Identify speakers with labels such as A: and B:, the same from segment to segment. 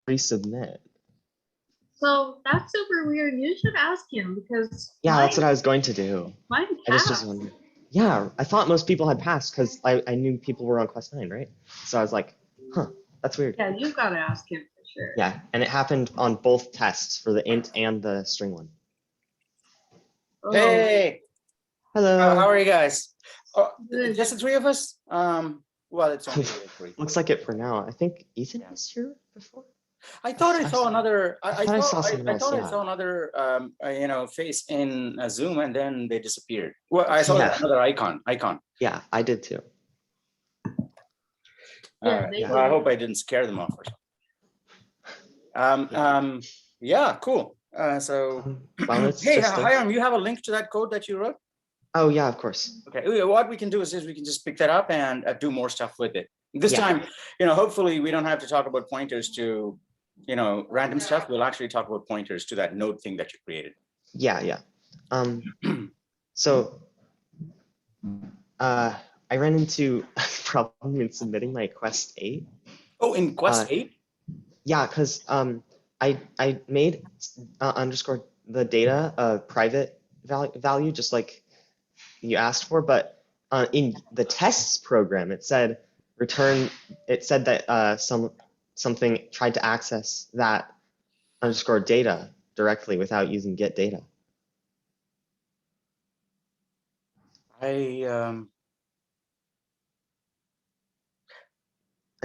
A: resubmit.
B: So that's super weird. You should ask him because
A: Yeah, that's what I was going to do.
B: Mine
A: I just
B: passed.
A: was wondering. Yeah, I thought most people had passed because I knew people were on quest 9, right? So I was like, huh, that's weird.
B: Yeah, you've got to ask him for sure.
A: Yeah, and it happened on both tests for the int and the string one.
B: Oh,
C: Hey,
A: Hello.
C: how are you guys? Oh,
B: Good.
C: just the three of us? Well, it's only three.
A: Looks like it for now. I think Ethan was here before.
C: I thought I saw another.
A: I thought I saw someone else,
C: I
A: yeah.
C: saw another, face in Zoom, and then they disappeared. Well, I saw
A: Yeah.
C: another icon.
A: Yeah, I did too.
B: Yeah,
C: Well, I hope I didn't scare them off or something. Yeah, cool.
A: Well, it's
C: hey,
A: just
C: Hiram, you have a link to that code that you wrote?
A: Oh yeah, of course.
C: Okay, what we can do is we can just pick that up and do more stuff with it. This time, hopefully we don't have to talk about pointers to, random stuff. We'll actually talk about pointers to that node thing that you created.
A: Yeah. So I ran into a problem in submitting my quest 8.
C: Oh, in quest 8?
A: Yeah, because I made underscore the data a private value, just like you asked for, but in the tests program it said return. It said that something tried to access that underscore data directly without using get data. And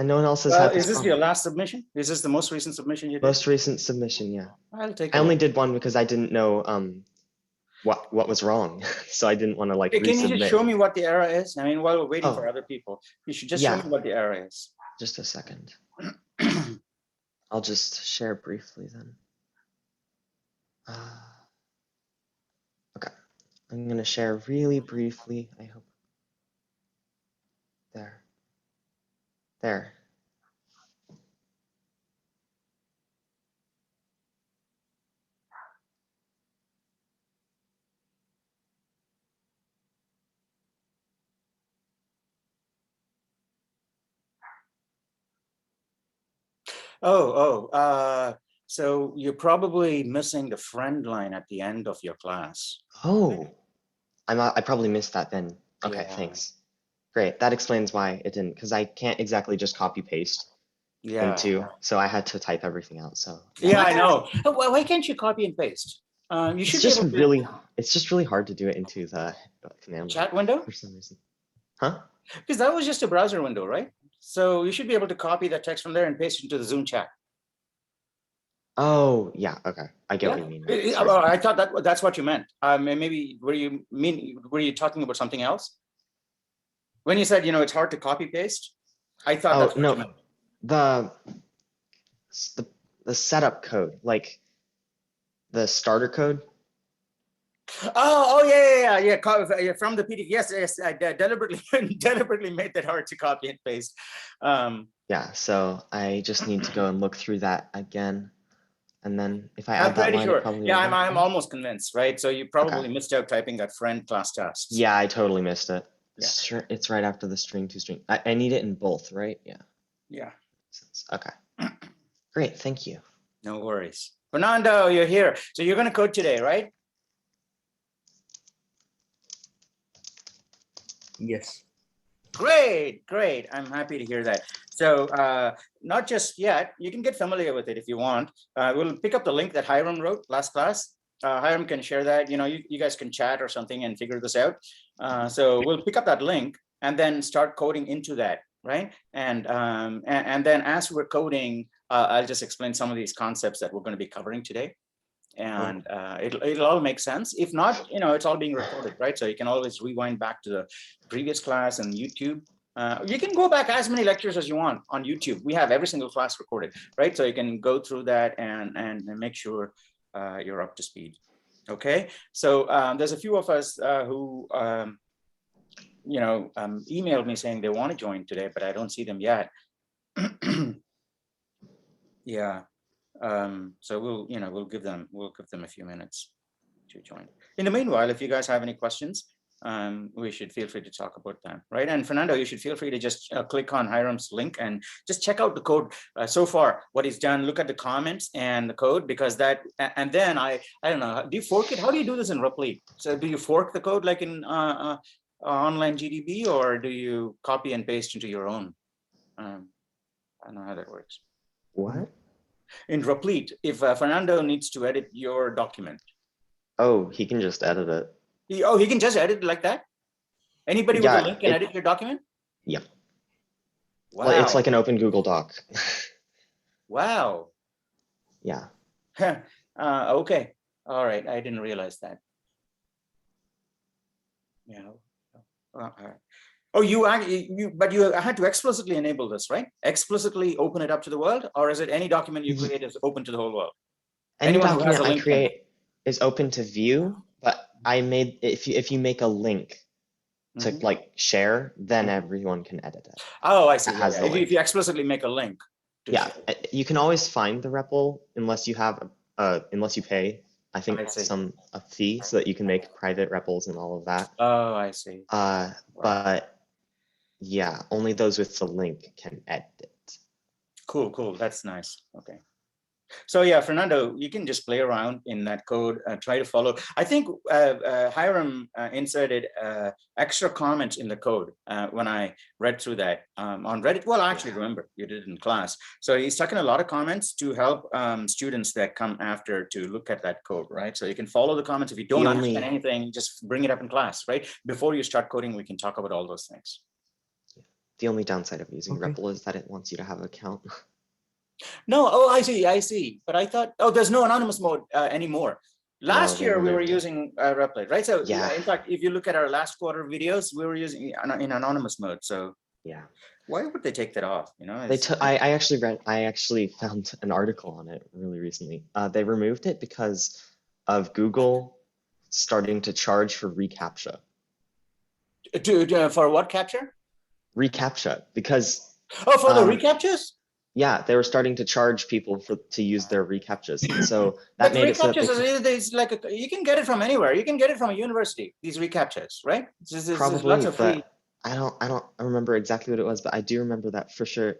A: no one else has had this.
C: Is this your last submission? Is this the most recent submission you did?
A: Most recent submission, yeah.
C: I'll take it.
A: I only did one because I didn't know what was wrong, so I didn't want to like.
C: Hey, can you just show me what the error is? I mean, while we're waiting for other people, you should just show me what the error is.
A: Just a second. I'll just share briefly then. Okay, I'm gonna share really briefly. I hope. There.
C: So you're probably missing the friend line at the end of your class.
A: Oh, I probably missed that then. Okay, thanks. Great, that explains why it didn't, because I can't exactly just copy paste into, so I had to type everything out. So
C: yeah, I know. Why can't you copy and paste? You should
A: it's just really hard to do it into the command
C: chat window
A: for some reason. Huh?
C: Because that was just a browser window, right? So you should be able to copy that text from there and paste it into the Zoom chat.
A: Oh, yeah. Okay, I get what you mean.
C: I thought that's what you meant. Maybe were you talking about something else? When you said it's hard to copy paste, I thought that's what you meant.
A: The setup code, like the starter code.
C: Oh yeah. From the PDF. Yes. I deliberately made that hard to copy and paste.
A: Yeah. So I just need to go and look through that again, and then if I add
C: I'm
A: that
C: pretty
A: line,
C: sure.
A: probably
C: Yeah, I'm almost convinced, right? So you probably missed out typing that friend class test.
A: Yeah, I totally missed it.
C: Yeah.
A: Sure, it's right after the string to string. I need it in both, right? Yeah.
C: Yeah.
A: Okay. Great. Thank you.
C: No worries. Fernando, you're here. So you're going to code today, right?
D: Yes.
C: Great. I'm happy to hear that. So not just yet, you can get familiar with it if you want. We'll pick up the link that Hiram wrote last class. Hiram can share that. You guys can chat or something and figure this out. So we'll pick up that link and then start coding into that, right? And then as we're coding, I'll just explain some of these concepts that we're going to be covering today. And it'll all make sense. If not, it's all being recorded, right? So you can always rewind back to the previous class and YouTube. You can go back as many lectures as you want on YouTube. We have every single class recorded, right? So you can go through that and make sure you're up to speed. Okay. So there's a few of us who emailed me saying they want to join today, but I don't see them yet. Yeah. So we'll give them a few minutes to join. In the meanwhile, if you guys have any questions, we should feel free to talk about them, right? And Fernando, you should feel free to just click on Hiram's link and just check out the code so far, what he's done. Look at the comments and the code, because that, and then I don't know, do you fork it? How do you do this in Replit? So do you fork the code like in online GDB, or do you copy and paste into your own? I don't know how that works.
A: What?
C: In Replit, if Fernando needs to edit your document.
A: Oh, he can just edit it.
C: He can just edit it like that? Anybody with a link can edit your document?
A: Yeah.
C: Wow.
A: Well, it's like an open Google Doc.
C: Wow.
A: Yeah.
C: Okay. All right. I didn't realize that. Yeah. All right. Oh, but you had to explicitly enable this, right? Explicitly open it up to the world, or is it any document you create is open to the whole world?
A: Any
C: Anyone who has
A: document
C: a
A: I
C: link
A: create is open to view, but I made if you make a link to like share, then everyone can edit it.
C: Oh, I see.
A: That has the link.
C: If you explicitly make a link.
A: Yeah, you can always find the REPL unless you have unless you pay, I think, a fee so that you can make private REPLs and all of that.
C: Oh, I see.
A: But yeah, only those with the link can edit.
C: Cool. That's nice. Okay. So yeah, Fernando, you can just play around in that code, try to follow. I think Hiram inserted extra comments in the code when I read through that on Reddit. Well, I actually remember you did it in class. So he's stuck in a lot of comments to help students that come after to look at that code, right? So you can follow the comments. If you don't understand anything, just bring it up in class, right? Before you start coding, we can talk about all those things.
A: The only downside of using REPL is that it wants you to have an account.
C: No, I see. But I thought, there's no anonymous mode anymore. Last year we were using Replit, right? So yeah, in fact, if you look at our last quarter videos, we were using in anonymous mode. So
A: yeah,
C: why would they take that off? You know,
A: I actually found an article on it really recently. They removed it because of Google starting to charge for reCAPTCHA.
C: For what capture?
A: reCAPTCHA, because
C: for the reCAPTCHAs?
A: Yeah, they were starting to charge people to use their reCAPTCHAs. So that made it so that
C: it's like you can get it from anywhere. You can get it from a university, these reCAPTCHAs, right?
A: Probably, lots of free. I don't remember exactly what it was, but I do remember that for sure.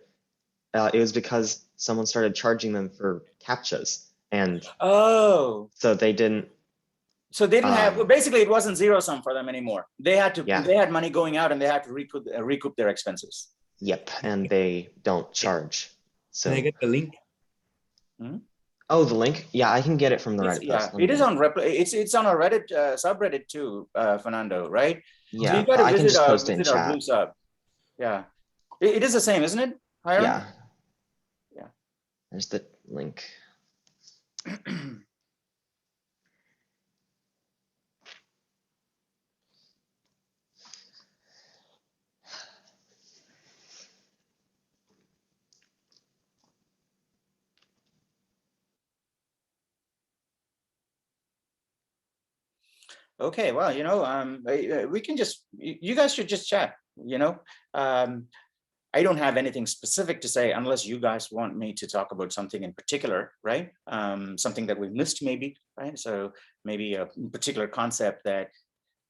A: It was because someone started charging them for CAPTCHAs, and so they didn't.
C: So they didn't have, basically it wasn't zero sum for them anymore. They had to, they had money going out and they had to recoup their expenses.
A: Yep, and they don't charge. So
D: can I get the link?
A: Oh, the link? Yeah, I can get it from the Reddit post.
C: It is on it's on a Reddit subreddit too, Fernando, right?
A: Yeah,
C: so you gotta
A: I can just post in
C: our
A: chat.
C: blue sub. Yeah, it is the same, isn't it, Hiram?
A: Yeah. There's the link.
C: Okay, well, we can just, you guys should just chat, I don't have anything specific to say unless you guys want me to talk about something in particular, right? Something that we missed maybe, right? So maybe a particular concept that,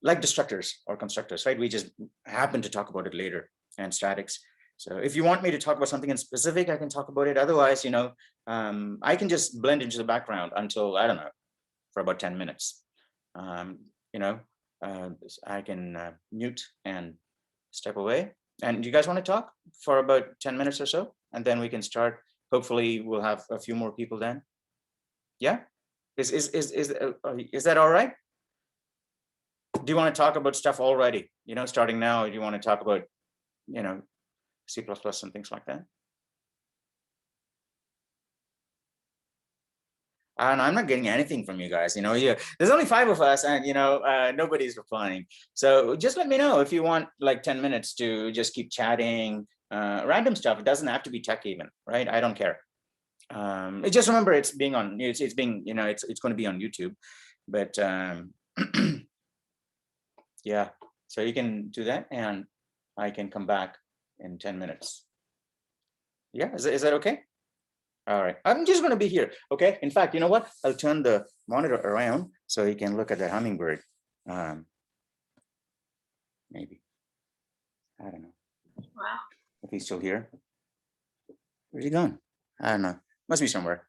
C: like destructors or constructors, right? We just happen to talk about it later, and statics. So if you want me to talk about something in specific, I can talk about it. Otherwise, I can just blend into the background until, I don't know, for about 10 minutes. I can mute and step away. And you guys want to talk for about 10 minutes or so? And then we can start. Hopefully we'll have a few more people then. Yeah? Is that all right? Do you want to talk about stuff already? Starting now, do you want to talk about, C++ and things like that? And I'm not getting anything from you guys, there's only 5 of us and, nobody's replying. So just let me know if you want like 10 minutes to just keep chatting, random stuff. It doesn't have to be tech even, right? I don't care. Just remember it's being on, it's being, it's going to be on YouTube, but yeah, so you can do that and I can come back in 10 minutes. Yeah, is that okay? All right, I'm just going to be here. Okay. In fact, you know what? I'll turn the monitor around so you can look at the hummingbird. maybe. I don't know
B: Wow.
C: if he's still here. Where's he gone? I don't know. Must be somewhere.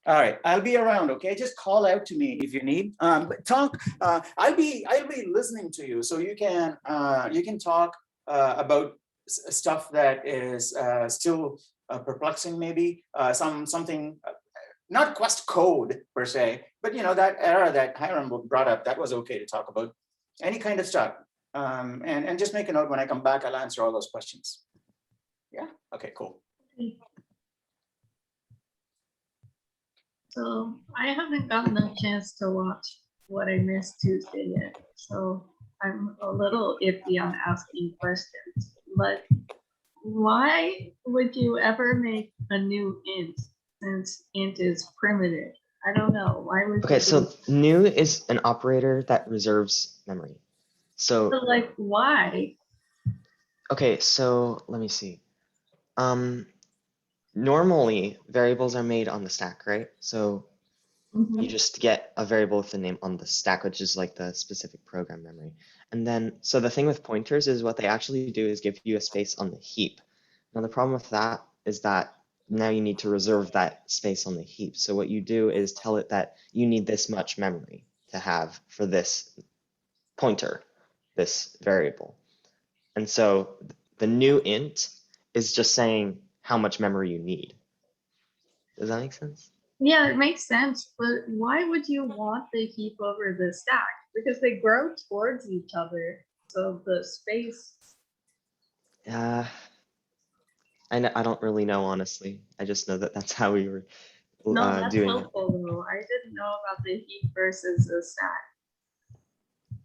C: All right, I'll be around. Okay, just call out to me if you need. But talk. I'll be listening to you, so you can talk about stuff that is still perplexing, maybe something. Not Quest code per se, but that error that Hiram brought up, that was okay to talk about. Any kind of stuff. And just make a note when I come back, I'll answer all those questions. Yeah, okay, cool.
B: So I haven't gotten a chance to watch What I Missed Tuesday yet. So I'm a little iffy on asking questions. But why would you ever make a new int since int is primitive? I don't know. Why would
A: Okay,
B: you
A: so new is an operator that reserves memory. So
B: like why?
A: okay, so let me see. Normally variables are made on the stack, right? So
B: Mhm.
A: you just get a variable with the name on the stack, which is like the specific program memory. And then, so the thing with pointers is what they actually do is give you a space on the heap. Now the problem with that is that now you need to reserve that space on the heap. So what you do is tell it that you need this much memory to have for this pointer, this variable. And so the new int is just saying how much memory you need. Does that make sense?
B: Yeah, it makes sense, but why would you want the heap over the stack? Because they grow towards each other, so the space.
A: I don't really know, honestly. I just know that that's how we were
B: No, that's
A: doing it.
B: helpful though. I didn't know about the heap versus the stack.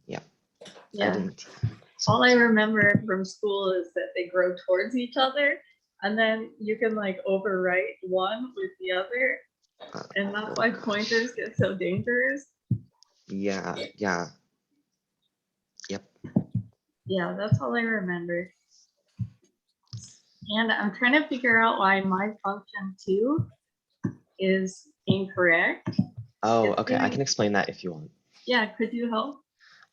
A: Yeah, I
B: Yeah,
A: didn't.
B: all I remember from school is that they grow towards each other, and then you can like overwrite one with the other, and that's why pointers get so dangerous.
A: Yeah, yeah, yep.
B: Yeah, that's all I remember. And I'm trying to figure out why my function 2 is incorrect.
A: Oh,
B: It's
A: okay, I
B: doing-
A: can explain that if you want.
B: Yeah, could you help?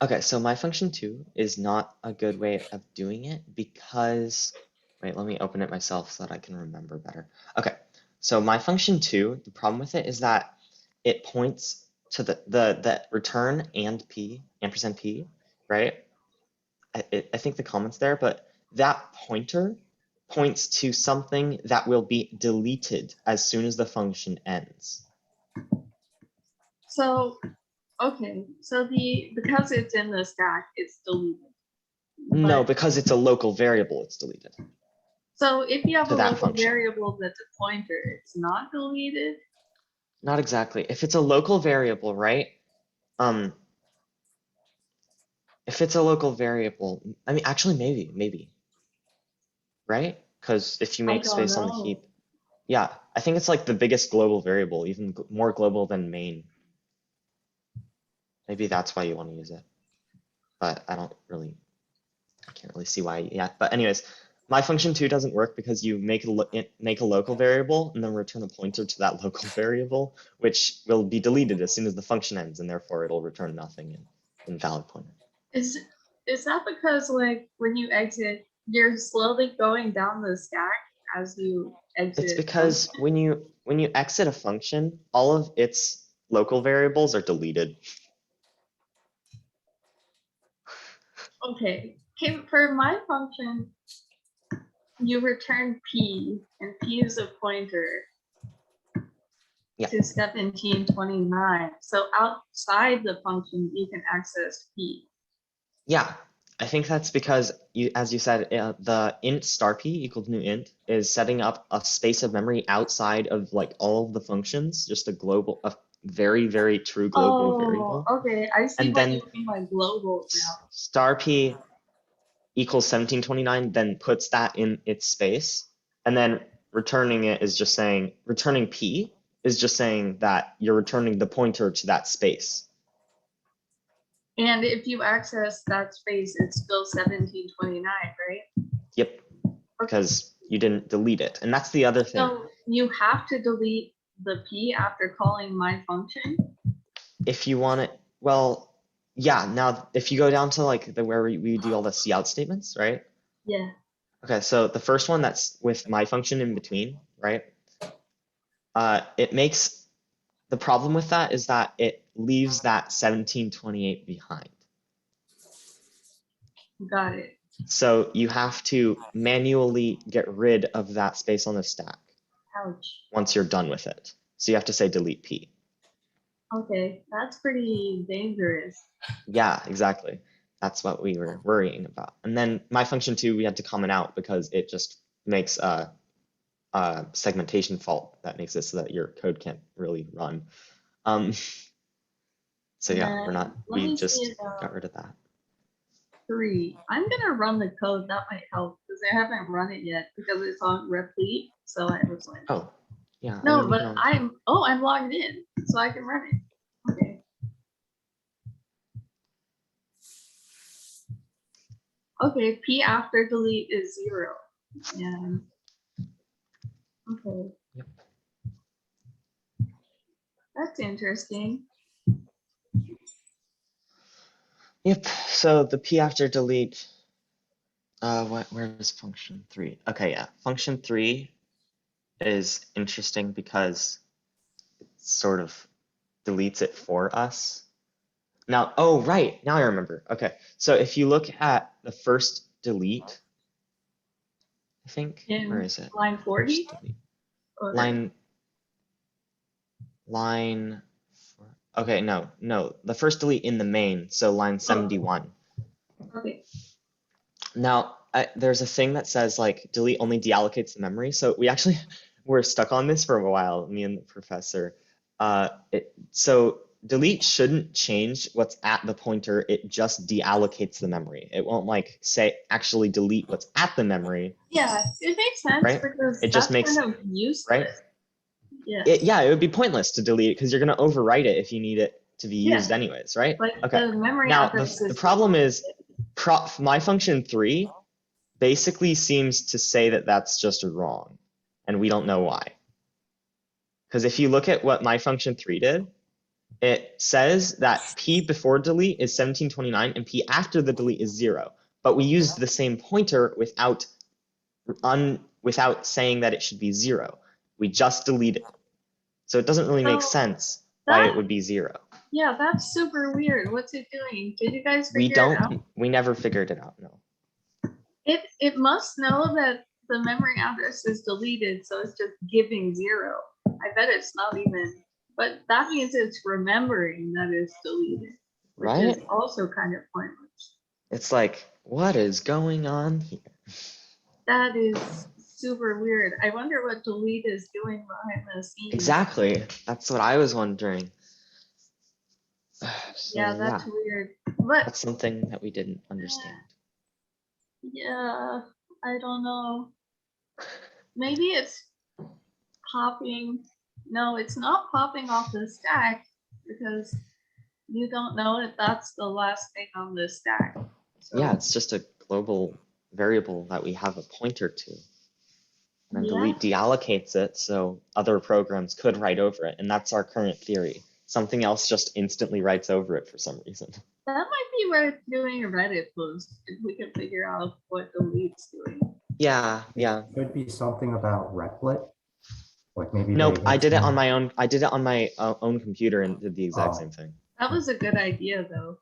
A: Okay, so my function 2 is not a good way of doing it because, wait, let me open it myself so that I can remember better. Okay, so my function 2, the problem with it is that it points to the return and p, ampersand p, right? I think the comment's there, but that pointer points to something that will be deleted as soon as the function ends.
B: So, okay, so because it's in the stack, it's deleted.
A: No,
B: But-
A: because it's a local variable, it's deleted.
B: So if you have
A: To
B: a
A: that
B: local
A: function.
B: variable that's a pointer, it's not deleted.
A: Not exactly. If it's a local variable, right? If it's a local variable, I mean, actually, maybe, right? Because if you
B: I
A: make
B: don't
A: space on the
B: know.
A: heap, yeah, I think it's like the biggest global variable, even more global than main. Maybe that's why you want to use it, but I can't really see why yet. But anyways, my function 2 doesn't work because you make a local variable and then return a pointer to that local variable, which will be deleted as soon as the function ends, and therefore it'll return nothing in invalid pointer.
B: Is that because like when you exit, you're slowly going down the stack as you exit?
A: It's because when you exit a function, all of its local variables are deleted.
B: Okay, for my function, you return p, and p is a pointer
A: Yeah.
B: to 1729. So outside the function, you can access p.
A: Yeah, I think that's because as you said, the int star p equal to new int is setting up a space of memory outside of like all of the functions, just a very, very true global variable.
B: Okay, I see
A: And
B: what
A: then
B: you mean by global now.
A: Star p equals 1729 then puts that in its space, and then returning p is just saying that you're returning the pointer to that space.
B: And if you access that space, it's still 1729, right?
A: Yep, because you didn't delete it. And that's the other thing.
B: So you have to delete the p after calling my function?
A: If you want it, well, Yeah, now if you go down to like where we do all the cout statements, right?
B: Yeah,
A: Okay, so the first one that's with my function in between, right? It makes the problem with that is that it leaves that 1728 behind.
B: got it.
A: So you have to manually get rid of that space on the stack
B: Ouch.
A: once you're done with it. So you have to say delete P.
B: Okay, that's pretty dangerous.
A: Yeah, exactly. That's what we were worrying about. And then my function two, we had to comment out because it just makes a segmentation fault that makes it so that your code can't really run. So yeah,
B: Let
A: we
B: me
A: just
B: see
A: got rid of that.
B: 3. I'm gonna run the code. That might help because I haven't run it yet because it's on replete. So I was like,
A: Oh, yeah.
B: no,
A: I mean,
B: but I'm logged in, so I can run it. Okay. Okay, P after delete is 0. And okay.
A: Yep.
B: That's interesting.
A: Yep. So the P after delete. Where is function 3? Okay, yeah. Function 3 is interesting because it sort of deletes it for us. Now, oh, right. Now I remember. Okay. So if you look at the first delete, I think, where
B: In
A: is it?
B: line 40?
A: Line, okay, no, the first delete in the main, so line 71.
B: Okay.
A: Now, there's a thing that says like delete only deallocates the memory. So we actually were stuck on this for a while, me and the professor. So delete shouldn't change what's at the pointer. It just deallocates the memory. It won't like say actually delete what's at the memory.
B: Yeah, it makes sense
A: right?
B: because
A: It just
B: that's
A: makes,
B: kind of useless.
A: right?
B: Yeah.
A: It would be pointless to delete it because you're going to overwrite it if you need it to be used anyways, right?
B: Like
A: Okay.
B: the memory
A: Now,
B: address
A: the problem is my function 3 basically seems to say that that's just wrong, and we don't know why. Because if you look at what my function 3 did, it says that P before delete is 1729 and P after the delete is 0. But we used the same pointer without saying that it should be 0. We just deleted it. So it doesn't really make sense why it would be 0.
B: Yeah, that's super weird. What's it doing? Did you guys figure it out?
A: We never figured it out, no.
B: It must know that the memory address is deleted, so it's just giving 0. I bet it's not even, but that means it's remembering that it's deleted, which
A: right?
B: is also kind of pointless.
A: It's like, what is going on here?
B: That is super weird. I wonder what delete is doing behind the scenes.
A: Exactly. That's what I was wondering. So,
B: yeah, that's weird. But
A: that's something that we didn't understand.
B: Yeah, I don't know. Maybe it's popping. No, it's not popping off the stack because you don't know if that's the last thing on the stack. So,
A: yeah, it's just a global variable that we have a pointer to. And then delete deallocates it so other programs could write over it. And that's our current theory. Something else just instantly writes over it for some reason.
B: That might be worth doing a Reddit post if we can figure out what delete's doing.
A: Yeah.
D: Could be something about replit. Like maybe
A: nope, I did it on my own. I did it on my own computer and did the exact same thing.
B: That was a good idea though.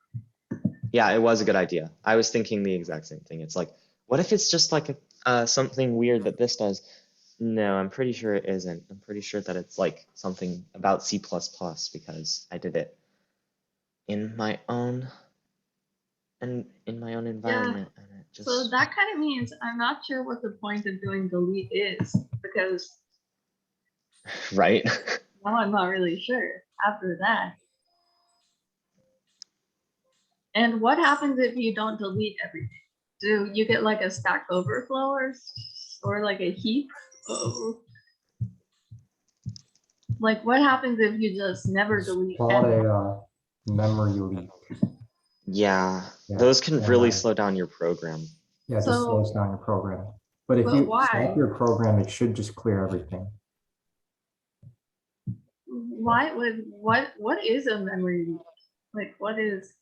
A: Yeah, it was a good idea. I was thinking the exact same thing. It's like, what if it's just like something weird that this does? No, I'm pretty sure it isn't. I'm pretty sure that it's like something about C++ because I did it in my own environment.
B: Yeah.
A: And it just...
B: So that kind of means I'm not sure what the point of doing delete is because
A: right.
B: now I'm not really sure after that. And what happens if you don't delete everything? Do you get like a Stack Overflow or like a heap? Oh. Like what happens if you just never delete
D: a memory leak.
A: Yeah, those can really slow down your program.
D: Yeah, just slows down your program. But if you stop your program, it should just clear everything.
B: Why would what is a memory leak? Like what is?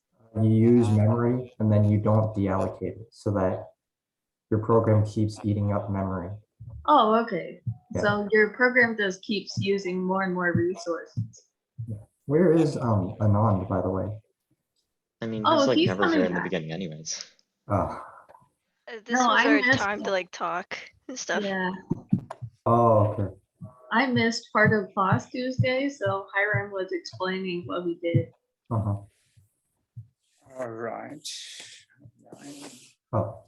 D: You use memory and then you don't deallocate it so that your program keeps eating up memory.
B: Oh, okay.
D: Yeah.
B: So your program just keeps using more and more resources.
D: Where is Anand, by the way?
A: I mean,
B: Oh,
A: he's like
B: he's
A: never
B: coming
A: here in the
B: back.
A: beginning anyways.
D: Oh,
E: This
B: No,
E: was
B: I
E: our
B: missed
E: time to
B: that.
E: like talk and stuff.
B: Yeah,
D: oh, okay.
B: I missed part of class Tuesday, so Hiram was explaining what we did.
D: Uh-huh.
C: All right.
D: Oh,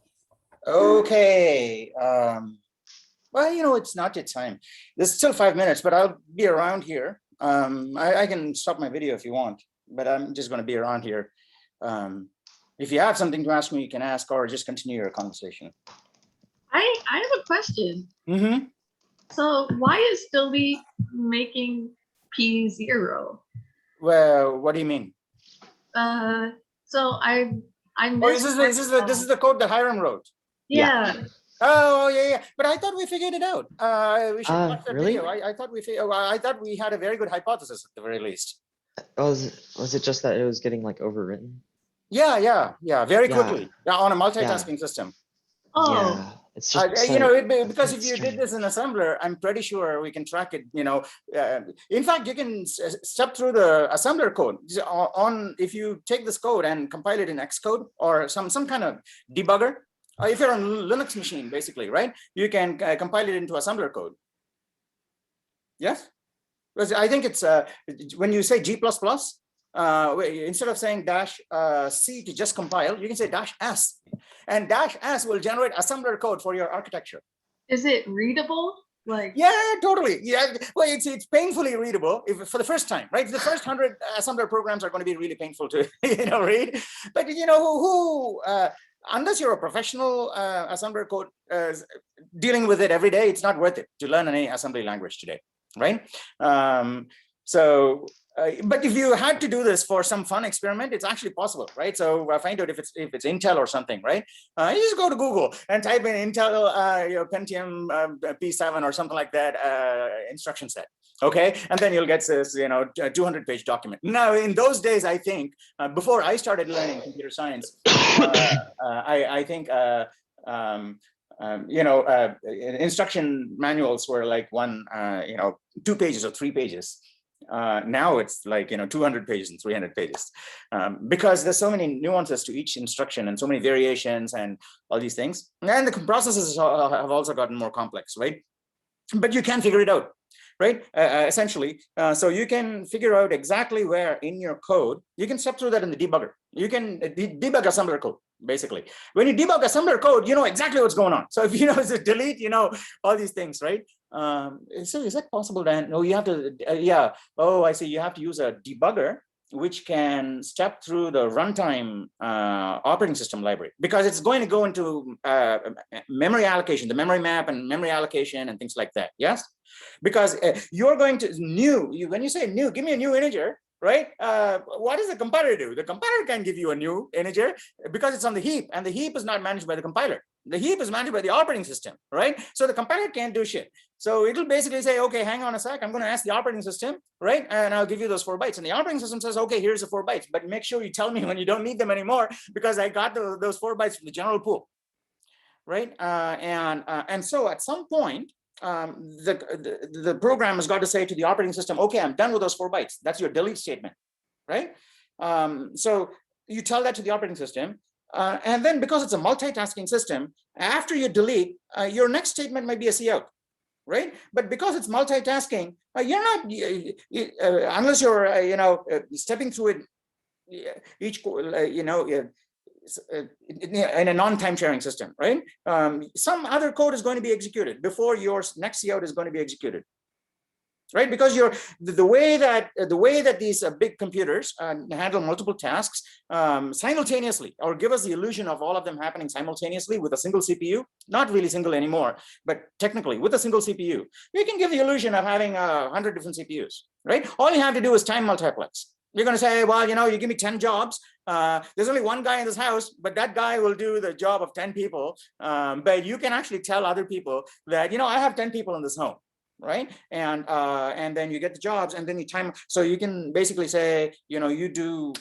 C: Okay. Well, you know, it's not yet time. There's still 5 minutes, but I'll be around here. I can stop my video if you want, but I'm just going to be around here. If you have something to ask me, you can ask, or just continue your conversation.
B: I have a question.
C: Mm-hmm.
B: So why is delete making P0?
C: Well, what do you mean?
B: So I
C: Oh,
B: missed.
C: this is the code that Hiram wrote.
B: Yeah.
C: Oh, yeah. But I thought we figured it out. We should watch that
A: really?
C: video. I thought we had a very good hypothesis at the very least.
A: Was it just that it was getting like overwritten?
C: Yeah. Very
A: Yeah.
C: quickly. Yeah, on a multitasking system.
B: Oh.
A: Yeah, it's just
C: You know,
A: like,
C: because if
A: that's
C: you did this in assembler, I'm pretty sure we can track it. You know, in fact, you can step through the assembler code. If you take this code and compile it in Xcode or some kind of debugger, if you're on Linux machine, basically, right? You can compile it into assembler code. Yes, because I think it's when you say G++, instead of saying -C to just compile, you can say -S, and -S will generate assembler code for your architecture.
B: Is it readable? Like,
C: yeah, totally. Yeah, well, it's painfully readable for the first time, right? The first 100 assembler programs are going to be really painful to read. But who unless you're a professional assembler code dealing with it every day, it's not worth it to learn any assembly language today, right? But if you had to do this for some fun experiment, it's actually possible, right? So find out if it's Intel or something, right? You just go to Google and type in Intel Pentium P7 or something like that instruction set, okay? And then you'll get this 200-page document. Now, in those days, I think before I started learning computer science, I think instruction manuals were like 2 pages or 3 pages. Now it's like 200 pages and 300 pages because there's so many nuances to each instruction and so many variations and all these things, and the processes have also gotten more complex, right? But you can figure it out, right? Essentially, so you can figure out exactly where in your code you can step through that in the debugger. You can debug assembler code. Basically, when you debug assembler code, you know exactly what's going on. So if it's a delete, all these things, right? So is that possible, Dan? No, you have to, yeah. Oh, I see. You have to use a debugger which can step through the runtime operating system library, because it's going to go into memory allocation, the memory map and memory allocation and things like that. Yes, because you're going to when you say new, give me a new integer. Right? What does the compiler do? The compiler can give you a new integer because it's on the heap, and the heap is not managed by the compiler. The heap is managed by the operating system, right? So the compiler can't do shit. So it'll basically say, okay, hang on a sec, I'm going to ask the operating system, right? And I'll give you those 4 bytes. And the operating system says, okay, here's the 4 bytes, but make sure you tell me when you don't need them anymore, because I got those 4 bytes from the general pool, right? And so at some point, the program has got to say to the operating system, okay, I'm done with those 4 bytes. That's your delete statement, right? So you tell that to the operating system. And then because it's a multitasking system, after you delete, your next statement might be a cout, right? But because it's multitasking, you're not, unless you're, stepping through it each, in a non-time sharing system, right? Some other code is going to be executed before your next cout is going to be executed, right? Because the way that these big computers handle multiple tasks simultaneously, or give us the illusion of all of them happening simultaneously with a single CPU, not really single anymore, but technically with a single CPU, you can give the illusion of having 100 different CPUs, right? All you have to do is time multiplex. You're going to say, well, you give me 10 jobs. There's only one guy in this house, but that guy will do the job of 10 people. But you can actually tell other people that, I have 10 people in this home, right? And then you get the jobs, and then you time. So you can basically say, you do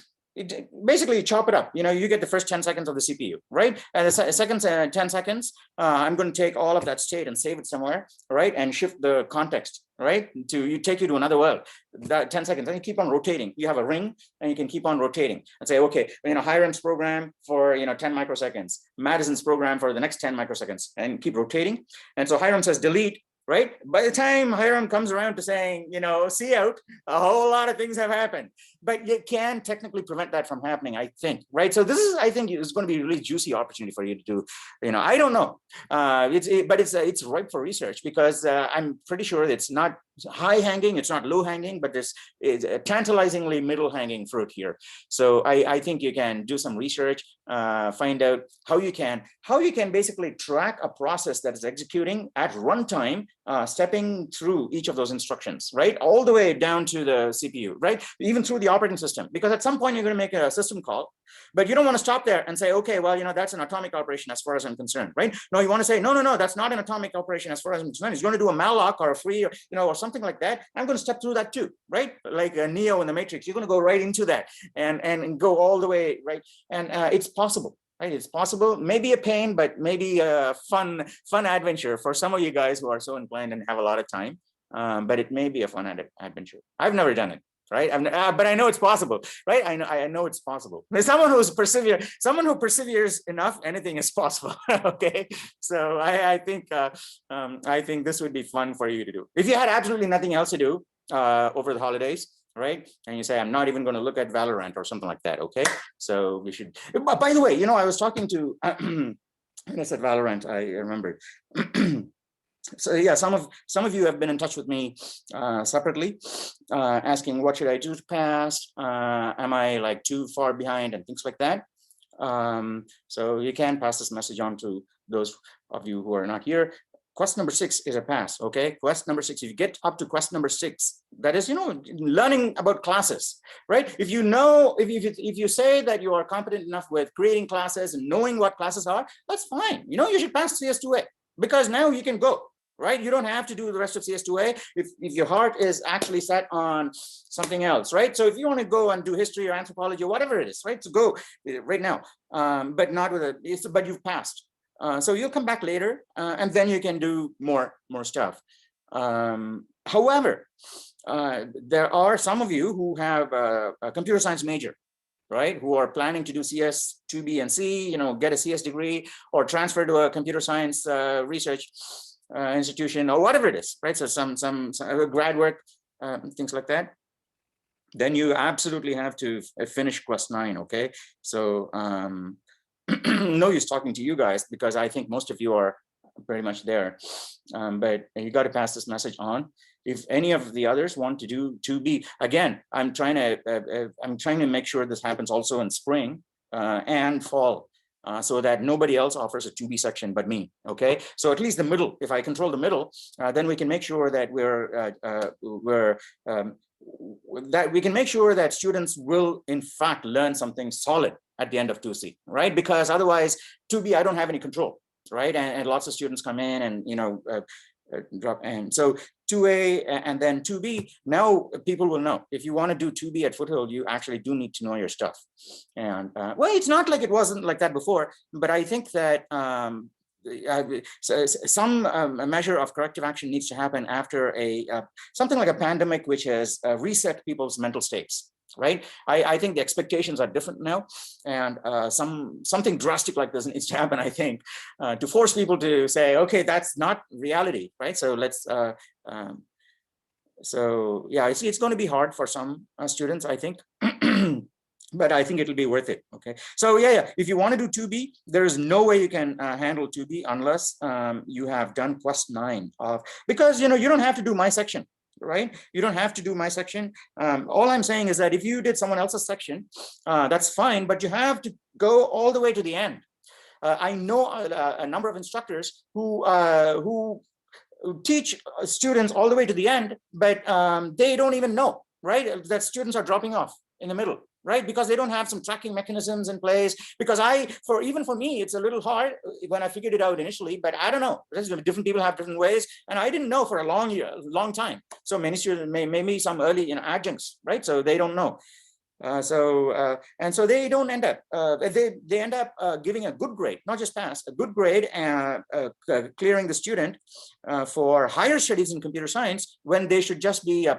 C: basically chop it up. You get the first 10 seconds of the CPU, right? And the second 10 seconds, I'm going to take all of that state and save it somewhere, right? And shift the context, right? Take you to another world. That 10 seconds, and you keep on rotating. You have a ring, and you can keep on rotating and say, okay, Hiram's program for 10 microseconds, Madison's program for the next 10 microseconds, and keep rotating. And so Hiram says delete. Right? By the time Hiram comes around to saying, see out, a whole lot of things have happened. But you can technically prevent that from happening, I think. Right? So this is, I think, it's going to be a really juicy opportunity for you to do. I don't know, but it's ripe for research, because I'm pretty sure it's not high hanging, it's not low hanging, but there's tantalizingly middle hanging fruit here. So I think you can do some research, find out how you can basically track a process that is executing at runtime, stepping through each of those instructions, right? All the way down to the CPU, right? Even through the operating system, because at some point you're going to make a system call, but you don't want to stop there and say, okay, well, that's an atomic operation as far as I'm concerned, right? No, you want to say, no, that's not an atomic operation as far as I'm concerned. It's going to do a malloc or a free, or something like that. I'm going to step through that too, right? Like Neo in the Matrix, you're going to go right into that and go all the way, right? And it's possible. Right, it's possible, maybe a pain, but maybe a fun adventure for some of you guys who are so inclined and have a lot of time. But it may be a fun adventure. I've never done it, right? But I know it's possible, right? I know it's possible. Someone who perseveres enough, anything is possible. Okay, so I think this would be fun for you to do if you had absolutely nothing else to do over the holidays. Right? And you say, I'm not even going to look at Valorant or something like that. Okay. So we should, by the way, I was talking to, when I said Valorant, I remembered. So yeah, some of you have been in touch with me separately, asking what should I do to pass? Am I like too far behind and things like that? So you can pass this message on to those of you who are not here. Quest number 6 is a pass, okay? Quest number 6, if you get up to quest number 6, that is, learning about classes, right? If you say that you are competent enough with creating classes and knowing what classes are, that's fine. You should pass CS2A, because now you can go, right? You don't have to do the rest of CS2A if your heart is actually set on something else, right? So if you want to go and do history or anthropology or whatever it is, right? So go right now, but not with but you've passed. So you'll come back later, and then you can do more stuff. However, there are some of you who have a computer science major, right? Who are planning to do CS2B and C, get a CS degree or transfer to a computer science research institution or whatever it is, right? So some grad work, things like that. Then you absolutely have to finish quest 9, okay? So no use talking to you guys, because I think most of you are pretty much there, but you got to pass this message on. If any of the others want to do 2B, again, I'm trying to make sure this happens also in spring and fall, so that nobody else offers a 2B section but me. Okay, so at least the middle, if I control the middle, then we can make sure that that we can make sure that students will in fact learn something solid at the end of 2C, right? Because otherwise 2B, I don't have any control, right? And lots of students come in and drop. And so 2A and then 2B, now people will know. If you want to do 2B at Foothill, you actually do need to know your stuff. And well, it's not like it wasn't like that before, but I think that some measure of corrective action needs to happen after something like a pandemic, which has reset people's mental states. Right, I think the expectations are different now, and something drastic like this needs to happen. I think to force people to say, okay, that's not reality, right? So let's. So yeah, it's going to be hard for some students, I think. But I think it'll be worth it. Okay, so yeah. If you want to do 2B, there is no way you can handle 2B unless you have done quest 9 because you don't have to do my section. Right, you don't have to do my section. All I'm saying is that if you did someone else's section, that's fine, but you have to go all the way to the end. I know a number of instructors who teach students all the way to the end, but they don't even know, right, that students are dropping off in the middle. Right, because they don't have some tracking mechanisms in place. Because even for me, it's a little hard when I figured it out initially. But I don't know. Different people have different ways, and I didn't know for a long time. So many students, maybe some early adjuncts, right? So they don't know. And so they don't end up, they end up giving a good grade, not just pass, a good grade, and clearing the student for higher studies in computer science, when they should just be a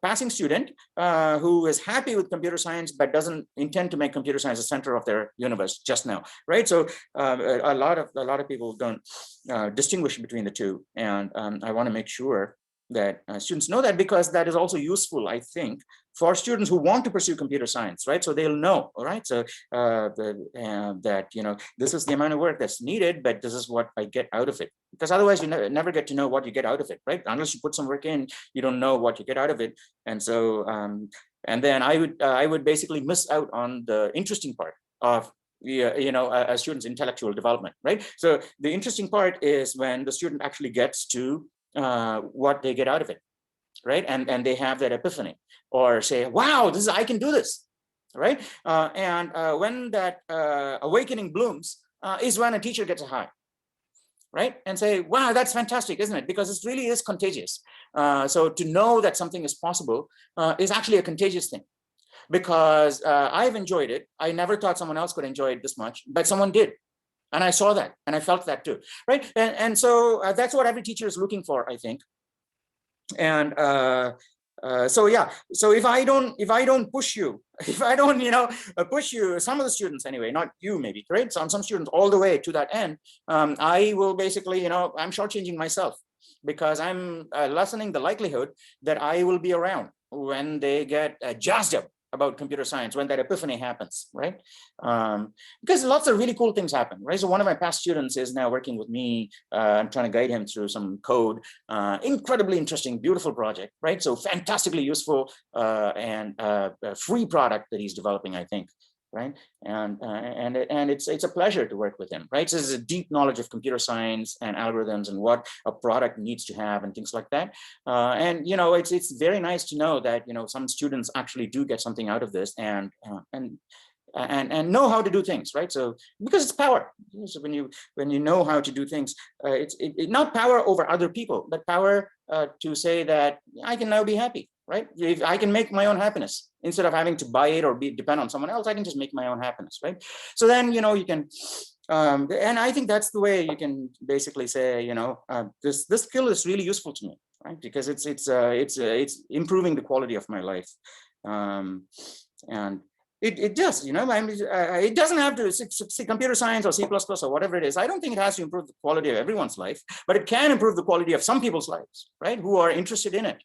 C: passing student who is happy with computer science but doesn't intend to make computer science the center of their universe just now, right? So a lot of people don't distinguish between the two, and I want to make sure that students know that, because that is also useful, I think, for students who want to pursue computer science, right? So they'll know, all right? So that, you know, this is the amount of work that's needed, but this is what I get out of it. Because otherwise you never get to know what you get out of it, right? Unless you put some work in, you don't know what you get out of it. And so, and then I would basically miss out on the interesting part of you know, a student's intellectual development, right? So the interesting part is when the student actually gets to what they get out of it, right? And they have that epiphany, or say, wow, I can do this, right? When that awakening blooms is when a teacher gets a high, right? And say, wow, that's fantastic, isn't it? Because it really is contagious. So to know that something is possible is actually a contagious thing, because I've enjoyed it. I never thought someone else could enjoy it this much, but someone did. And I saw that, and I felt that too, right? And so that's what every teacher is looking for, I think. And so yeah, so if I don't push you, if I don't, you know, push you, some of the students anyway, not you maybe, right? Some students all the way to that end, I will basically, you know, I'm shortchanging myself, because I'm lessening the likelihood that I will be around when they get jazzed up about computer science, when that epiphany happens, right? Because lots of really cool things happen, right? So one of my past students is now working with me. I'm trying to guide him through some code. Incredibly interesting, beautiful project, right? So fantastically useful and a free product that he's developing, I think, right? And it's a pleasure to work with him, right? So there's a deep knowledge of computer science and algorithms and what a product needs to have and things like that. And you know, it's very nice to know that, you know, some students actually do get something out of this, and know how to do things, right? So because it's power. So when you know how to do things, it's not power over other people, but power to say that I can now be happy, right? If I can make my own happiness instead of having to buy it or depend on someone else, I can just make my own happiness, right? So then, you know, you can, and I think that's the way you can basically say, you know, this skill is really useful to me, right? Because it's improving the quality of my life, and it does, you know. I mean, it doesn't have to see computer science or C++ or whatever it is. I don't think it has to improve the quality of everyone's life, but it can improve the quality of some people's lives, right? Who are interested in it.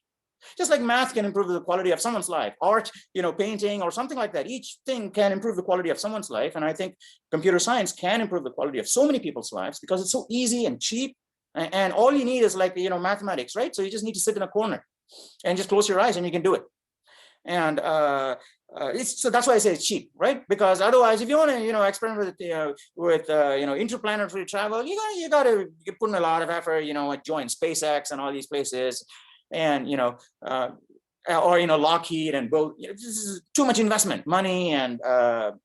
C: Just like math can improve the quality of someone's life, art, you know, painting or something like that. Each thing can improve the quality of someone's life. And I think computer science can improve the quality of so many people's lives because it's so easy and cheap. And all you need is, like, you know, mathematics, right? So you just need to sit in a corner and just close your eyes and you can do it. And so that's why I say it's cheap, right? Because otherwise, if you want to, you know, experiment with you know, interplanetary travel, you got to put in a lot of effort, you know, like join SpaceX and all these places. And, you know, or, you know, Lockheed and build, you know, this is too much investment, money, and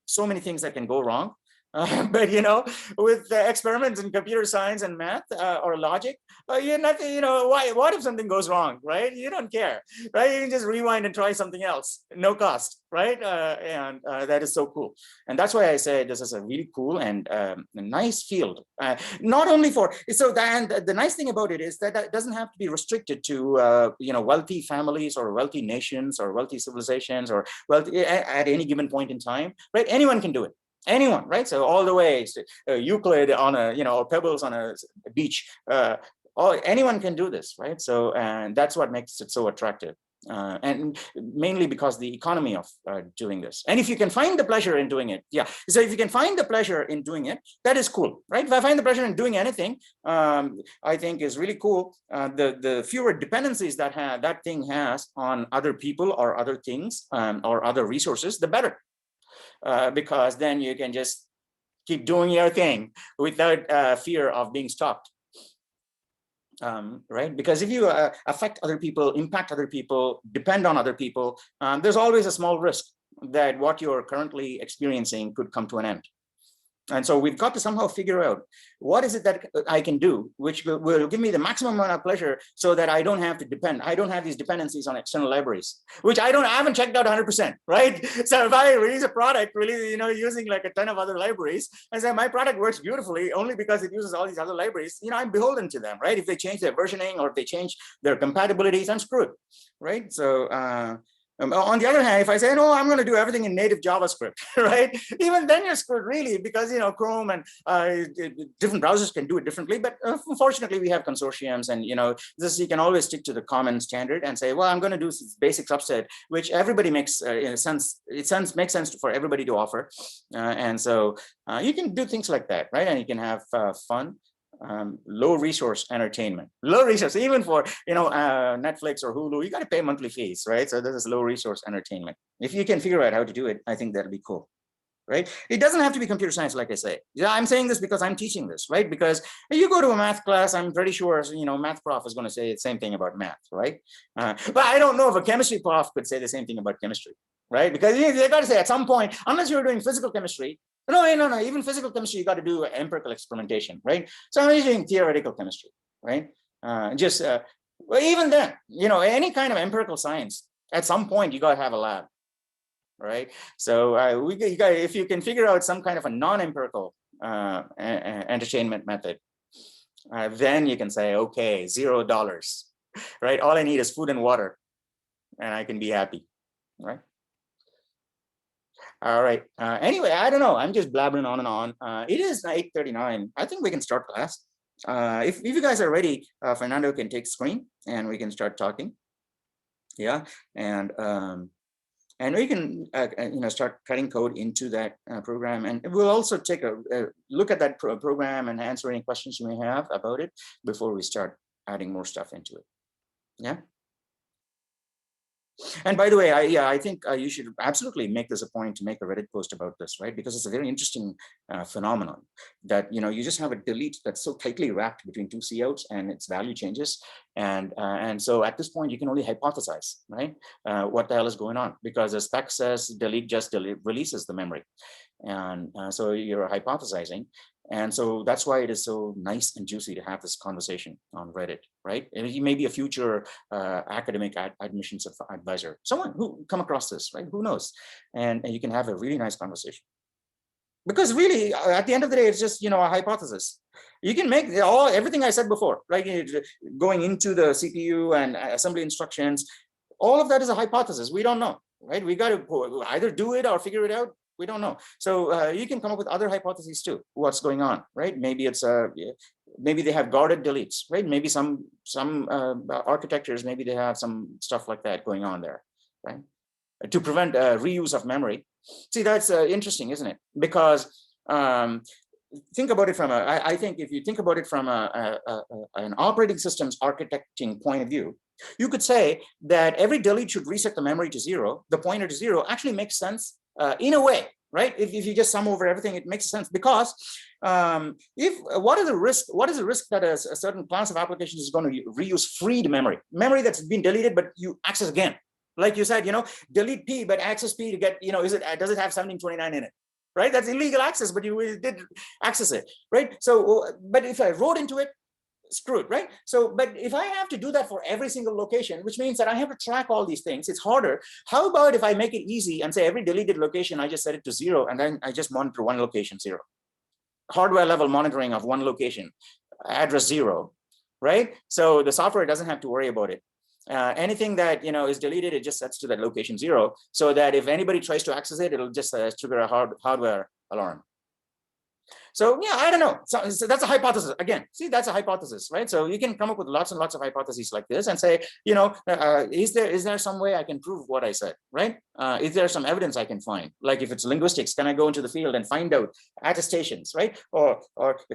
C: so many things that can go wrong. But, you know, with experiments in computer science and math or logic, you're not, you know, what if something goes wrong, right? You don't care, right? You can just rewind and try something else, no cost, right? And that is so cool. And that's why I say this is a really cool and a nice field. Not only for, so and the nice thing about it is that it doesn't have to be restricted to, you know, wealthy families or wealthy nations or wealthy civilizations or wealthy at any given point in time, right? Anyone can do it. Anyone, right? So all the way to Euclid on a, you know, or pebbles on a beach, anyone can do this, right? So, and that's what makes it so attractive. And mainly because the economy of doing this. And if you can find the pleasure in doing it, yeah. So if you can find the pleasure in doing it, that is cool, right? If I find the pleasure in doing anything, I think is really cool. The fewer dependencies that thing has on other people or other things or other resources, the better. Because then you can just keep doing your thing without fear of being stopped. Right? Because if you affect other people, impact other people, depend on other people, there's always a small risk that what you're currently experiencing could come to an end. And so we've got to somehow figure out what is it that I can do, which will give me the maximum amount of pleasure so that I don't have to depend. I don't have these dependencies on external libraries, which I haven't checked out 100%, right? So if I release a product, really, using like a ton of other libraries, and say my product works beautifully only because it uses all these other libraries, I'm beholden to them, right? If they change their versioning or if they change their compatibilities, I'm screwed, right? So, on the other hand, if I say, no, I'm going to do everything in native JavaScript, right? Even then you're screwed really, because, Chrome and different browsers can do it differently. But unfortunately, we have consortiums and, this, you can always stick to the common standard and say, well, I'm going to do this basic subset, which everybody makes in a sense, makes sense for everybody to offer. And so you can do things like that, right? And you can have fun. Low resource entertainment, low resource, even for Netflix or Hulu, you got to pay monthly fees, right? So this is low resource entertainment. If you can figure out how to do it, I think that'll be cool, right? It doesn't have to be computer science, like I say. Yeah, I'm saying this because I'm teaching this, right? Because you go to a math class, I'm pretty sure math prof is going to say the same thing about math, right? But I don't know if a chemistry prof could say the same thing about chemistry, right? Because they got to say at some point, unless you're doing physical chemistry. No. Even physical chemistry, you got to do empirical experimentation, right? So I'm doing theoretical chemistry, right? Well, even then, any kind of empirical science, at some point you got to have a lab, right? So if you can figure out some kind of a non-empirical entertainment method, then you can say, okay, $0, right? All I need is food and water, and I can be happy, right? All right. Anyway, I don't know. I'm just blabbering on and on. It is 8:39. I think we can start class. If you guys are ready, Fernando can take screen and we can start talking. Yeah, and we can start cutting code into that program, and we'll also take a look at that program and answer any questions you may have about it before we start adding more stuff into it. Yeah. And by the way, I think you should absolutely make this a point to make a Reddit post about this, right? Because it's a very interesting phenomenon that, you just have a delete that's so tightly wrapped between two coutts and its value changes. And so at this point, you can only hypothesize, right? What the hell is going on? Because the spec says delete just releases the memory. And so you're hypothesizing. And so that's why it is so nice and juicy to have this conversation on Reddit, right? And he may be a future academic admissions advisor, someone who come across this, right? Who knows? And you can have a really nice conversation. Because really, at the end of the day, it's just, a hypothesis. You can make everything I said before, right? Going into the CPU and assembly instructions, all of that is a hypothesis. We don't know, right? We got to either do it or figure it out. We don't know. So you can come up with other hypotheses too. What's going on, right? Maybe it's maybe they have guarded deletes, right? Maybe some architectures, maybe they have some stuff like that going on there, right? To prevent reuse of memory. See, that's interesting, isn't it? Because think about it from I think if you think about it from an operating system's architecting point of view, you could say that every delete should reset the memory to 0. The pointer to 0 actually makes sense in a way, right? If you just sum over everything, it makes sense because what is the risk that a certain class of applications is going to reuse freed memory that's been deleted, but you access again. Like you said, delete P, but access P to get, does it have 1729 in it? Right? That's illegal access, but you did access it, right? So, but if I wrote into it, screwed, right? So, but if I have to do that for every single location, which means that I have to track all these things, it's harder. How about if I make it easy and say every deleted location, I just set it to 0, and then I just monitor one location 0. Hardware level monitoring of one location, address 0, right? So the software doesn't have to worry about it. Anything that is deleted, it just sets to that location 0, so that if anybody tries to access it, it'll just trigger a hardware alarm. So yeah, I don't know. So that's a hypothesis. Again, see, that's a hypothesis, right? So you can come up with lots and lots of hypotheses like this and say, is there some way I can prove what I said, right? Is there some evidence I can find? Like if it's linguistics, can I go into the field and find out attestations, right? Or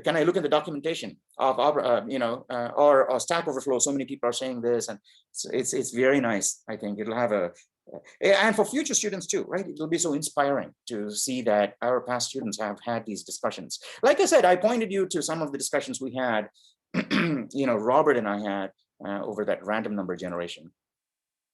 C: can I look at the documentation of or Stack Overflow? So many people are saying this, and it's very nice. I think it'll have and for future students too, right? It will be so inspiring to see that our past students have had these discussions. Like I said, I pointed you to some of the discussions we had, Robert and I had over that random number generation.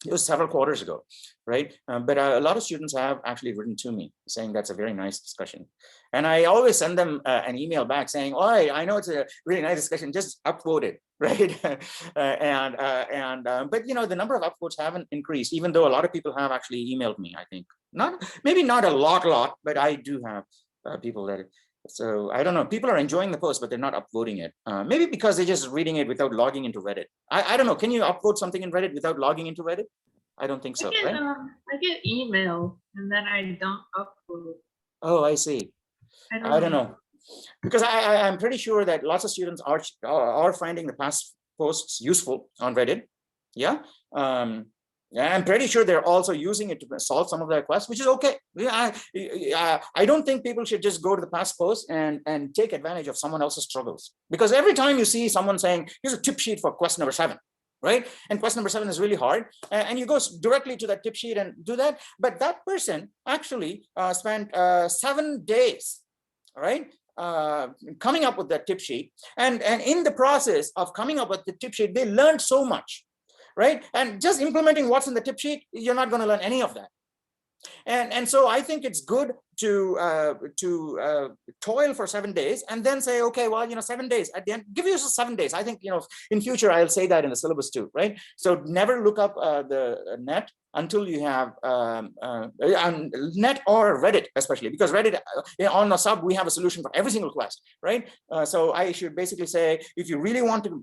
C: It was several quarters ago, right? But a lot of students have actually written to me saying that's a very nice discussion. And I always send them an email back saying, oh, I know it's a really nice discussion, just upvote it, right? But the number of upvotes haven't increased, even though a lot of people have actually emailed me, I think. Maybe not a lot, but I do have people that. So I don't know, people are enjoying the post, but they're not upvoting it. Maybe because they're just reading it without logging into Reddit. I don't know, can you upvote something in Reddit without logging into Reddit? I don't think so, right?
B: I get email and then I don't upload.
C: Oh, I see. I don't know. Because I'm pretty sure that lots of students are finding the past posts useful on Reddit. Yeah. I'm pretty sure they're also using it to solve some of their quests, which is okay. I don't think people should just go to the past posts and take advantage of someone else's struggles. Because every time you see someone saying, here's a tip sheet for quest number 7, right? And quest number 7 is really hard. And you go directly to that tip sheet and do that. But that person actually spent 7 days, right? Coming up with that tip sheet. And in the process of coming up with the tip sheet, they learned so much. Right? And just implementing what's in the tip sheet, you're not going to learn any of that. And so I think it's good to toil for 7 days and then say, okay, well, 7 days at the end, give yourself 7 days. I think, in future, I'll say that in the syllabus too, right? So never look up the net until you have net or Reddit, especially because Reddit on the sub, we have a solution for every single quest, right? So I should basically say, if you really want to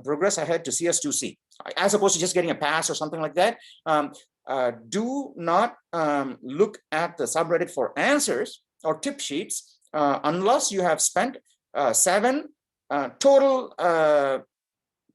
C: progress ahead to CS2C, as opposed to just getting a pass or something like that, do not look at the subreddit for answers or tip sheets unless you have spent 7 total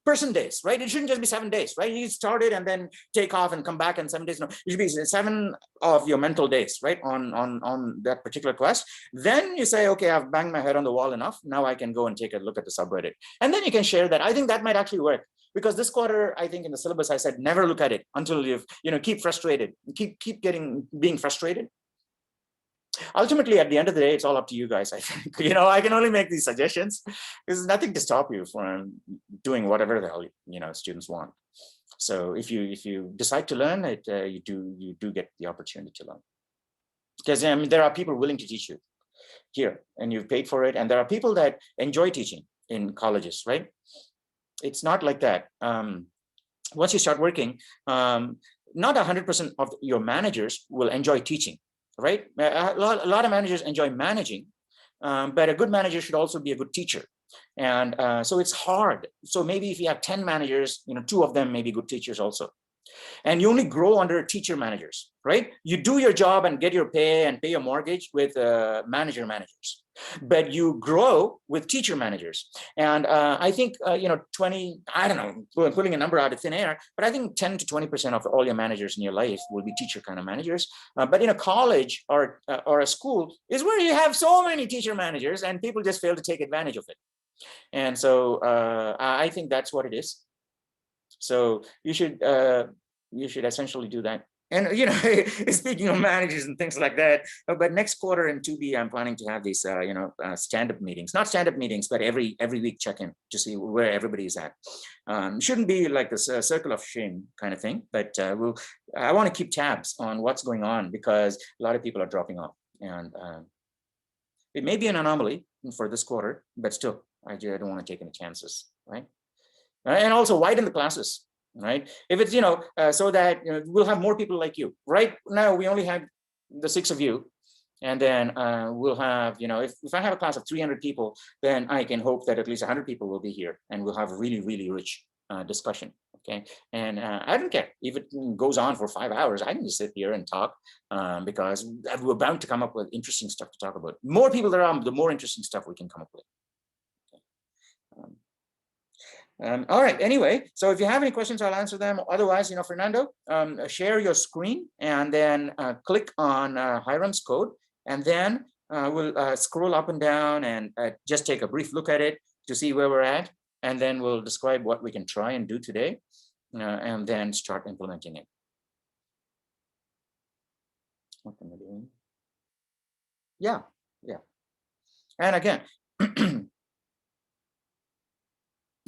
C: person days, right? It shouldn't just be 7 days, right? You started and then take off and come back in 7 days. No, it should be 7 of your mental days, right? On that particular quest. Then you say, okay, I've banged my head on the wall enough. Now I can go and take a look at the subreddit. And then you can share that. I think that might actually work. Because this quarter, I think in the syllabus, I said, never look at it until you've, keep frustrated, keep being frustrated. Ultimately, at the end of the day, it's all up to you guys. I think, I can only make these suggestions. There's nothing to stop you from doing whatever the hell, students want. So if you decide to learn it, you do get the opportunity to learn. Because there are people willing to teach you here, and you've paid for it. And there are people that enjoy teaching in colleges, right? It's not like that. Once you start working, not 100% of your managers will enjoy teaching, right? A lot of managers enjoy managing, but a good manager should also be a good teacher. And so it's hard. So maybe if you have 10 managers, 2 of them may be good teachers also. And you only grow under teacher managers, right? You do your job and get your pay and pay your mortgage with managers, but you grow with teacher managers. And I think 20, I don't know, putting a number out of thin air, but I think 10 to 20% of all your managers in your life will be teacher kind of managers. But in a college or a school is where you have so many teacher managers and people just fail to take advantage of it. And so I think that's what it is. So you should essentially do that. And speaking of managers and things like that, but next quarter in 2B, I'm planning to have these stand-up meetings, not stand-up meetings, but every week check-in to see where everybody's at. Shouldn't be like this circle of shame kind of thing, but I want to keep tabs on what's going on because a lot of people are dropping off, and it may be an anomaly for this quarter, but still, I don't want to take any chances, right? And also widen the classes, right? If it's, so that we'll have more people like you. Right now, we only have the 6 of you. And then we'll have, if I have a class of 300 people, then I can hope that at least 100 people will be here and we'll have a really, really rich discussion. Okay. And I don't care if it goes on for 5 hours. I can just sit here and talk because we're bound to come up with interesting stuff to talk about. More people there are, the more interesting stuff we can come up with. All right, anyway, so if you have any questions, I'll answer them. Otherwise, Fernando, share your screen and then click on Hiram's code, and then we'll scroll up and down and just take a brief look at it to see where we're at, and then we'll describe what we can try and do today, and then start implementing it. What am I doing? Yeah. And again,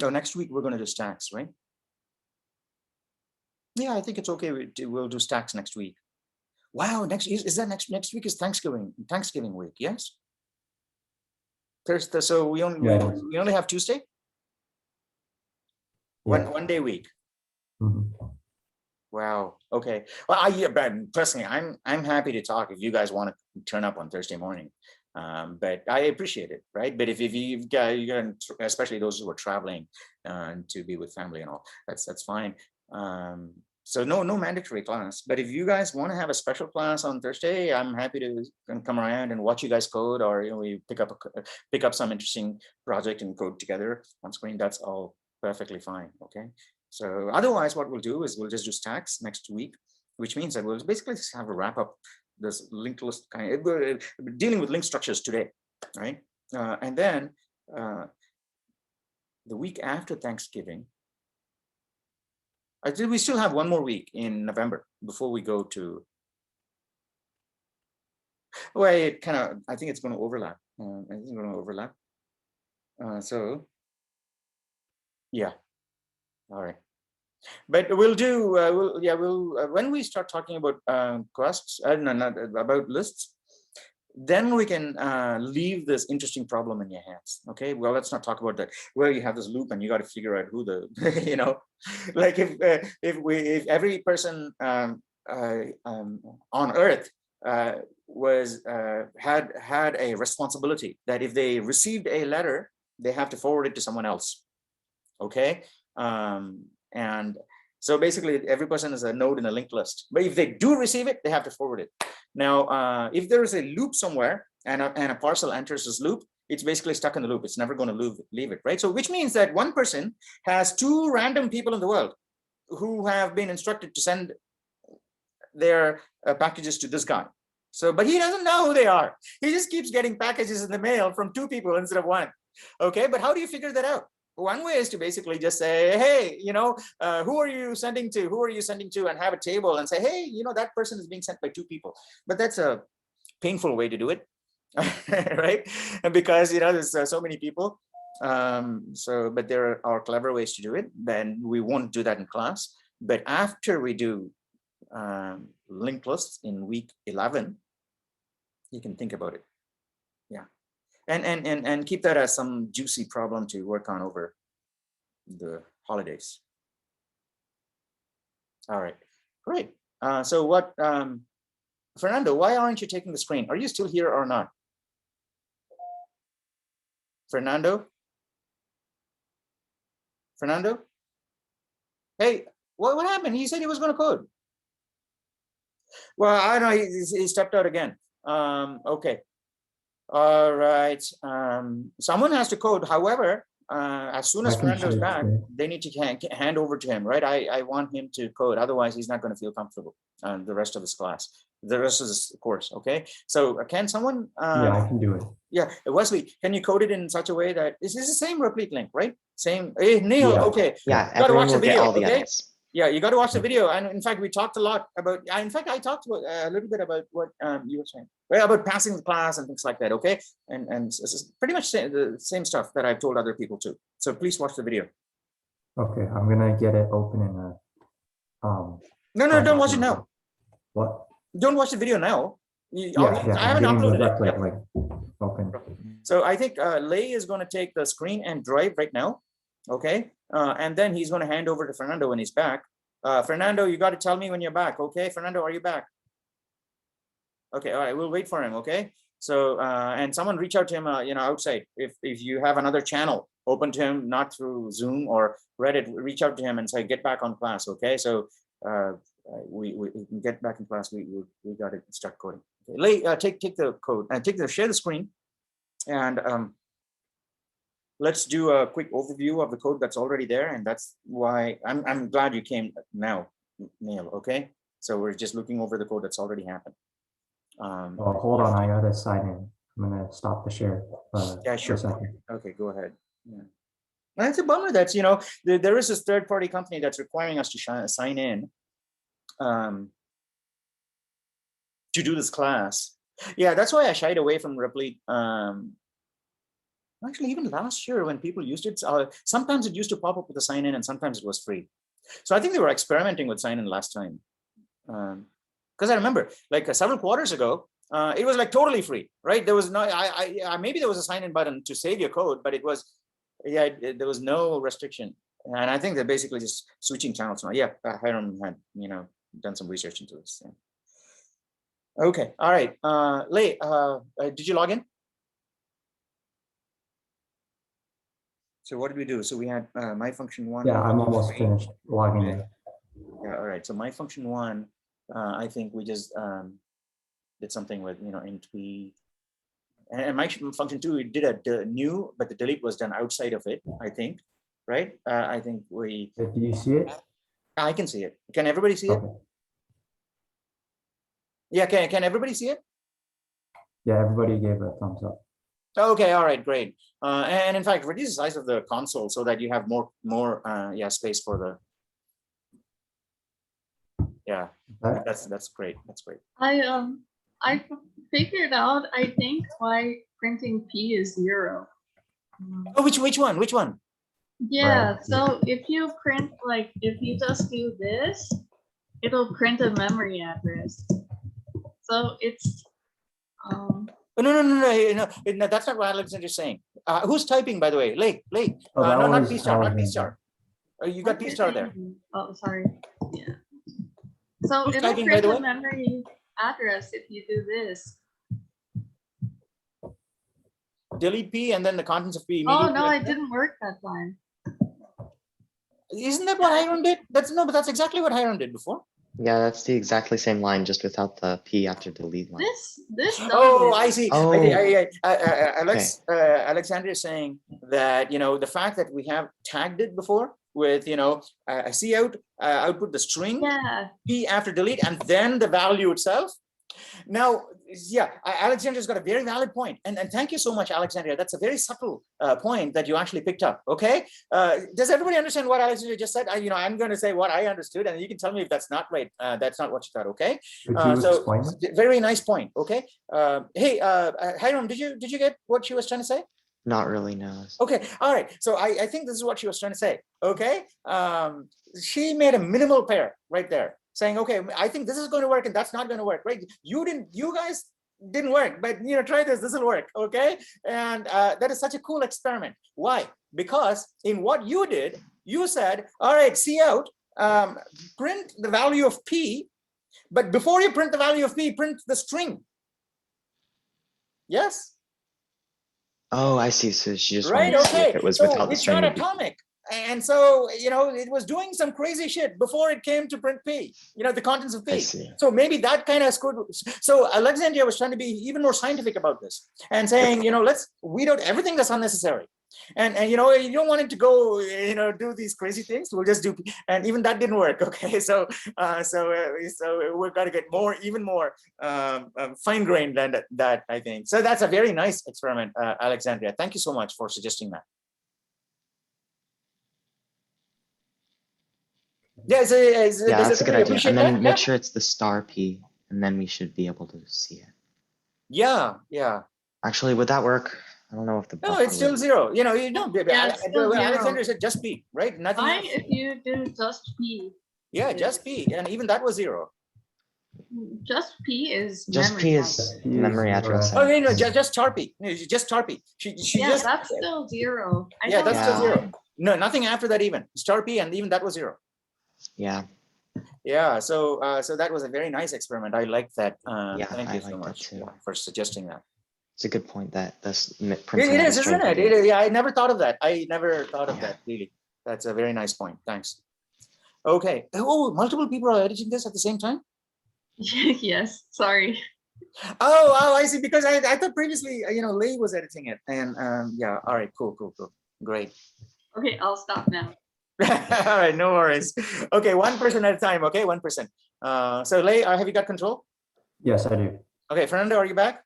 C: so next week we're going to do stacks, right? Yeah, I think it's okay. We'll do stacks next week. Wow, is that next week is Thanksgiving week? Yes. Thursday. So we only have Tuesday.
D: Yeah.
C: One day week.
D: Mhm.
C: Wow. Okay. Well, but personally, I'm happy to talk if you guys want to turn up on Thursday morning. But I appreciate it, right? But if you've got, especially those who are traveling to be with family and all, that's fine. So no mandatory class. But if you guys want to have a special class on Thursday, I'm happy to come around and watch you guys code, or we pick up some interesting project and code together on screen. That's all perfectly fine. Okay. So otherwise, what we'll do is we'll just do stacks next week, which means that we'll basically just have a wrap up this linked list kind of, we're dealing with link structures today, right? And then the week after Thanksgiving, I think we still have one more week in November before we go to. Well, it kind of, I think it's going to overlap. I think it's going to overlap. So, yeah. All right. But we'll do, when we start talking about quests, no, not about lists, then we can leave this interesting problem in your hands. Okay, well, let's not talk about that. Where you have this loop and you got to figure out who the, like if every person on Earth had a responsibility that if they received a letter, they have to forward it to someone else. Okay. And so basically every person is a node in a linked list, but if they do receive it, they have to forward it. Now, if there is a loop somewhere and a parcel enters this loop, it's basically stuck in the loop. It's never going to leave it, right? So which means that one person has two random people in the world who have been instructed to send their packages to this guy. So, but he doesn't know who they are. He just keeps getting packages in the mail from two people instead of one. Okay, but how do you figure that out? One way is to basically just say, hey, who are you sending to? Who are you sending to? And have a table and say, hey, that person is being sent by two people. But that's a painful way to do it, right? And because, there's so many people. But there are clever ways to do it. Then we won't do that in class. But after we do linked lists in week 11, you can think about it. Yeah. And keep that as some juicy problem to work on over the holidays. All right, great. So what, Fernando, why aren't you taking the screen? Are you still here or not? Fernando? Hey, what happened? He said he was going to code. Well, I don't know, he stepped out again. Okay. All right. Someone has to code. However, as soon as Fernando's back, they need to hand over to him, right? I want him to code. Otherwise, he's not going to feel comfortable the rest of this class, the rest of this course. Okay. So can someone?
D: Yeah, I can do it.
C: Yeah, Wesley, can you code it in such a way that this is the same replete link, right? Same. Hey, Neil.
D: Yeah.
C: Okay.
A: Yeah,
C: You gotta watch
A: everyone
C: the
A: will get
C: video,
A: all the
C: okay?
A: edits.
C: Yeah, you got to watch the video. And in fact, we talked a lot about, in fact, I talked about, a little bit about what you were saying, well, about passing the class and things like that. Okay. And this is pretty much the same stuff that I've told other people too. So please watch the video.
D: Okay. I'm going to get it open in a,
C: No, don't watch it now.
D: What?
C: Don't watch the video now.
D: I haven't uploaded it. Like, open.
C: So I think Lei is going to take the screen and drive right now. Okay. And then he's going to hand over to Fernando when he's back. Fernando, you got to tell me when you're back. Okay. Fernando, are you back? Okay. All right. We'll wait for him. Okay. So, and someone reach out to him, outside. If you have another channel open to him, not through Zoom or Reddit, reach out to him and say, get back on class. Okay. So, we can get back in class. We got to start coding. Okay. Lei, take the code and share the screen. And, let's do a quick overview of the code that's already there. And that's why I'm glad you came now, Neil. Okay. So we're just looking over the code that's already happened.
D: Hold on. I got to sign in. I'm going to stop the share.
C: Yeah, sure.
D: For a second.
C: Okay, go ahead. Yeah. And it's a bummer that, there is this third-party company that's requiring us to sign in to do this class. Yeah, that's why I shied away from Replete. Actually, even last year when people used it, sometimes it used to pop up with a sign in and sometimes it was free. So I think they were experimenting with sign-in last time. Because I remember like several quarters ago, it was like totally free, right? There was no, maybe there was a sign-in button to save your code, but it was, yeah, there was no restriction. And I think they're basically just switching channels now. Yeah, Hiram had, done some research into this. Yeah. Okay, all right. Lei, did you log in? So what did we do? So we had my function one.
D: Yeah, I'm almost finished logging in.
C: Yeah, all right. So my function one, I think we just did something with, int p. And my function two, we did a new, but the delete was done outside of it, I think, right? I think we.
D: Do you see it?
C: I can see it. Can everybody see it?
D: Okay.
C: Yeah, can everybody see it?
D: Yeah, everybody gave a thumbs up.
C: Okay, all right, great. And in fact, reduce the size of the console so that you have more space for the. Yeah,
D: Okay.
C: that's great. That's great.
B: I figured out, I think, why printing p is 0.
C: Oh, which one? Which one?
B: Yeah,
D: Right.
B: so if you print, like, if you just do this, it'll print a memory address. So it's,
C: Oh, no, that's not what Alexander's saying. Who's typing, by the way? Lei.
D: Oh, that
C: No, not
D: was
C: P star, not P
D: Alexander.
C: star. You got P star there.
B: Oh, sorry. Yeah. So
C: Who's
B: it'll
C: typing, by
B: print
C: the
B: a
C: way?
B: memory address if you do this.
C: Delete P and then the contents of P.
B: Oh,
C: immediately
B: no, it
C: after that?
B: didn't work that time.
C: Isn't that what Hiram did? But that's exactly what Hiram did before.
A: Yeah, that's the exactly same line, just without the P after delete line.
B: This does
C: Oh,
B: it.
C: I see.
A: Oh.
C: Alexandria is saying that, the fact that we have tagged it before with, a C out, output the string,
B: Yeah.
C: P after delete, and then the value itself. Now, yeah, Alexandria's got a very valid point. And thank you so much, Alexandria. That's a very subtle point that you actually picked up, okay? Does everybody understand what Alexandria just said? I'm going to say what I understood, and you can tell me if that's not right. That's not what you thought, okay?
D: Could you explain it?
C: Very nice point, okay? Hey, Hiram, did you get what she was trying to say?
A: Not really, no.
C: Okay, all right. So I think this is what she was trying to say, okay? She made a minimal pair right there, saying, okay, I think this is going to work and that's not going to work, right? You guys didn't work, but try this will work, okay? And that is such a cool experiment. Why? Because in what you did, you said, all right, C out, print the value of P, but before you print the value of P, print the string. Yes?
A: Oh, I see. So she just
C: Right,
A: wanted to see
C: okay.
A: if it was
C: So
A: without the
C: it's
A: string.
C: not
A: it'd be-
C: atomic. And so, it was doing some crazy shit before it came to print P, the contents of
A: I
C: P.
A: see.
C: So maybe that kind of screwed. So Alexandria was trying to be even more scientific about this and saying, let's weed out everything that's unnecessary. And you don't want it to go, do these crazy things. We'll just do, and even that didn't work. Okay, so we've got to get even more fine-grained than that, I think. So that's a very nice experiment, Alexandria. Thank you so much for suggesting that. Yeah,
A: Yeah, that's a good idea. And then make
C: sure.
A: sure it's the star P, and then we should be able to see it.
C: Yeah.
A: Actually, would that work? I don't know if the
C: No,
A: buffer
C: it's still
A: would-
C: 0.
B: Yeah, it's still 0.
C: Alexander said just P, right? Nothing
B: Why
C: else.
B: if you do just p?
C: Yeah, just P, and even that was 0.
B: Just p is
A: Just
B: memory
A: P
B: address.
A: is memory address.
C: Oh, no, just char P. No, just char P. She
B: Yeah,
C: just.
B: that's still 0. I
C: Yeah,
B: don't
C: that's still
B: know
C: 0. No, nothing after that even. Star P, and even that was 0.
A: Yeah.
C: Yeah, so that was a very nice experiment. I like that.
A: Yeah,
C: Thank
A: I
C: you so
A: like that
C: much
A: too.
C: for suggesting that.
A: It's a good point that this
C: It
A: printing out a
C: is,
A: string
C: isn't it?
A: can
C: It
A: do
C: is. Yeah, I never thought of that.
A: Yeah.
C: Really. That's a very nice point. Thanks. Okay. Oh, multiple people are editing this at the same time?
B: Yes, sorry.
C: Oh, I see. Because I thought previously, Lei was editing it. And yeah, all right, cool. Great.
B: Okay, I'll stop now.
C: All right, no worries. Okay, one person at a time. Okay, 1%. So Lei, have you got control?
D: Yes, I do.
C: Okay, Fernando, are you back?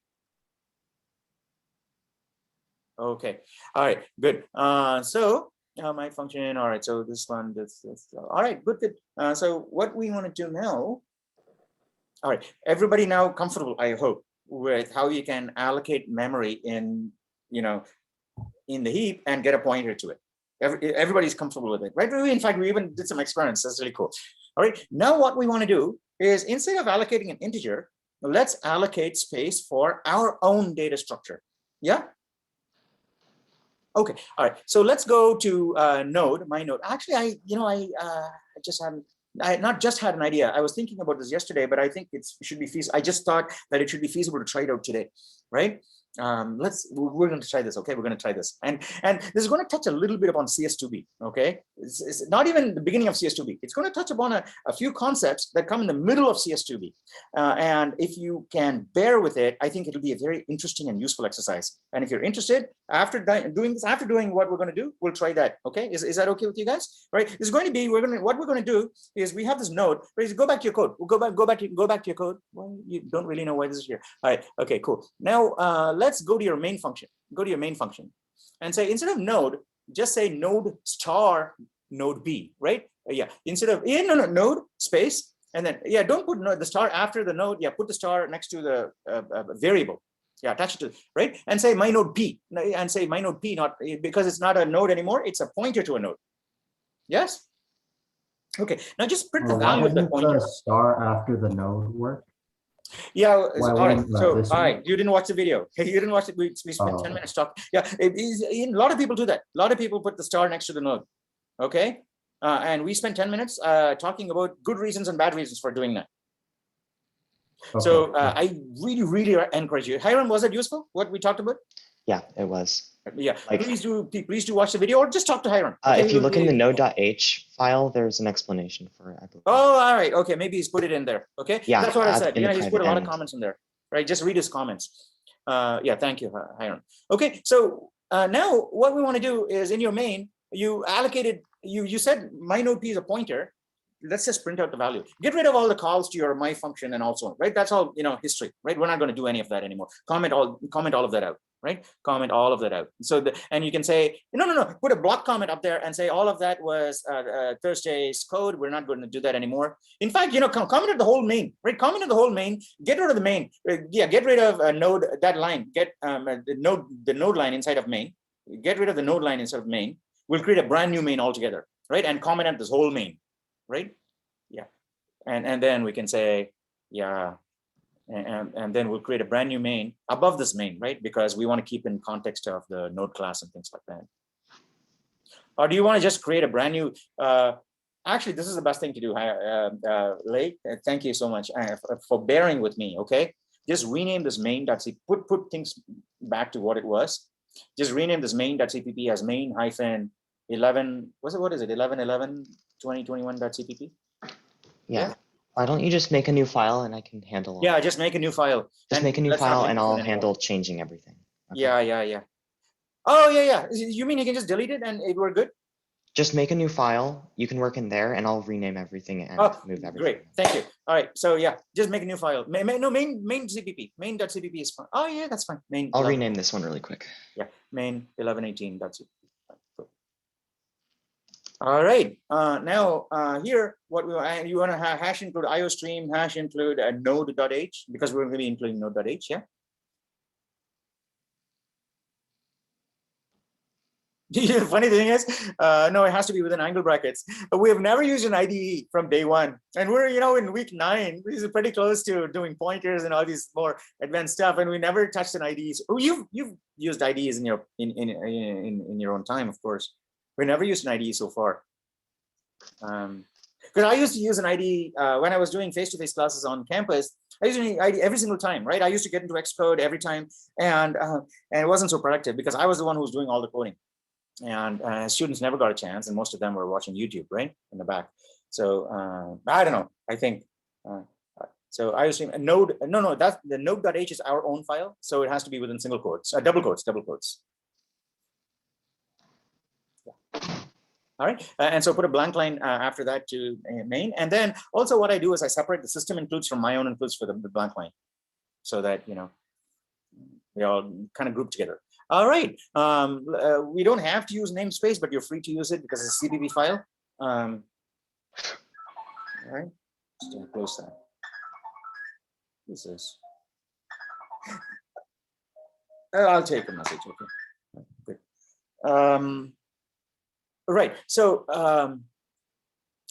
C: Okay, all right, good. So my function, all right, so this one, this all right, good. So what we want to do now, all right, everybody now comfortable, I hope, with how you can allocate memory in, in the heap and get a pointer to it. Everybody's comfortable with it, right? In fact, we even did some experiments. That's really cool. All right. Now what we want to do is, instead of allocating an integer, let's allocate space for our own data structure. Yeah. Okay. All right. So let's go to node, my node. Actually, I not just had an idea. I was thinking about this yesterday, but I think it should be feasible. I just thought that it should be feasible to try it out today, right? We're going to try this. Okay, we're going to try this, and this is going to touch a little bit upon CS2B. Okay, it's not even the beginning of CS2B. It's going to touch upon a few concepts that come in the middle of CS2B, and if you can bear with it, I think it'll be a very interesting and useful exercise. And if you're interested, after doing what we're going to do, we'll try that. Okay, is that okay with you guys? Right? It's going to be what we're going to do is, we have this node. Go back to your code. We'll go back to your code. Well, you don't really know why this is here. All right. Okay. Cool. Now let's go to your main function. Go to your main function, and say, instead of node, just say node star node B. Right? Yeah. Instead of node space, and then don't put the star after the node. Yeah. Put the star next to the variable. Yeah, attach it to, right? And say my node P, and say my node P, not because it's not a node anymore, it's a pointer to a node. Yes? Okay, now just print the value of the pointer.
D: The star after the node work?
C: Yeah, all right. So, all right,
D: work?
C: you didn't watch the video. You didn't watch it. We spent 10 minutes talking. Yeah, a lot of people do that. A lot of people put the star next to the node. Okay, and we spent 10 minutes talking about good reasons and bad reasons for doing that. Okay. So I really encourage you. Hiram, was it useful what we talked about?
A: Yeah, it was.
C: Yeah, please do watch the video, or just talk to Hiram.
A: Okay, if you look in the node.h file, there's an explanation for it.
C: Oh, all right. Okay, maybe he's put it in there. Okay,
A: yeah,
C: that's what I said. Yeah, he's put a lot of comments in there. Right, just read his comments. Yeah, thank you, Hiram. Okay, so now what we want to do is, in your main, you allocated. You said my node P is a pointer. Let's just print out the value. Get rid of all the calls to your my function and also, right? That's all, history, right? We're not going to do any of that anymore. Comment all of that out, right? Comment all of that out. So and you can say, no, put a block comment up there and say all of that was Thursday's code. We're not going to do that anymore. In fact, comment at the whole main, right? Comment at the whole main. Get rid of the main. Get rid of a node, that line. Get the node line inside of main. Get rid of the node line inside of main. We'll create a brand new main altogether, right? And comment at this whole main. Right? Yeah. And then we can say, yeah. And then we'll create a brand new main above this main, right? Because we want to keep in context of the node class and things like that. Or do you want to just create a brand new, actually, this is the best thing to do, Lei. Thank you so much for bearing with me, okay? Just rename this main.cpp, put things back to what it was. Just rename this main.cpp as main hyphen 11, what is it, 11.11.2021.cpp?
A: Yeah. Why don't you just make a new file and I can handle it?
C: Yeah, just make a new file.
A: Just make a new file and I'll handle changing everything.
C: Okay. Yeah. Oh, yeah. You mean you can just delete it and we're good?
A: Just make a new file. You can work in there and I'll rename everything and move everything.
C: Great. Thank you. All right. So yeah, just make a new file. Main CPP. Main.cpp is fine. Oh yeah, that's fine. Main.
A: I'll rename this one really quick.
C: Yeah. Main 1118.cpp. All right. Now here, what you want to hash include IOStream, hash include node.h, because we're going to be including node.h. Yeah. The funny thing is, no, it has to be within angle brackets. We have never used an IDE from day one, and we're in week 9. This is pretty close to doing pointers and all these more advanced stuff, and we never touched an IDE. Oh, you've used IDEs in your own time, of course. We never used an IDE so far. Because I used to use an IDE when I was doing face-to-face classes on campus. I used an IDE every single time, right? I used to get into Xcode every time, and it wasn't so productive because I was the one who was doing all the coding. And students never got a chance, and most of them were watching YouTube, right, in the back. So I don't know. I think so. I assume a node. No. That's the node.h is our own file, so it has to be within single quotes, double quotes. Yeah. All right, and so put a blank line after that to main, and then also what I do is I separate the system includes from my own includes for the blank line, so that we all kind of group together. All right, we don't have to use namespace, but you're free to use it because it's a CPP file. All right, just gonna close that. This is. I'll take a message. Okay. Good. Right. So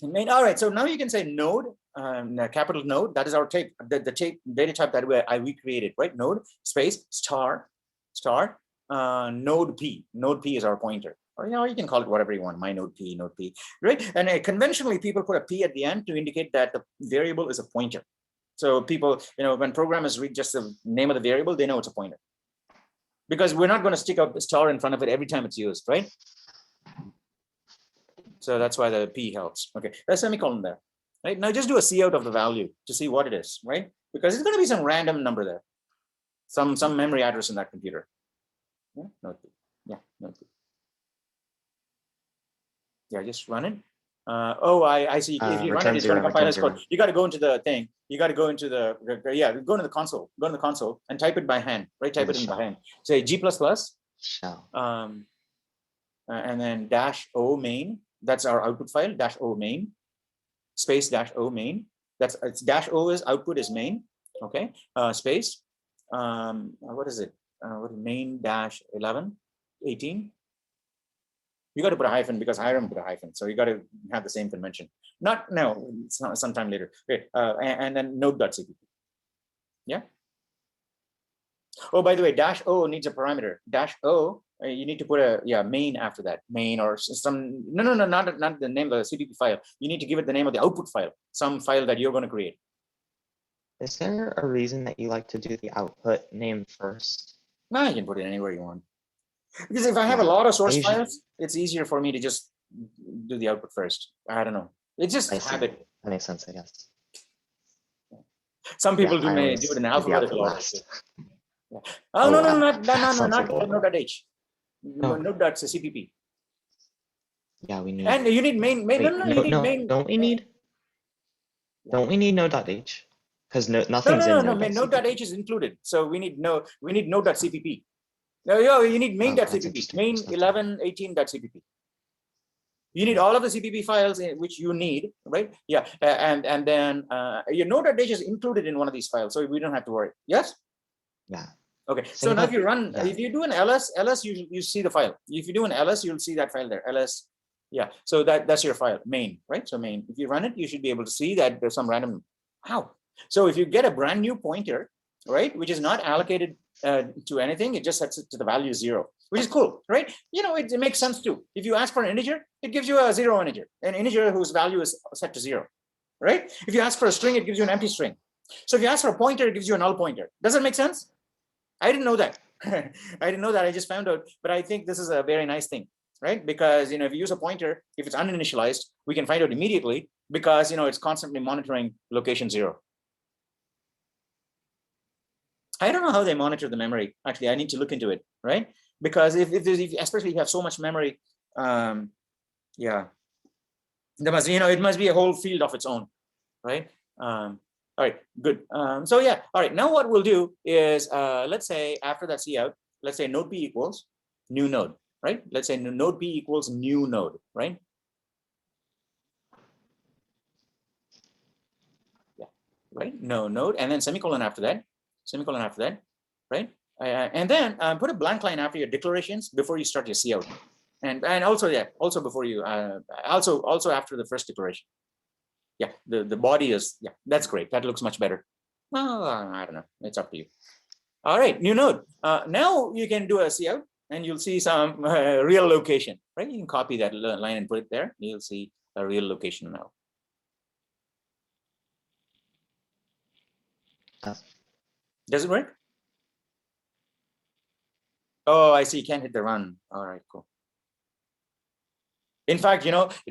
C: main. All right. So now you can say node, capital node. That is our tape. The tape data type that we created. Right. Node space star node p. Node p is our pointer. Or you can call it whatever you want. My node p, right? And conventionally, people put a p at the end to indicate that the variable is a pointer. So people, when programmers read just the name of the variable, they know it's a pointer. Because we're not going to stick a star in front of it every time it's used, right? So that's why the p helps. Okay, there's a semicolon there. Right now, just do a cout of the value to see what it is, right? Because it's going to be some random number there, some memory address in that computer. Yeah, node p. Yeah, node p. Yeah, just run it. I see. If you run it, it's going to compile as code. You got to go into the thing. You got to go into the go into the console. Go to the console and type it by hand. Right, type it in by hand. Say G++.
A: Shell.
C: And then -o main. That's our output file. -o main. Space -o main. That's it's -o is output is main. Okay. Space. What is it? What main -11, 18. You got to put a hyphen because Hiram put a hyphen. So you got to have the same convention. It's not sometime later. Okay. And then node.cpp. Yeah. Oh, by the way, -o needs a parameter. -o, you need to put a main after that. Main or some, no, not the name of the CPP file. You need to give it the name of the output file, some file that you're going to create.
A: Is there a reason that you like to do the output name first?
C: No, you can put it anywhere you want. Because if I have a lot of source files, it's easier for me to just do the output first. I don't know. It's just habit.
A: That makes sense, I guess.
C: Some people may do it in alphabetical order. Yeah. Oh, no, not node.h. Node.cpp.
A: Yeah, we need.
C: And you need main. You need main.
A: Don't we need node.h? Because nothing's in node.cpp.
C: Node.h is included. So we need node.cpp. No, you need main.cpp, main 11, 18.cpp. You need all of the CPP files which you need, right? Yeah, and then your node.h is included in one of these files, so we don't have to worry. Yes?
A: Yeah.
C: Okay, so now if you run, if you do an ls, you see the file. If you do an ls, you'll see that file there, ls. Yeah, so that's your file, main, right? So main, if you run it, you should be able to see that there's some random, wow. So if you get a brand new pointer, right, which is not allocated to anything, it just sets it to the value 0, which is cool, right? It makes sense too. If you ask for an integer, it gives you a 0 integer, an integer whose value is set to 0, right? If you ask for a string, it gives you an empty string. So if you ask for a pointer, it gives you a null pointer. Does that make sense? I didn't know that. I didn't know that. I just found out, but I think this is a very nice thing, right? Because, if you use a pointer, if it's uninitialized, we can find out immediately because, it's constantly monitoring location 0. I don't know how they monitor the memory. Actually, I need to look into it, right? Because if especially if you have so much memory, yeah, there must, it must be a whole field of its own, right? All right, good. So yeah, all right. Now what we'll do is, let's say after that cout, let's say node p equals new node, right? Let's say node p equals new node, right? Yeah, right. No node, and then semicolon after that. Semicolon after that, right? And then put a blank line after your declarations before you start your cout, and also before you also after the first declaration. Yeah, the body is that's great. That looks much better. Well, I don't know. It's up to you. All right, new node. Now you can do a cout, and you'll see some real location, right? You can copy that line and put it there. You'll see a real location now. Does it work? Oh, I see. You can't hit the run. All right, cool. In fact,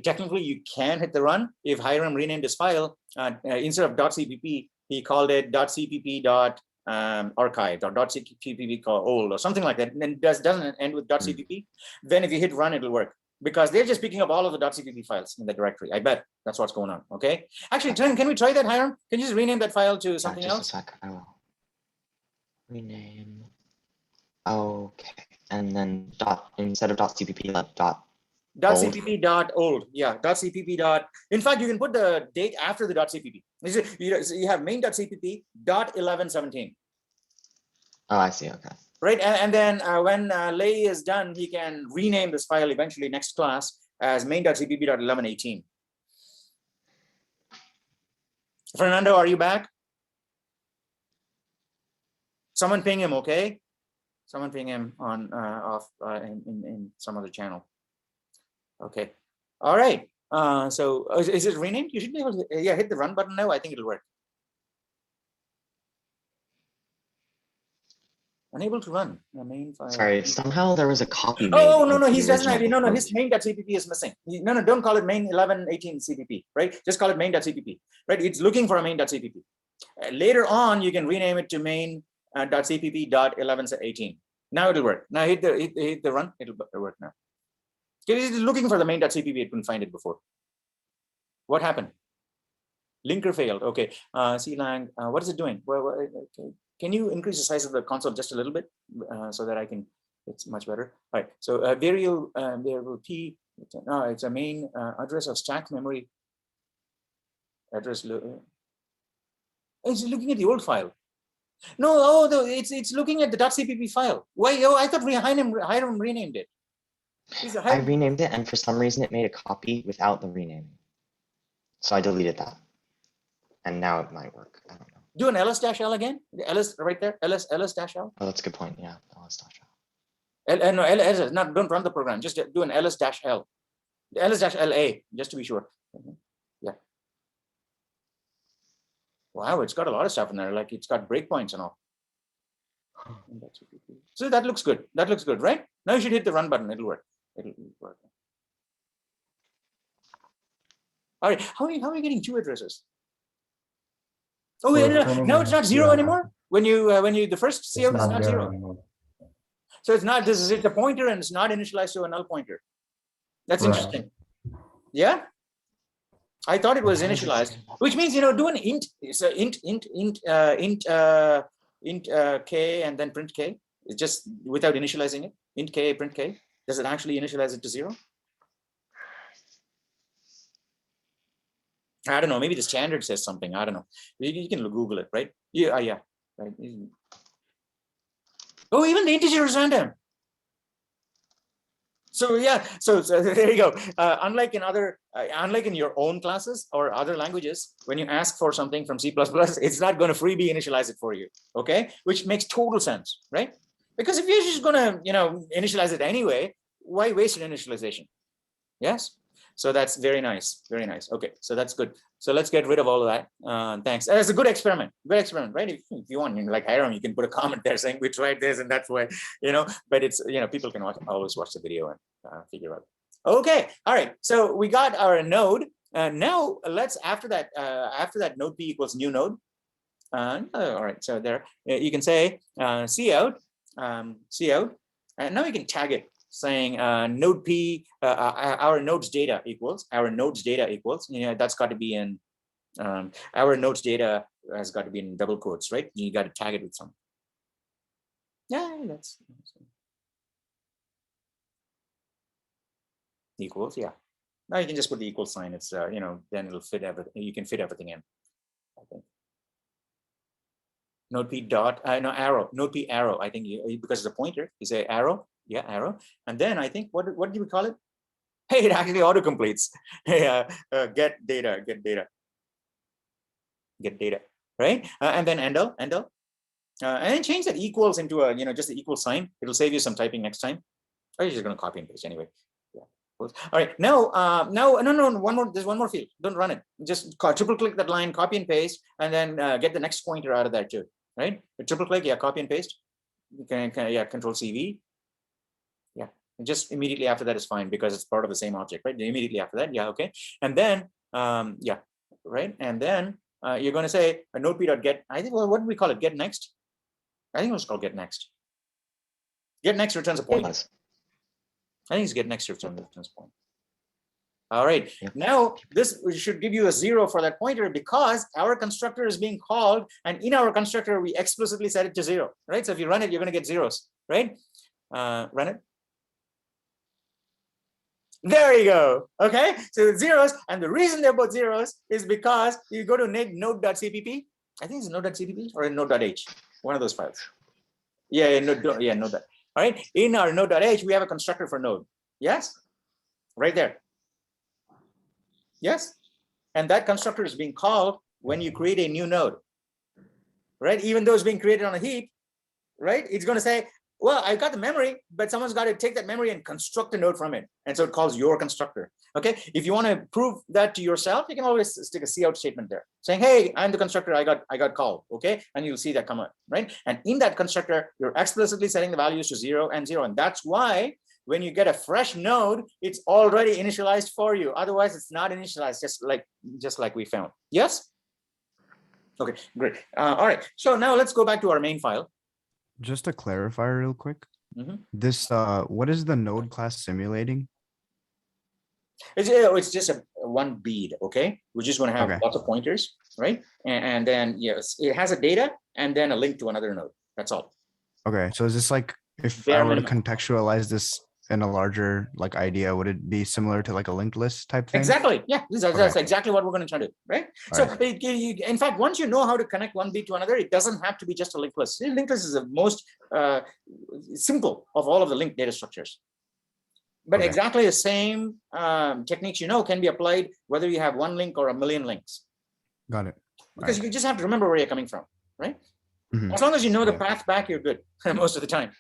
C: technically you can hit the run if Hiram renamed his file instead of .cpp, he called it .cpp.archive or .cpp old or something like that. And then doesn't end with .cpp. Then if you hit run, it'll work because they're just picking up all of the .cpp files in the directory. I bet that's what's going on. Okay. Actually, can we try that, Hiram? Can you just rename that file to something else?
A: Just a sec. I will rename. Okay, and then instead of .cpp, like
C: .cpp.old, yeah, .cpp. In fact, you can put the date after the .cpp. You have main.cpp .1117.
A: Oh, I see. Okay.
C: Right, and then when Lei is done, he can rename this file eventually next class as main.cpp.1118. Fernando, are you back? Someone ping him, okay? Someone ping him on in some other channel. Okay. All right. So is it renamed? You should be able to, yeah, hit the run button now. I think it'll work. Unable to run the main file.
A: Sorry, somehow there was a copy made.
C: Oh, no,
A: of
C: no,
A: the
C: he doesn't have,
A: original
C: no, no,
A: code.
C: his main.cpp is missing. No, no, don't call it main 1118 CPP, right? Just call it main.cpp, right? It's looking for a main.cpp. Later on, you can rename it to main.cpp.1118. Now it'll work. Now hit the run, it'll work now. It's looking for the main.cpp, it couldn't find it before. What happened? Linker failed. Okay, clang, what is it doing? Okay. Can you increase the size of the console just a little bit so that I can, it's much better. All right, so variable P, no, it's a main address of stack memory address. It's looking at the old file. No, oh, it's looking at the .cpp file. Why? Oh, I thought Hiram renamed it.
A: I renamed it, and for some reason it made a copy without the renaming. So I deleted that. And now it might work. I don't know.
C: Do an ls-l again. The ls right there. ls-l.
A: Oh, that's a good point. Yeah, ls-l.
C: No, ls, not, don't run the program. Just do an ls-l. The ls-la, just to be sure. Yeah. Wow, it's got a lot of stuff in there. Like it's got breakpoints and all. So that looks good. That looks good, right? Now you should hit the run button. It'll work. It'll work. All right. How are you getting two addresses? Oh, wait, no, it's not zero anymore. When you the first cout is not zero.
D: Anymore.
C: So it's not, this is a pointer and it's not initialized to a null pointer. That's interesting. Yeah. I thought it was initialized, which means, you know, do an int, it's a int k and then print k. It's just without initializing it. Int k, print k. Does it actually initialize it to 0? I don't know. Maybe the standard says something. I don't know. You can Google it, right? Yeah, yeah. Right. Oh, even the integer is random. So yeah, so there you go. Unlike in your own classes or other languages, when you ask for something from C++, it's not going to freebie initialize it for you. Okay, which makes total sense, right? Because if you're just going to, you know, initialize it anyway, why waste an initialization? Yes. So that's very nice, very nice. Okay, so that's good. So let's get rid of all of that. Thanks. It's a good experiment, right? If you want, like Hiram, you can put a comment there saying we tried this and that's why, you know. But it's, you know, people can always watch the video and figure out. Okay, all right. So we got our node. Now let's after that node p equals new node. All right. So there you can say cout, and now we can tag it, saying node p, our nodes data equals, you know, that's got to be in, our nodes data has got to be in double quotes, right? You got to tag it with something. Yeah, that's equals, yeah. Now you can just put the equal sign. It's, you know, then it'll fit everything. You can fit everything in, I think. Node p dot, no, arrow, node p arrow, I think, because it's a pointer, you say arrow. Yeah, arrow. And then I think, what do we call it? Hey, it actually auto completes. Hey, get data, right? And then endl, and then change that equals into a, you know, just the equal sign. It'll save you some typing next time. Or you're just going to copy and paste anyway. Yeah. All right. Now, no, one more. There's one more field. Don't run it. Just triple click that line, copy and paste, and then get the next pointer out of that too. Right? Triple click, yeah, copy and paste. You can yeah, Control CV. Yeah, and just immediately after that is fine because it's part of the same object, right? Immediately after that, yeah, okay. And then, yeah, right. And then you're going to say a node p.get. I think, well, what do we call it? Get next. I think it was called get next. Get next returns a point. I think it's get next returns a point. All right. Yep. Now this should give you a 0 for that pointer because our constructor is being called, and in our constructor we explicitly set it to 0, right? So if you run it, you're going to get zeros, right? Run it. There you go. Okay, so zeros, and the reason they're both zeros is because you go to node.cpp. I think it's node.cpp or node.h, one of those files. Yeah, node. All right. In our node.h, we have a constructor for node. Yes, right there. Yes. And that constructor is being called when you create a new node, right? Even though it's being created on a heap, right? It's going to say, well, I got the memory, but someone's got to take that memory and construct a node from it. And so it calls your constructor. Okay. If you want to prove that to yourself, you can always stick a cout statement there saying, hey, I'm the constructor. I got called. Okay. And you'll see that come up, right? And in that constructor, you're explicitly setting the values to 0 and 0. And that's why when you get a fresh node, it's already initialized for you. Otherwise, it's not initialized, just like we found. Yes. Okay, great. All right. So now let's go back to our main file.
F: Just to clarify real quick,
C: Mhm.
F: this what is the node class simulating?
C: It's just a one bead, okay? We're just going to have
F: Okay.
C: lots of pointers, right? And then yes, it has a data and then a link to another node. That's all.
F: Okay, so is this like if
C: Bare
F: I were to
C: minimum.
F: contextualize this in a larger like idea, would it be similar to like a linked list type thing?
C: Exactly. Yeah, that's
F: Okay.
C: exactly what we're going to try to do, right?
F: All
C: So
F: right.
C: in fact, once you know how to connect one bead to another, it doesn't have to be just a linked list. Linked list is the most simple of all of the linked data structures. But
F: Okay.
C: exactly the same techniques can be applied whether you have one link or a million links,
F: Got it.
C: because you just have to remember where you're coming from, right?
F: Mhm.
C: As long as you know the
F: Yeah.
C: path back, you're good most of the time.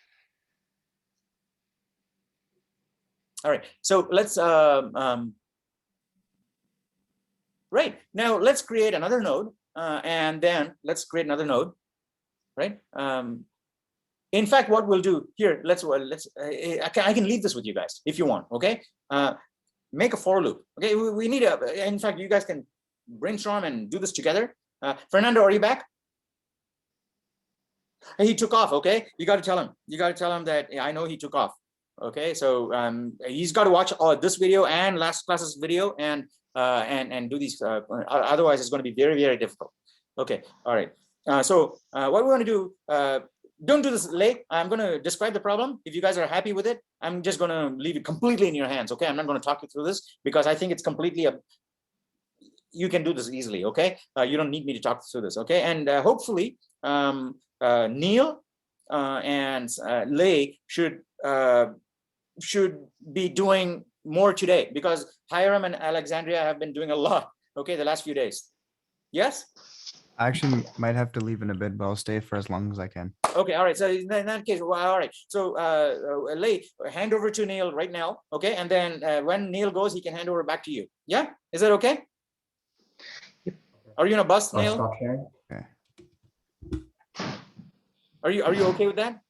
C: All right, so let's right now let's create another node, and then let's create another node, right? In fact, what we'll do here, I can leave this with you guys if you want. Okay, make a for loop. Okay, we need a. In fact, you guys can brainstorm and do this together. Fernando, are you back? He took off. Okay, you got to tell him. You got to tell him that I know he took off. Okay, so he's got to watch this video and last class's video and do these. Otherwise, it's going to be very, very difficult. Okay, all right. So what we want to do, don't do this late. I'm going to describe the problem. If you guys are happy with it, I'm just going to leave it completely in your hands. Okay, I'm not going to talk you through this because I think it's completely you can do this easily. Okay, you don't need me to talk through this. Okay, and hopefully Neil and Lei should be doing more today, because Hiram and Alexandria have been doing a lot, okay, the last few days. Yes?
F: I actually might have to leave in a bit, but I'll stay for as long as I can.
C: Okay, all right. So in that case, well, all right. So Lei, hand over to Neil right now, okay? And then when Neil goes, he can hand over back to you. Yeah? Is that okay?
A: Yep.
C: Are you in a bus,
D: I'll
C: Neil?
D: stop sharing.
F: Okay.
C: Are you okay with that?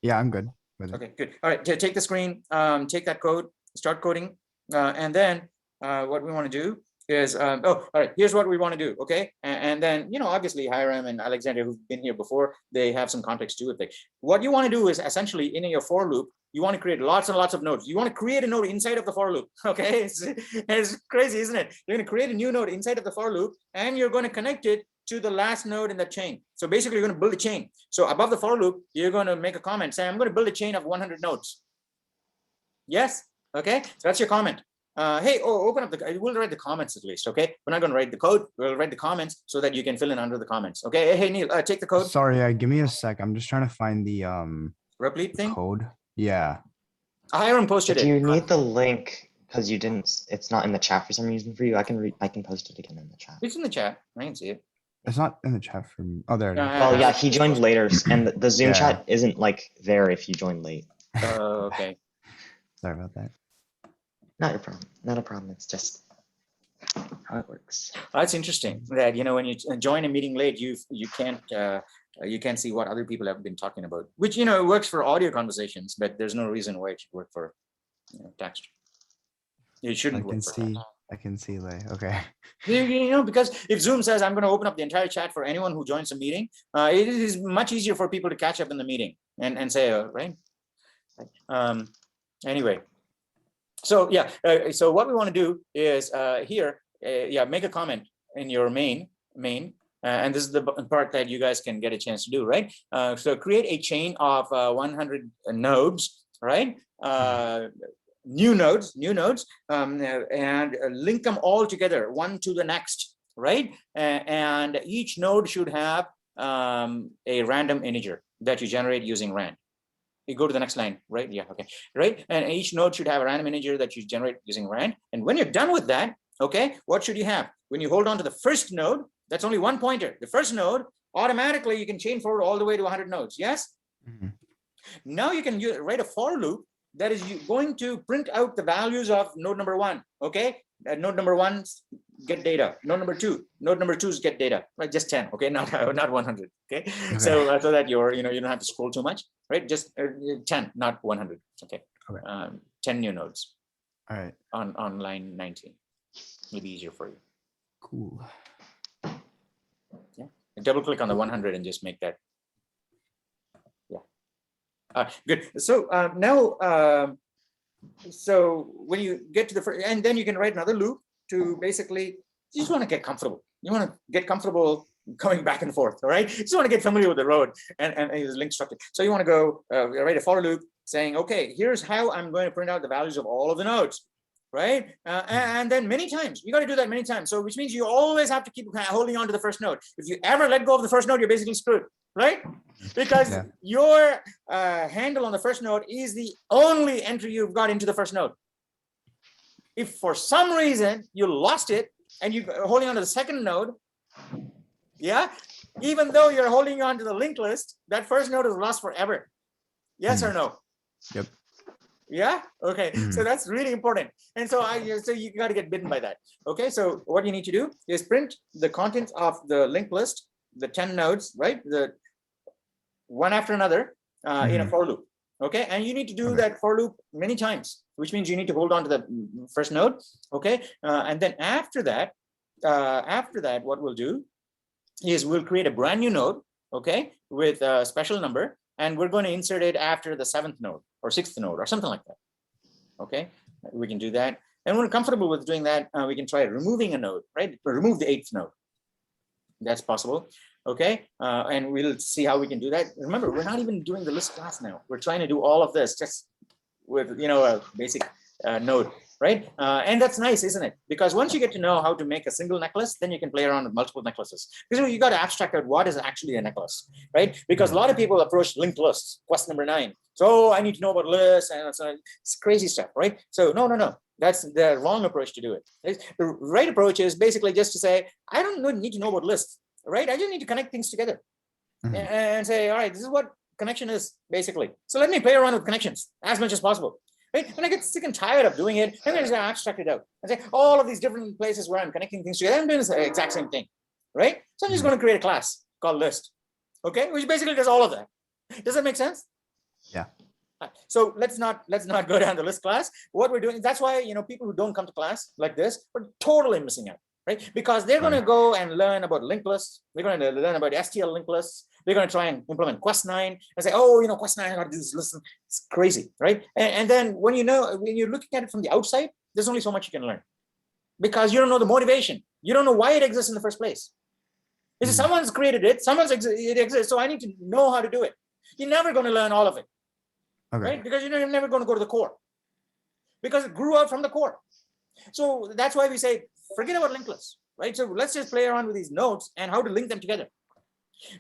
F: Yeah, I'm good with it.
C: Okay, good. All right, take the screen, take that code, start coding, and then what we want to do is, all right, here's what we want to do, okay? And then, obviously Hiram and Alexander, who've been here before, they have some context to it. What you want to do is essentially in your for loop, you want to create lots and lots of nodes. You want to create a node inside of the for loop, okay? It's crazy, isn't it? You're going to create a new node inside of the for loop, and you're going to connect it to the last node in the chain. So basically you're going to build a chain. So above the for loop, you're going to make a comment saying, I'm going to build a chain of 100 nodes. Yes. Okay. So that's your comment. Hey, open up we'll write the comments at least. Okay. We're not going to write the code. We'll write the comments so that you can fill in under the comments. Okay. Hey, Neil, take the code.
F: Sorry, give me a sec. I'm just trying to find the
C: Replete thing.
F: code. Yeah.
C: Hiram posted
A: If
C: it.
A: you need the link because it's not in the chat for some reason for you, I can post it again in the chat.
C: It's in the chat. I can see it.
F: It's not in the chat for me. Oh, there it is.
A: Well, yeah, he joined later, and the Zoom
F: Yeah.
A: chat isn't like there if you join late.
C: Okay.
F: Sorry about that.
A: Not your problem. Not a problem. It's just how it works.
C: That's interesting that, when you join a meeting late, you can't see what other people have been talking about, which, it works for audio conversations, but there's no reason why it should work for text. It shouldn't work for text.
F: I can see Lei. Okay.
C: Because if Zoom says I'm going to open up the entire chat for anyone who joins the meeting, it is much easier for people to catch up in the meeting and say, right? Anyway, so yeah, so what we want to do is here, make a comment in your main, and this is the part that you guys can get a chance to do, right? So create a chain of 100 nodes, right? New nodes, and link them all together, one to the next, right? And each node should have a random integer that you generate using rand. You go to the next line, right? Yeah, okay, right. And each node should have a random integer that you generate using rand. And when you're done with that, okay, what should you have? When you hold on to the first node, that's only one pointer. The first node, automatically you can chain forward all the way to 100 nodes. Yes. Now you can write a for loop that is going to print out the values of node number 1. Okay, node number 1 get data. Node number 2, node number 2's get data. Right, just 10. Okay, not 100. Okay, so so that you don't have to scroll too much. Right, just 10, not 100. Okay, 10 new nodes.
F: All right.
C: On line 19. It'll be easier for you.
F: Cool.
C: Yeah, double click on the 100 and just make that. Good. So now, so when you get to the first, and then you can write another loop to basically, you just want to get comfortable. You want to get comfortable going back and forth, all right? You just want to get familiar with the road and use link structure. So you want to go write a for loop saying, okay, here's how I'm going to print out the values of all of the nodes, right? And then many times, you got to do that many times. So which means you always have to keep holding on to the first node. If you ever let go of the first node, you're basically screwed, right? Because your handle on the first node is the only entry you've got into the first node. If for some reason you lost it and you're holding on to the second node, yeah, even though you're holding on to the linked list, that first node is lost forever. Yes or no?
F: Yep.
C: Yeah. Okay. So that's really important. And so so you got to get bitten by that. Okay. So what you need to do is print the contents of the linked list, the 10 nodes, right? The one after another in a for loop. Okay. And you need to do that for loop many times, which means you need to hold on to the first node. Okay. And then after that, what we'll do is we'll create a brand new node. Okay. With a special number. And we're going to insert it after the 7th node or 6th node or something like that. Okay. We can do that. And when we're comfortable with doing that, we can try removing a node, right? Remove the 8th node. That's possible. Okay, and we'll see how we can do that. Remember, we're not even doing the list class now. We're trying to do all of this just with a basic node, right? And that's nice, isn't it? Because once you get to know how to make a single necklace, then you can play around with multiple necklaces. Because you got to abstract out what is actually a necklace, right? Because a lot of people approach linked lists, quest number 9. So I need to know about lists, and it's crazy stuff, right? So no. That's the wrong approach to do it. The right approach is basically just to say, I don't need to know about lists. Right? I just need to connect things together and say, all right, this is what connection is basically. So let me play around with connections as much as possible. Right? When I get sick and tired of doing it, I'm going to abstract it out and say all of these different places where I'm connecting things together, I'm doing the exact same thing. Right? So I'm just going to create a class called list. Okay, which basically does all of that. Does that make sense?
F: Yeah.
C: So let's not go down the list class. What we're doing, that's why people who don't come to class like this are totally missing out. Right? Because they're going to go and learn about linked lists. They're going to learn about STL linked lists. They're going to try and implement Quest 9 and say, oh, Quest 9, I got to do this list. It's crazy, right? And then when you're looking at it from the outside, there's only so much you can learn because you don't know the motivation. You don't know why it exists in the first place. It's someone's created it. It exists. So I need to know how to do it. You're never going to learn all of it, right? Because you're never going to go to the core because it grew out from the core. So that's why we say, forget about linked lists, right? So let's just play around with these nodes and how to link them together,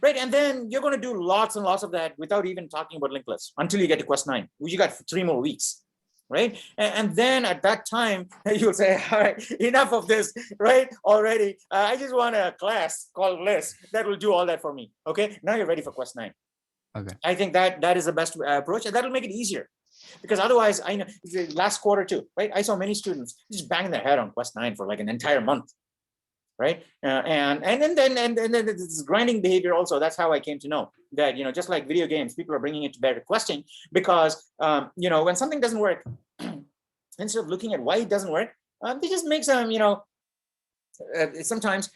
C: right? And then you're going to do lots and lots of that without even talking about linked lists until you get to quest 9, which you got 3 more weeks, right? And then at that time, you'll say, all right, enough of this, right? Already, I just want a class called list that will do all that for me, okay? Now you're ready for quest 9.
F: Okay.
C: I think that is the best approach, and that'll make it easier. Because otherwise, I know the last quarter too, right? I saw many students just banging their head on quest 9 for like an entire month, right? And then this grinding behavior also. That's how I came to know that just like video games, people are bringing it to bear to questing because when something doesn't work, instead of looking at why it doesn't work, they just make some sometimes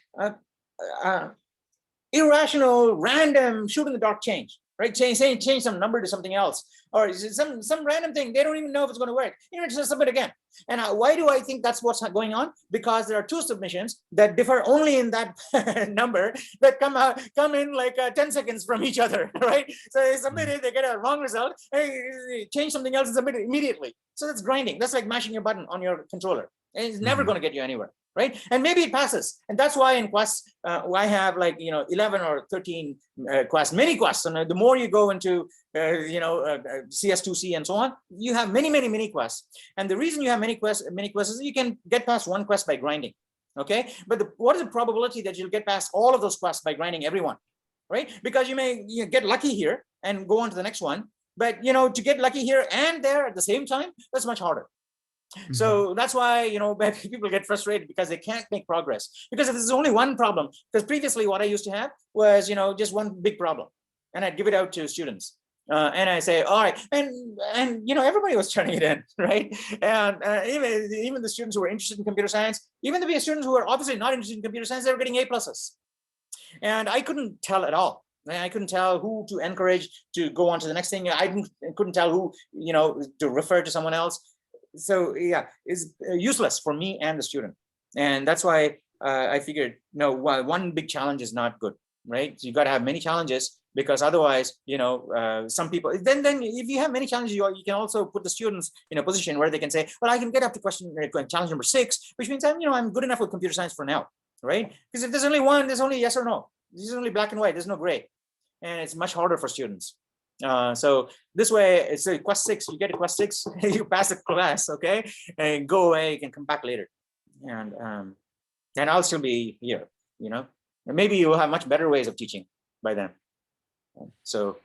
C: irrational, random, shoot in the dark change. Right, change some number to something else, or some random thing. They don't even know if it's going to work. Just submit again. And why do I think that's what's going on? Because there are 2 submissions that differ only in that number that come in like 10 seconds from each other. Right, so they submit it, they get a wrong result. Hey, change something else and submit it immediately. So that's grinding. That's like mashing your button on your controller, and it's never going to get you anywhere. right? And maybe it passes. And that's why in quests, I have like, 11 or 13 quests, many quests. And the more you go into, CS2C and so on, you have many quests. And the reason you have many quests is you can get past one quest by grinding. Okay. But what is the probability that you'll get past all of those quests by grinding everyone? Right? Because you may get lucky here and go on to the next one. But, to get lucky here and there at the same time, that's much harder. So that's why, people get frustrated because they can't make progress. Because if there's only one problem, because previously what I used to have was, just one big problem, and I'd give it out to students. And I say, all right, and everybody was turning it in, right? And even the students who were interested in computer science, even the students who were obviously not interested in computer science, they were getting A+. And I couldn't tell at all. I couldn't tell who to encourage to go on to the next thing. I couldn't tell who, to refer to someone else. So yeah, it's useless for me and the student. And that's why I figured, no, one big challenge is not good, right? So you got to have many challenges, because otherwise, some people, then if you have many challenges, you can also put the students in a position where they can say, well, I can get up to challenge number 6, which means I'm good enough with computer science for now, right? Because if there's only one, there's only yes or no. There's only black and white, there's no gray. And it's much harder for students. So this way, it's a quest 6, you get a quest 6, you pass the class, okay, and go away, you can come back later. And I'll still be here, and maybe you'll have much better ways of teaching by then. So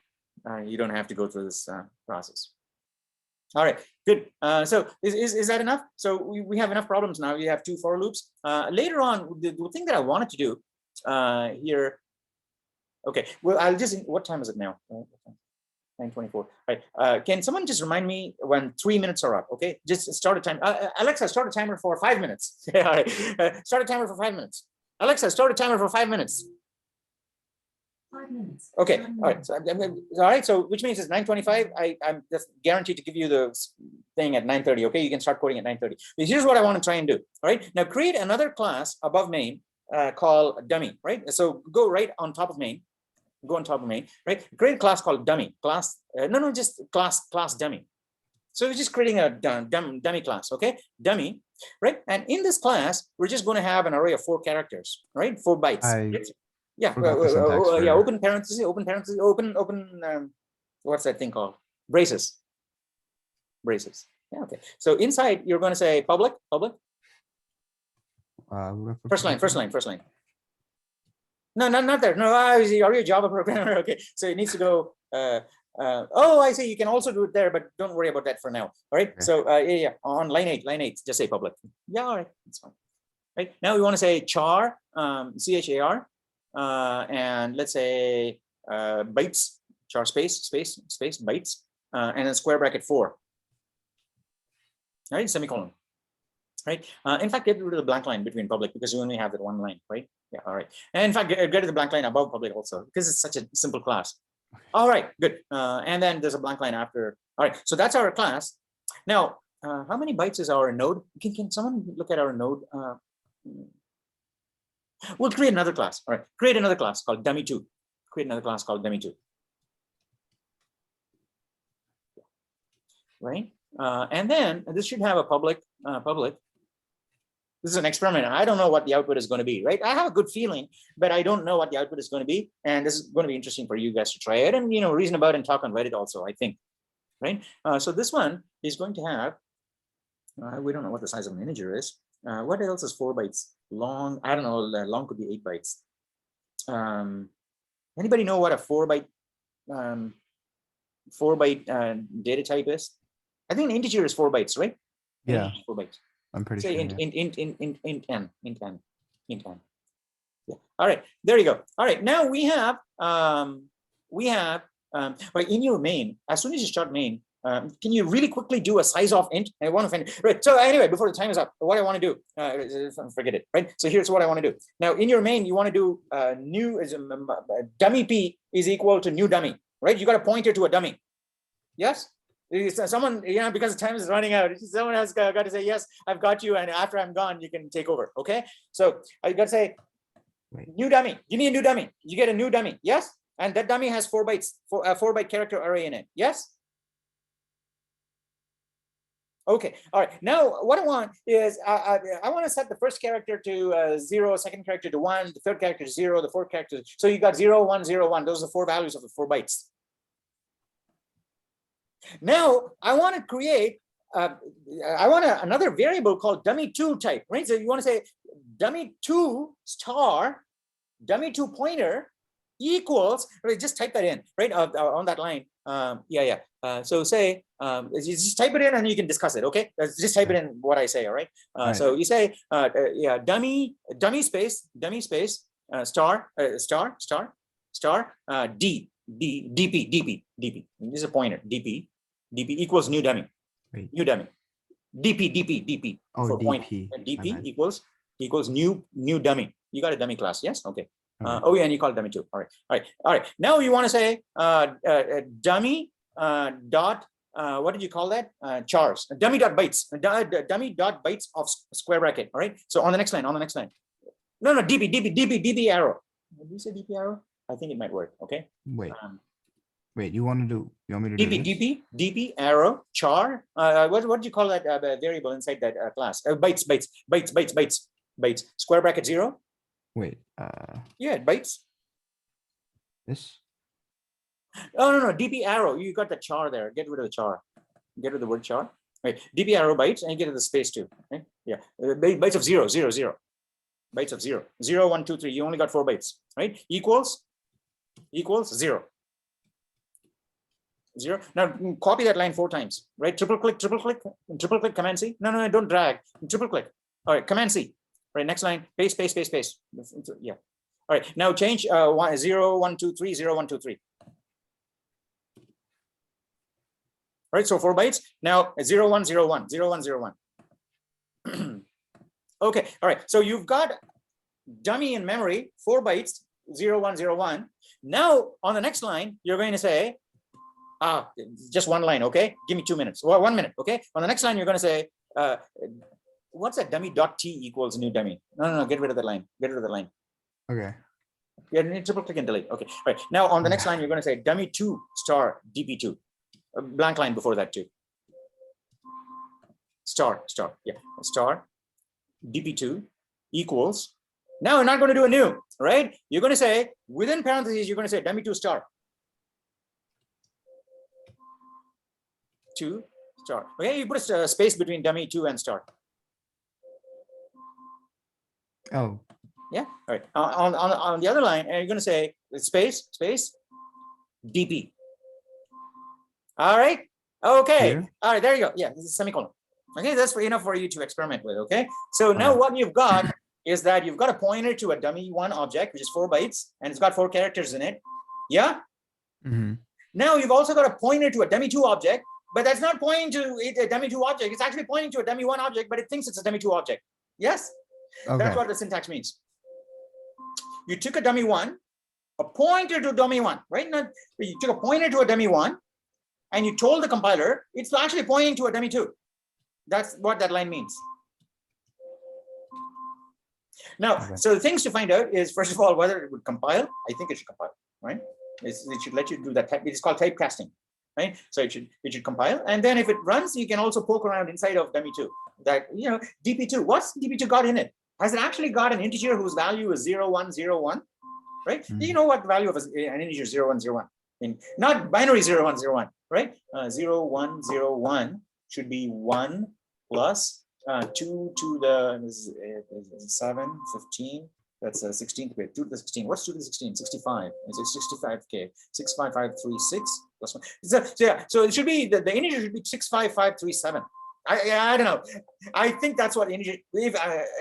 C: you don't have to go through this process. All right, good. So is that enough? So we have enough problems now. We have 2 for loops. Later on, the thing that I wanted to do here, okay, well, I'll just, what time is it now? 9:24. All right. Can someone just remind me when 3 minutes are up? Okay, just start a time. Alexa, start a timer for 5 minutes. All right. Start a timer for 5 minutes. Alexa, start a timer for 5 minutes.
B: 5 minutes.
C: Okay. All right. So, all right. So which means it's 9:25. I'm just guaranteed to give you the thing at 9:30. Okay, you can start coding at 9:30. Here's what I want to try and do. All right. Now create another class above main called dummy. Right. So go right on top of main. Go on top of main, right? Create a class called dummy. Just class dummy. So we're just creating a dummy class, okay? Dummy, right? And in this class, we're just going to have an array of 4 characters, right? 4 bytes. Yeah, open parentheses, open. What's that thing called? Braces. Yeah, okay. So inside, you're going to say public. First line. No, not there. No, are you a Java programmer? Okay, so it needs to go. Oh, I see. You can also do it there, but don't worry about that for now. All right. Okay. So on line 8, just say public. Yeah, all right, that's fine. Right now we want to say char, char, and let's say bytes, char space bytes, and then square bracket 4. All right, semicolon. Right. In fact, get rid of the blank line between public, because you only have that one line, right? Yeah. All right. And in fact, get rid of the blank line above public also, because it's such a simple class. All right. Good. And then there's a blank line after. All right. So that's our class. Now, how many bytes is our node? Can someone look at our node? We'll create another class. All right. Create another class called dummy2. Create another class called dummy2. Right. And then this should have a public. This is an experiment. I don't know what the output is going to be, right? I have a good feeling, but I don't know what the output is going to be. And this is going to be interesting for you guys to try it and, reason about it and talk on Reddit also, I think, right? So this one is going to have, we don't know what the size of an integer is. What else is 4 bytes long? I don't know, long could be 8 bytes. Anybody know what a 4 byte data type is? I think an integer is 4 bytes, right?
F: Yeah.
C: 4 bytes.
F: I'm pretty
C: Say
F: sure.
C: int n. Yeah. All right. There you go. All right. Now we have right, in your main. As soon as you start main, can you really quickly do a size of int? I want to find it. Right. So anyway, before the time is up, what I want to do, forget it. Right. So here's what I want to do. Now in your main, you want to do new is dummy p is equal to new dummy. Right. You got a pointer to a dummy. Yes. Someone, because the time is running out, someone has got to say, yes, I've got you. And after I'm gone, you can take over. Okay. So I got to say, new dummy. Give me a new dummy. You get a new dummy. Yes. And that dummy has 4 bytes, 4 byte character array in it. Yes. Okay, all right. Now what I want is I want to set the first character to 0, second character to 1, the third character to 0, the fourth character. So you got 0, 1, 0, 1. Those are the 4 values of the 4 bytes. Now I want to create, I want another variable called dummy2 type, right? So you want to say dummy2 star, dummy2 pointer equals, right? Just type that in, right? On that line. So say, you just type it in and you can discuss it, okay? Just type it in what I say, all right?
F: Right.
C: So you say, dummy space, star, DP. This is a pointer, DP equals new dummy,
F: Wait.
C: new dummy. DP.
F: Oh,
C: for point.
F: DP.
C: DP
F: My bad.
C: equals new dummy. You got a dummy class, yes? Okay.
F: Okay.
C: Oh yeah, and you call it dummy 2. All right. Now you want to say dummy dot what did you call that? Chars. Dummy dot bytes. Dummy dot bytes of square bracket. All right. So on the next line. No, DP arrow. Did you say DP arrow? I think it might work. Okay.
F: Wait, you want me to do this?
C: DP arrow char. What do you call that variable inside that class? Bytes. Square bracket 0.
F: Wait,
C: Yeah, bytes.
F: this?
C: Oh no, DP arrow. You got the char there. Get rid of the char. Get rid of the word char. Right. DP arrow bytes, and you get rid of the space too. Right? Yeah. Bytes of 0. Bytes of 0. 0, 1, 2, 3. You only got 4 bytes. Right? Equals 0. 0. Now copy that line 4 times. Right? Triple click, Command C. No, don't drag. Triple click. All right, Command C. Right, next line, paste. Yeah. All right, now change 0, 1, 2, 3, 0, 1, 2, 3. Right, so 4 bytes. Now 0, 1, 0, 1, 0, 1, 0, 1. Okay, all right. So you've got dummy in memory, 4 bytes, 0, 1, 0, 1. Now on the next line, you're going to say, just one line, okay? Give me 2 minutes. Well, 1 minute, okay? On the next line, you're going to say, what's that dummy dot t equals new dummy? No, get rid of that line.
F: Okay.
C: Yeah, triple click and delete. Okay, all right. Now on the next line, you're going to say dummy2 star DP2. A blank line before that too. Star. Yeah, star DP2 equals. Now we're not going to do a new, right? You're going to say within parentheses, you're going to say dummy2 star. 2 star. Okay, you put a space between dummy 2 and star.
F: Oh,
C: Yeah. All right. On the other line, you're going to say space DP. All right. Okay.
F: Here?
C: All right. There you go. Yeah. This is semicolon. Okay. That's enough for you to experiment with. Okay. So now
F: Okay.
C: what you've got is that you've got a pointer to a dummy 1 object, which is 4 bytes, and it's got 4 characters in it. Yeah.
F: mm-hmm.
C: Now you've also got a pointer to a dummy 2 object, but that's not pointing to a dummy 2 object. It's actually pointing to a dummy 1 object, but it thinks it's a dummy 2 object. Yes.
F: Okay.
C: That's what the syntax means. You took a dummy 1, a pointer to dummy 1, right? Now, you took a pointer to a dummy 1, and you told the compiler it's actually pointing to a dummy 2. That's what that line means. Now,
F: Okay.
C: so the things to find out is, first of all, whether it would compile. I think it should compile, right? It should let you do that. It's called typecasting, right? So it should compile, and then if it runs, you can also poke around inside of dummy 2. That, DP2. What's DP2 got in it? Has it actually got an integer whose value is 0, 1, 0, 1? Right?
F: Mm.
C: You know what the value of an integer 0, 1, 0, 1? Not binary 0, 1, 0, 1, right? 0, 1, 0, 1 should be 1 plus 2 to the 7, 15. That's 16th bit. 2 to the 16. What's 2 to the 16? 65. Is it 65k? 65536 plus 1. So it should be the integer should be 65537. I don't know. I think that's what integer.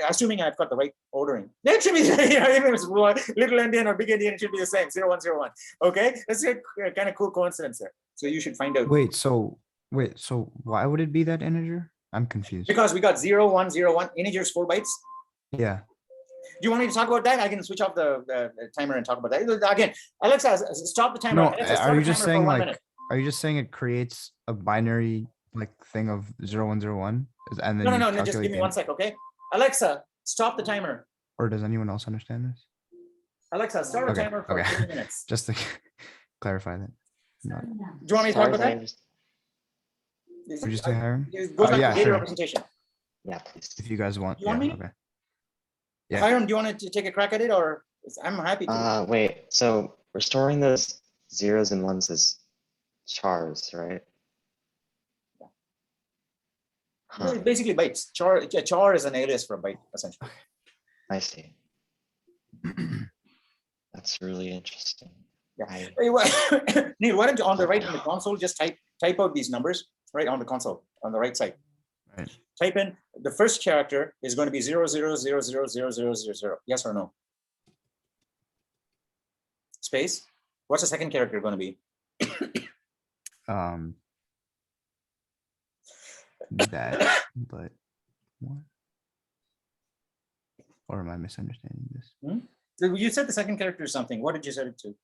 C: Assuming I've got the right ordering, that should be. Even if it's little endian or big endian, it should be the same. 0, 1, 0, 1. Okay, that's a kind of cool coincidence there. So you should find out.
F: Wait, so why would it be that integer? I'm confused.
C: Because we got 0, 1, 0, 1 integers 4 bytes.
F: Yeah.
C: Do you want me to talk about that? I can switch off the timer and talk about that again. Alexa, stop the timer.
F: No,
C: Alexa, stop
F: are
C: the
F: you just
C: timer for
F: saying
C: 1
F: like?
C: minute.
F: Are you just saying it creates a binary thing of 0, 1, 0, 1, and then
C: No.
F: you
C: Just
F: calculate
C: give me 1 sec, okay? Alexa, stop the timer.
F: Or does anyone else understand this?
C: Alexa, start a
F: Okay,
C: timer for
F: okay.
C: 3 minutes.
F: Just to clarify that. No.
C: Do you want me to talk about that? Is
F: Would you
C: it-
F: say Hiram?
C: it goes back
F: yeah,
C: to data
F: sure.
C: representation.
A: Yeah, please.
F: If you guys want.
C: You want
F: Yeah,
C: me?
F: okay. Yeah.
C: Hiram, do you want to take a crack at it, or I'm happy to?
A: Wait, so we're storing those zeros and ones as chars, right? Huh,
C: Basically bytes. A char is an alias for a byte, essentially.
A: I see. That's really interesting.
C: Yeah.
A: I-
C: Hey, Neil, why don't you on the right on the console just type out these numbers right on the console on the right side.
F: Right.
C: Type in the first character is going to be 000000000. Yes or no? Space. What's the second character going to be?
F: That, but what? Or am I misunderstanding this?
C: You said the second character is something. What did you set it to?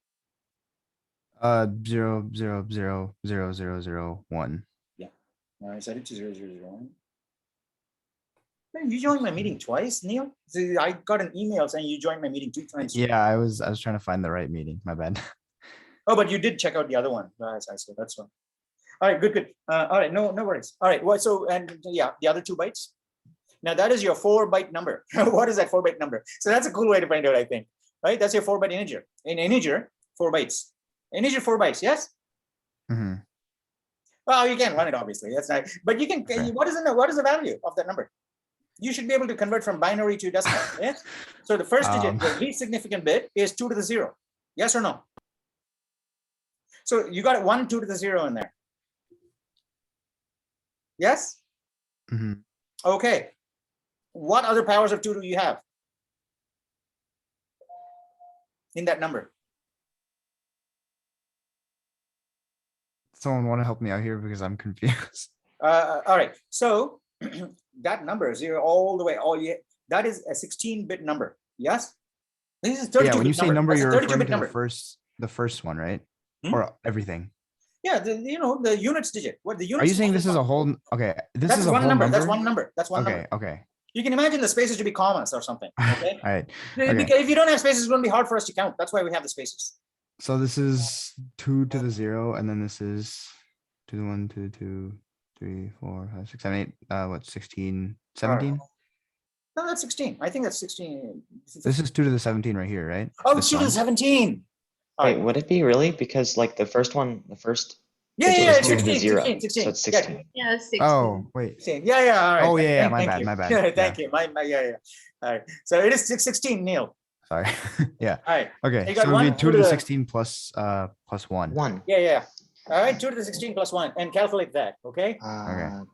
F: 0000001.
C: I set it to 0001. Man, you joined my meeting twice, Neil. See, I got an email saying you joined my meeting 2 times.
F: Yeah, I was trying to find the right meeting. My bad.
C: Oh, but you did check out the other one. I said that's fine. All right, good. All right, no worries. All right, well, so and yeah, the other 2 bytes. Now that is your 4-byte number. What is that 4-byte number? So that's a cool way to find out, I think. Right, that's your 4-byte integer. In integer, 4 bytes. Integer 4 bytes. Yes.
F: Mhm.
C: Well, you can run it obviously. That's not. But you can.
F: Okay.
C: What is the value of that number? You should be able to convert from binary to decimal. Yes. So the first digit, the least significant bit, is 2 to the 0. Yes or no? So you got 1 2 to the 0 in there. Yes.
F: Mhm.
C: Okay. What other powers of 2 do you have in that number?
F: Someone want to help me out here because I'm confused.
C: All right. So that number 0 all the way, that is a 16-bit number. Yes. This is 32-bit
F: Yeah, when you say number,
C: That's a
F: you're
C: 32-bit
F: referring to
C: number.
F: the first one, right?
C: Hmm?
F: Or everything.
C: Yeah, the units digit. What the units?
F: Are you saying
C: digit
F: this is a whole? Okay, this
C: That's
F: is a
C: one
F: whole
C: number.
F: number.
C: That's one number. That's one
F: Okay,
C: number.
F: okay.
C: You can imagine the spaces to be commas or something. Okay.
F: All right.
C: Because
F: Okay.
C: if you don't have spaces, it's going to be hard for us to count. That's why we have the spaces.
F: So this is 2 to the 0, and then this is 2 to the 1, 2 to 2, 3, 4, 5, 6, 7, 8. What? 16, 17.
C: No, that's 16. I think that's 16.
F: This is 2 to the 17 right here, right?
C: Oh,
F: This
C: it's 2 to the
F: one.
C: 17. All
A: Wait,
C: right.
A: would it be really? Because like the first
C: Yeah,
A: digit
C: yeah,
A: was
C: it's
A: 2 to the
C: 16,
A: 0,
C: 16, 16.
A: so it's
C: Yeah,
A: 16.
B: Yeah, it's 16.
F: Oh, wait.
C: 16. Yeah, all right.
F: Oh, yeah,
C: Thank
F: my bad,
C: you.
F: my bad.
C: Yeah, thank
F: Yeah.
C: you. Yeah. All right. So it is 16, Neil.
F: Sorry. Yeah.
C: All right.
F: Okay.
C: You got
F: So it would be
C: 1,
F: 2 to the 16 plus 1.
A: 1.
C: Yeah. All right, 2 to the 16 plus 1, and calculate that. Okay.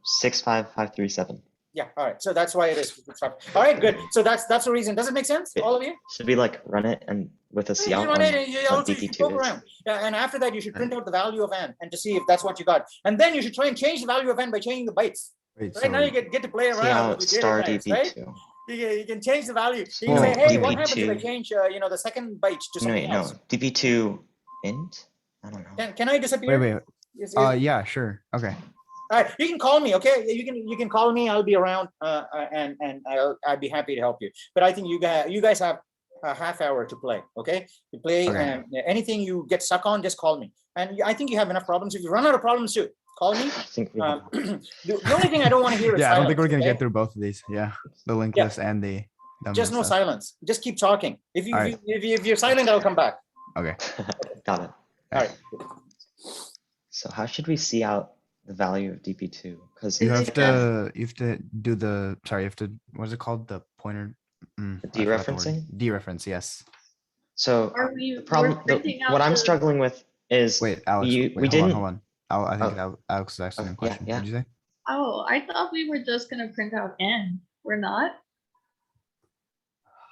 A: 65537.
C: Yeah. All right. So that's why it is. All right. Good. So that's the reason. Does it make sense, all of you?
A: Should we like run it and with a
C: You
A: cout
C: run
A: on
C: it, and you
A: what
C: also you should
A: DP2
C: poke
A: is?
C: around. Yeah, and after that, you should print out the value of n and to see if that's what you got. And then you should try and change the value of n by changing the bytes.
F: Wait,
C: Right now, you
F: so
C: get to play
A: See
C: around
A: how
C: with
A: it's
C: the data
A: star
C: types, right?
A: DP2.
C: You can change the value. You can
A: Oh,
C: say, hey, what happens if I
A: DP2.
C: change, the second byte to something
A: Wait, no,
C: else?
A: DP2 int? I don't know.
C: Can I disappear?
F: wait. Yeah, sure. Okay.
C: All right, you can call me, okay? You can call me. I'll be around, and I'd be happy to help you. But I think you guys have a half hour to play, okay? To play,
F: Okay.
C: and anything you get stuck on, just call me. And I think you have enough problems. If you run out of problems too, call me.
A: I think we have
C: The only thing I don't want to hear is
F: Yeah, I don't think we're
C: silence,
F: gonna
C: okay?
F: get through both of these. Yeah, the link
C: Yeah.
F: list and the
C: Just no
F: stuff.
C: silence. Just keep talking. If
F: All right.
C: if you're silent, I'll come back.
F: Okay.
A: got it.
C: All right.
A: So how should we see out the value of DP2? Because
F: You
B: It's
F: have to do the what is it called? The pointer. I forgot the word.
A: dereferencing?
F: Dereference, yes.
A: So
B: Are we
A: the problem,
B: printing out
A: what I'm
B: the-
A: struggling with is
F: Wait, Alex.
A: we
F: wait,
A: didn't.
F: hold on. I think Alex is asking a
A: yeah,
F: question.
A: yeah.
F: What'd you say?
B: Oh, I thought we were just gonna print out n. We're not?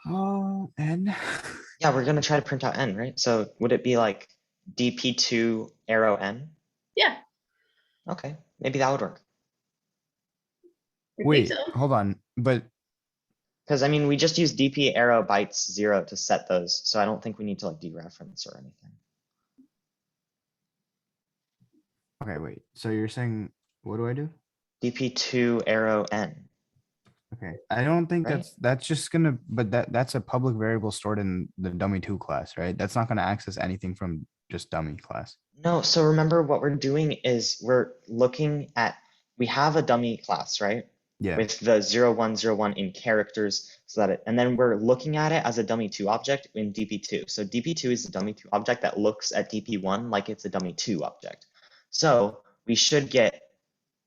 F: Oh, and
A: Yeah, we're gonna try to print out n, right? So would it be like DP2 arrow n?
B: Yeah.
A: Okay, maybe that would work.
B: I think
F: wait,
B: so.
F: hold on. But
A: Because I mean, we just use DP arrow bytes 0 to set those, so I don't think we need to like dereference or anything.
F: okay, wait. So you're saying what do I do?
A: DP2 arrow n.
F: Okay, I don't think
A: Right?
F: that's just gonna. But that's a public variable stored in the dummy2 class, right? That's not gonna access anything from just dummy class.
A: No, so remember what we're doing is we're looking at we have a dummy class, right?
F: Yeah.
A: With the 0101 in characters, so that and then we're looking at it as a dummy2 object in DP2. So DP2 is a dummy2 object that looks at DP1 like it's a dummy2 object. So we should get,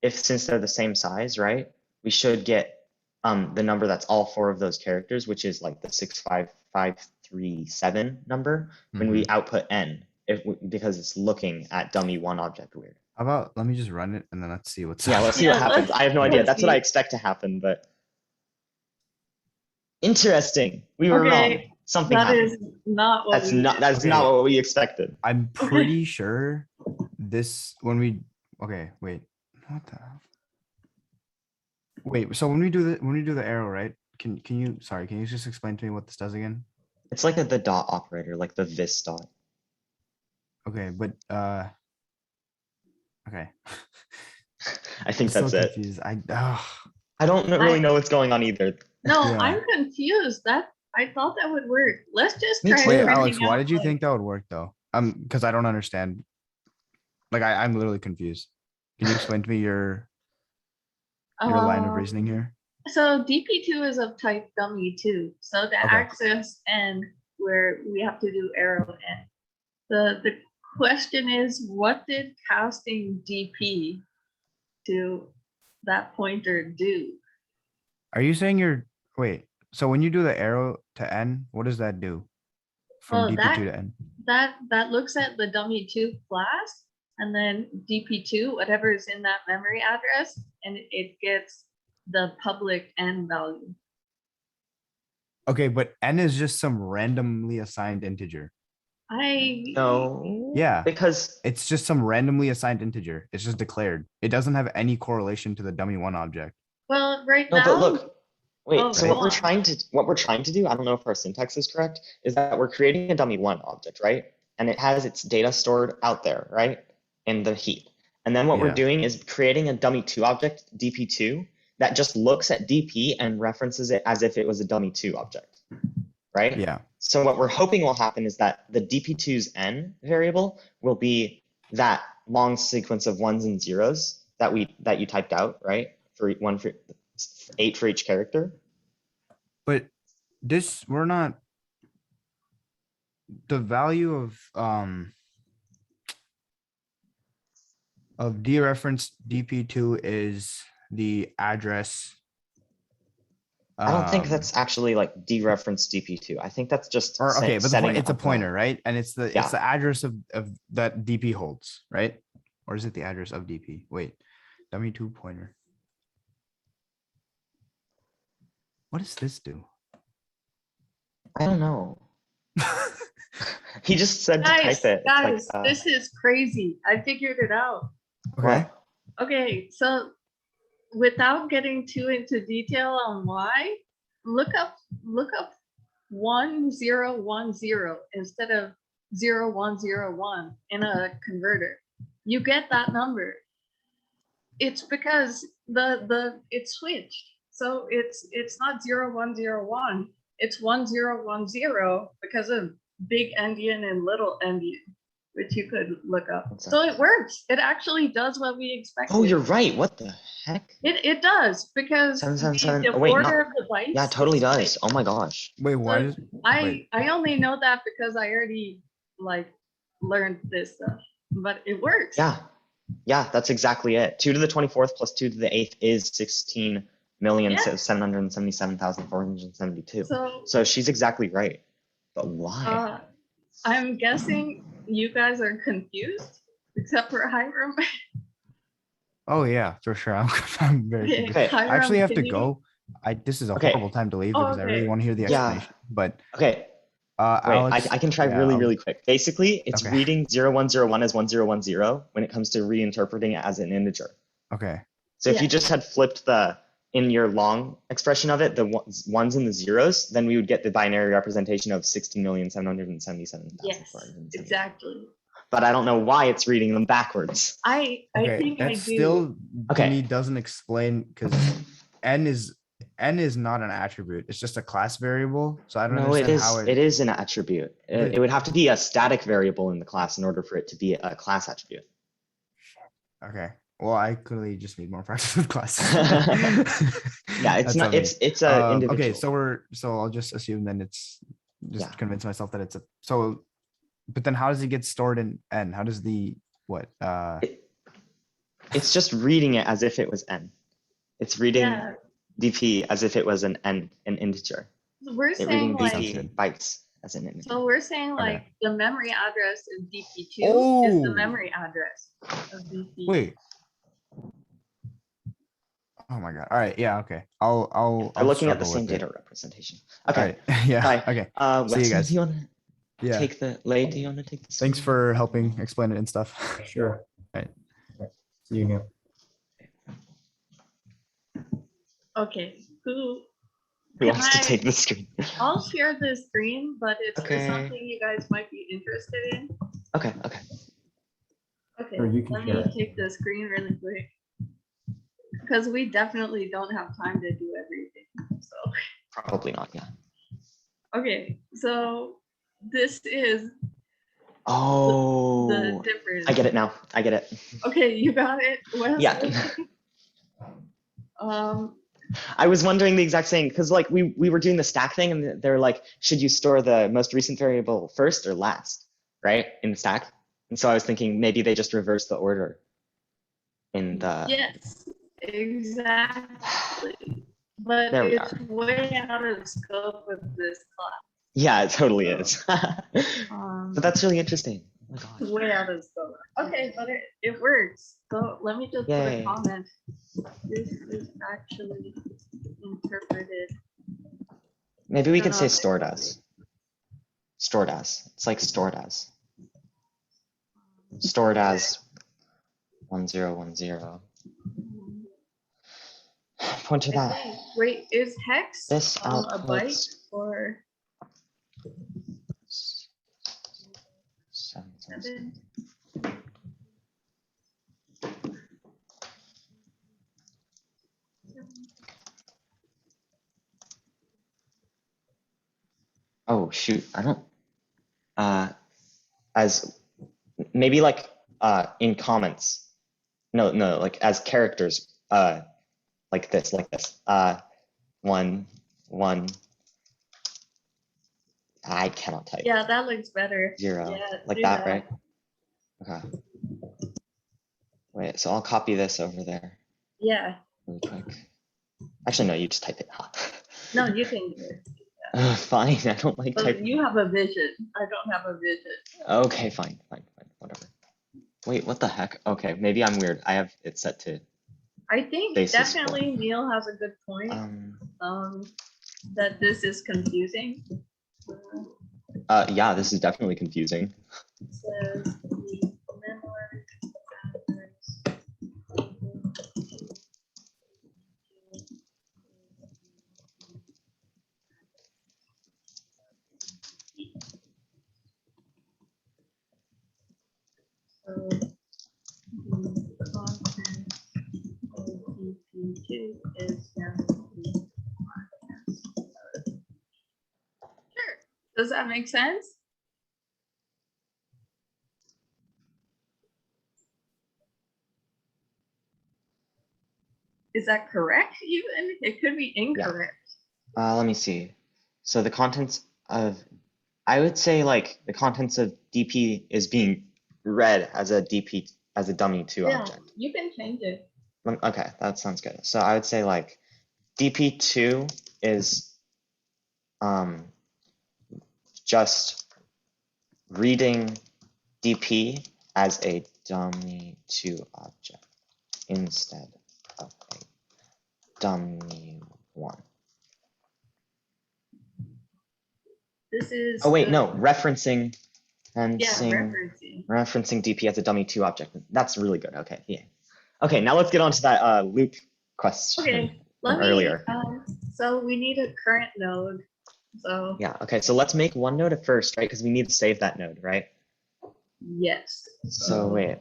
A: since they're the same size, right? We should get the number that's all 4 of those characters, which is like the 65537 number when we output n, because it's looking at dummy1 object weird.
F: How about, let me just run it and then let's see what's
A: Yeah, let's see what
B: Yeah,
A: happens. I have no idea.
B: let's
A: That's what I
B: see.
A: expect to happen, but interesting. We were wrong.
B: Okay,
A: Something
B: that
A: happened.
B: is not what
A: That's
B: we
A: not
B: did.
A: that's not what we expected.
F: I'm pretty sure this, when we, okay, wait, what the hell? Wait, so when we do the arrow, right? Can you, sorry, can you just explain to me what this does again?
A: It's like the dot operator, like the this dot.
F: Okay, but, okay.
A: I think
F: I'm
A: that's
F: so
A: it.
F: confused.
A: I don't really know what's going on either.
B: No,
F: Yeah.
B: I'm confused. I thought that would work. Let's just
A: Me
B: try
A: too.
F: Wait,
B: printing
F: Alex, why
B: out,
F: did you
B: like-
F: think that would work though? Because I don't understand. Like, I'm literally confused. Can you explain to me your line of reasoning here?
B: So DP2 is of type dummy2. So the
F: Okay.
B: axis and where we have to do arrow and the question is, what did casting DP to that pointer do?
F: Are you saying wait, so when you do the arrow to N, what does that do? From
B: Oh,
F: DP2 to N?
B: That looks at the dummy2 class and then DP2, whatever is in that memory address, and it gets the public N value.
F: Okay, but N is just some randomly assigned integer.
A: No.
F: Yeah.
A: Because
F: It's just some randomly assigned integer. It's just declared. It doesn't have any correlation to the dummy1 object.
B: Well, right
A: no,
B: now.
A: but look. Wait,
B: Oh,
A: so
B: go
A: what we're
B: on.
A: trying to do, I don't know if our syntax is correct, is that we're creating a dummy1 object, right? And it has its data stored out there, right? In the heap. And then what we're
F: Yeah.
A: doing is creating a dummy2 object, DP2, that just looks at DP and references it as if it was a dummy2 object, right?
F: Yeah.
A: So what we're hoping will happen is that the DP2's n variable will be that long sequence of ones and zeros that you typed out, right? For 8 for each character.
F: But this, we're not, the value of dereferenced DP2 is the address.
A: I don't think
F: um,
A: that's actually like dereferenced DP2. I think that's just
F: Or okay, but the
A: setting
F: it's a
A: up
F: pointer, right? And it's the
A: Yeah.
F: address of that DP holds, right? Or is it the address of DP? Wait, dummy2 pointer. What does this do?
A: I don't know. He just said to
B: Guys,
A: type it. It's like,
B: guys, this is crazy. I figured it out.
F: Okay.
A: what?
B: Okay, so without getting too into detail on why, look up 1010 instead of 0101 in a converter. You get that number. It's because it switched. So it's not 0101, it's 1010 because of big endian and little endian, which you could look up.
A: What's
B: So
A: that?
B: it works. It actually does what we expected.
A: Oh, you're right. What the heck?
B: It does because
A: 777.
B: the
A: Oh, wait,
B: order
A: not-
B: of the bytes.
A: Yeah, it totally
B: is
A: does.
B: right.
A: Oh my gosh.
F: Wait, why
B: So
F: is
B: I only know that because I already like learned this stuff, but it works.
A: Yeah. Yeah, that's exactly it. 2 to the 24th plus 2 to the 8th is 16,777,472. So she's exactly right. But why?
B: I'm guessing you guys are confused, except for Hiram.
F: Oh yeah, for sure. I'm very confused.
A: Okay,
F: I actually have
B: Hiram,
F: to
B: can you-
F: go. This is a
A: Okay.
F: horrible time to leave
B: Oh,
F: because I really
B: okay.
F: want to hear the
A: Yeah.
F: explanation. But
A: Okay, wait,
F: Alex,
A: I can try
F: yeah,
A: really,
F: I'll-
A: really quick. Basically, it's
F: Okay.
A: reading 0101 as 1010 when it comes to reinterpreting it as an integer.
F: Okay.
A: So if
B: Yeah.
A: you just had flipped in your long expression of it, the ones and the zeros, then we would get the binary representation of 16,777,472.
B: Yes, exactly.
A: But I don't know why it's reading them backwards.
B: I
F: Okay.
B: think
F: That
B: I do.
F: still
A: Okay.
F: to me doesn't explain because n is not an attribute. It's just a class variable. So I don't
A: No, it
F: understand
A: is.
F: how
A: It is an attribute.
F: But-
A: It would have to be a static variable in the class in order for it to be a class attribute.
F: Okay. Well, I clearly just need more practice with classes.
A: Yeah, it's
F: That's
A: not.
F: on me.
A: It's a individual.
F: Okay, so I'll just assume then it's just
A: Yeah.
F: convince myself that it's a so. But then, how does it get stored in N? How does the what?
A: It's just reading it as if it was n. It's reading
B: Yeah,
A: dp as if it was an integer.
B: we're
A: It
B: saying
A: reading
B: like,
F: Sounds
A: dp
F: good.
A: bytes as an integer.
B: so we're saying
F: Okay.
B: like the memory address in DP2 is
F: Oh.
B: the memory address of DP.
F: Wait. Oh my god. All right. Yeah. Okay. I'll.
A: They're looking at the
F: struggle
A: same
F: with it.
A: data representation.
F: All
A: Okay.
F: right. Yeah.
A: Bye.
F: Okay. See you
A: Weston,
F: guys.
A: do you want to
F: Yeah.
A: take the Lei? Do you want to take the?
F: Thanks
A: screen?
F: for helping explain it and stuff.
D: Sure.
F: Right.
D: See you, Neil.
B: Okay,
A: Who
B: can
A: wants to
B: I-
A: take the screen?
B: I'll share the screen, but it's
A: Okay.
B: something you guys might be interested in.
A: Okay. Okay.
B: Okay,
D: Or you can
B: let
D: share
B: me
D: it.
B: take the screen really quick. Because we definitely don't have time to do everything, so.
A: Probably not. Yeah.
B: Okay, so this is the
A: Oh,
B: difference.
A: I get it now. I get it.
B: Okay, you got it? Wesley?
A: Yeah.
B: Um,
A: I was wondering the exact same because like we were doing the stack thing and they're like, should you store the most recent variable first or last, right, in the stack? And so I was thinking maybe they just reverse the order in the.
B: yes, exactly. But
A: There we
B: it's way out of scope of this class.
A: Yeah, it totally is.
B: Um,
A: But that's really interesting. Oh my
B: it's
A: gosh.
B: way out of scope. Okay, but it works. So let me just put
A: Yay.
B: a comment. This is actually interpreted.
A: Maybe we could say
B: Canonically.
A: stored as. Stored as. It's like stored as. Stored as 1010. Point to
B: I
A: that.
B: think, wait, is hex
A: This
B: a byte
A: outputs
B: or
A: 7,000.
B: 7?
A: Oh shoot, I don't as maybe like in comments. No, like as characters, like this. 1 1. I cannot type.
B: Yeah, that looks better.
A: 0.
B: Yeah,
A: Like
B: do
A: that, right? Okay. Wait, so I'll copy this over there
B: Yeah,
A: really quick. Actually, no, you just type it.
B: no, you can do it.
A: Fine, I don't like
B: But
A: typing.
B: you have a vision. I don't have a vision.
A: Okay, fine, whatever. Wait, what the heck? Okay, maybe I'm weird. I have it set to
B: I think
A: Basis
B: definitely Neil has a good point. That this is confusing.
A: Yeah, this is definitely confusing.
B: Says the memory address. So the content of DP2 is now the podcast. Sure. Does that make sense? Is that correct even? It could be incorrect.
A: Let me see. So the contents of, I would say like the contents of DP is being read as a DP, as a dummy2
B: Yeah,
A: object.
B: you can change it.
A: Okay, that sounds good. So I would say like DP2 is just reading DP as a dummy2 object instead of a dummy1.
B: This is.
A: Oh wait,
B: the-
A: no, referencing and
B: Yeah,
A: referencing
B: referencing.
A: DP as a dummy2 object. That's really good. Okay, yeah. Okay, now let's get on to that loop question
B: Okay,
A: from
B: let me,
A: earlier.
B: so we need a current node. So,
A: Yeah, okay, so let's make one node at first, right? Because we need to save that node, right?
B: yes.
A: So wait,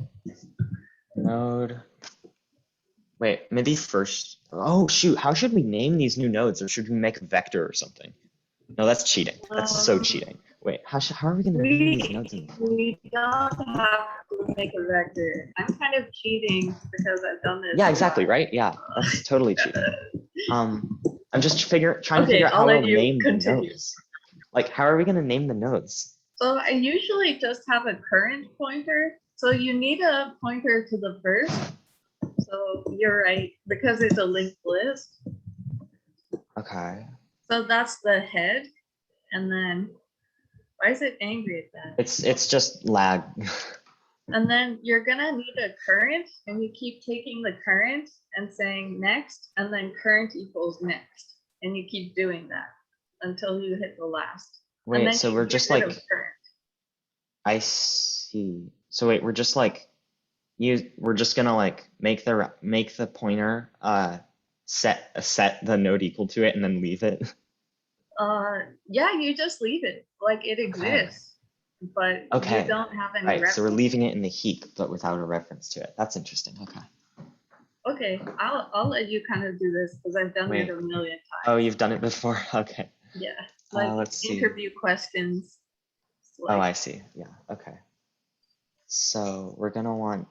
A: node, wait, maybe first, oh shoot, how should we name these new nodes? Or should we make a vector or something? No, that's cheating. That's so cheating. Wait, how are we gonna name these nodes?
B: We don't have to make a vector. I'm kind of cheating because I've done this.
A: Yeah,
B: a
A: exactly,
B: lot.
A: right? Yeah, that's totally cheating. I'm just trying to
B: Okay,
A: figure out
B: I'll
A: how
B: let
A: to
B: you
A: name the
B: continue.
A: nodes. Like, how are we gonna name the nodes?
B: So I usually just have a current pointer. So you need a pointer to the first. So you're right, because it's a linked list.
A: Okay.
B: So that's the head. And then, why is it angry at that?
A: It's just lag.
B: And then you're gonna need a current, and you keep taking the current and saying next, and then current equals next. And you keep doing that until you hit the last. And
A: Wait,
B: then
A: so
B: you
A: we're
B: get
A: just
B: rid of
A: like,
B: current.
A: I see. So wait, we're just like, we're just gonna like make the pointer set the node equal to it and then leave it.
B: Yeah, you just leave it like it exists, but
A: Okay.
B: you don't have any
A: Right, so we're
B: reference.
A: leaving it in the heap, but without a reference to it. That's interesting. Okay.
B: Okay, I'll let you kind of do this because I've done
A: Wait.
B: it a million times.
A: Oh, you've done it before. Okay.
B: Yeah, like
A: let's see.
B: interview questions. It's
A: Oh,
B: like,
A: I see. Yeah. Okay. So we're gonna want.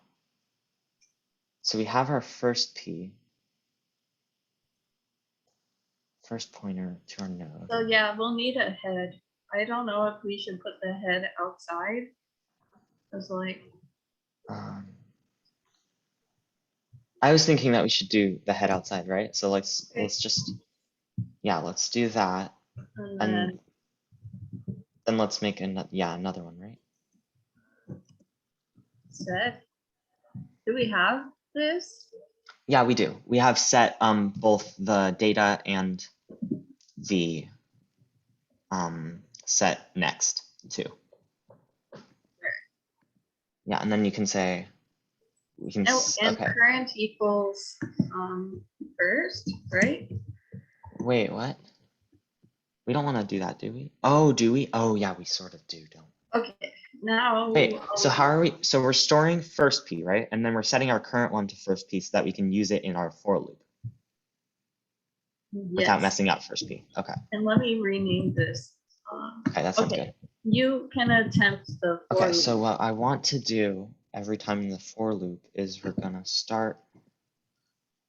A: So we have our first P. First pointer to our node.
B: so yeah, we'll need a head. I don't know if we should put the head outside. It's like,
A: I was thinking that we should do the head outside, right? So let's
B: Okay.
A: just, yeah, let's do that,
B: and
A: then let's make another one, right?
B: set. Do we have this?
A: Yeah, we do. We have set both the data and the set next too. Yeah, and then you can say we can
B: Oh, and
A: okay.
B: current equals first, right?
A: Wait, what? We don't want to do that, do we? Oh, do we? Oh, yeah, we sort of do, don't we?
B: Okay, now.
A: Wait, so how are we? So we're storing first P, right? And then we're setting our current one to first P so that we can use it in our for loop without
B: Yes.
A: messing up first P. Okay.
B: And let me rename this.
A: Okay, that sounds
B: Okay,
A: good.
B: you can attempt the for
A: Okay,
B: loop.
A: so what I want to do every time in the for loop is we're gonna start,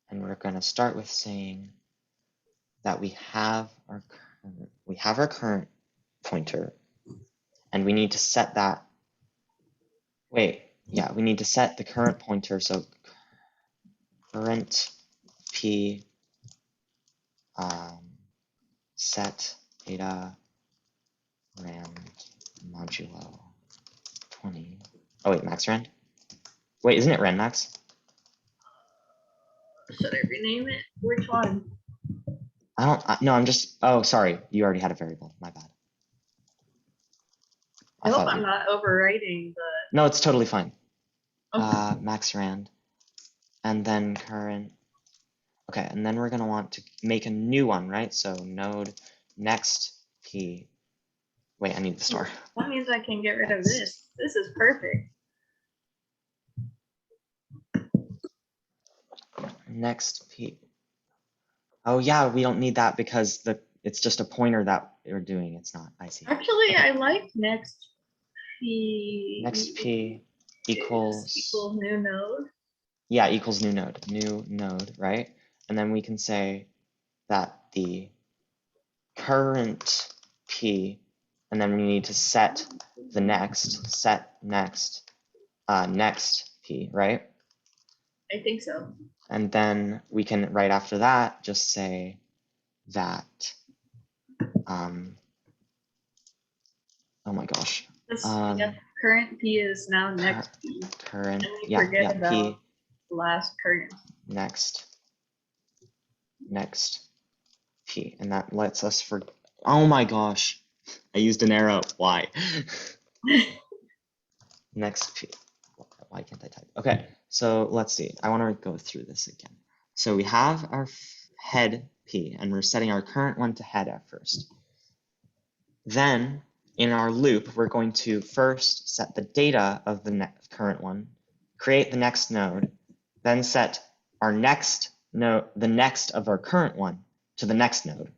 A: and we're gonna start with saying that we have our current pointer, and we need to set that. Wait, yeah, we need to set the current pointer. So current P set data rand modulo 20. Oh wait, max rand. Wait, isn't it rand max?
B: Should I rename it? Which one?
A: No, I'm just. Oh, sorry, you already had a variable. My bad.
B: I hope
A: thought
B: I'm not overwriting the.
A: No, it's totally fine.
B: Okay.
A: Max rand, and then current. Okay, and then we're gonna want to make a new one, right? So node next P. Wait, I need the star.
B: That means I can get rid of this. This is perfect.
A: Next P. Oh yeah, we don't need that because it's just a pointer that we're doing. It's not. I see.
B: Actually,
A: Okay.
B: I like next P.
A: Next P equals
B: new node.
A: Yeah, equals new node, right? And then we can say that the current P, and then we need to set the next P, right?
B: I think so.
A: And then we can, right after that, just say that, oh my gosh.
B: This, yep, current P is now next P.
A: Current,
B: And we
A: yeah,
B: forget about
A: P,
B: last current.
A: next P, and that lets us oh my gosh, I used an arrow, why? Next P, why can't I type? Okay, so let's see, I want to go through this again. So we have our head P, and we're setting our current one to head at first. Then in our loop, we're going to first set the data of the current one, create the next node, then set our next node, the next of our current one to the next node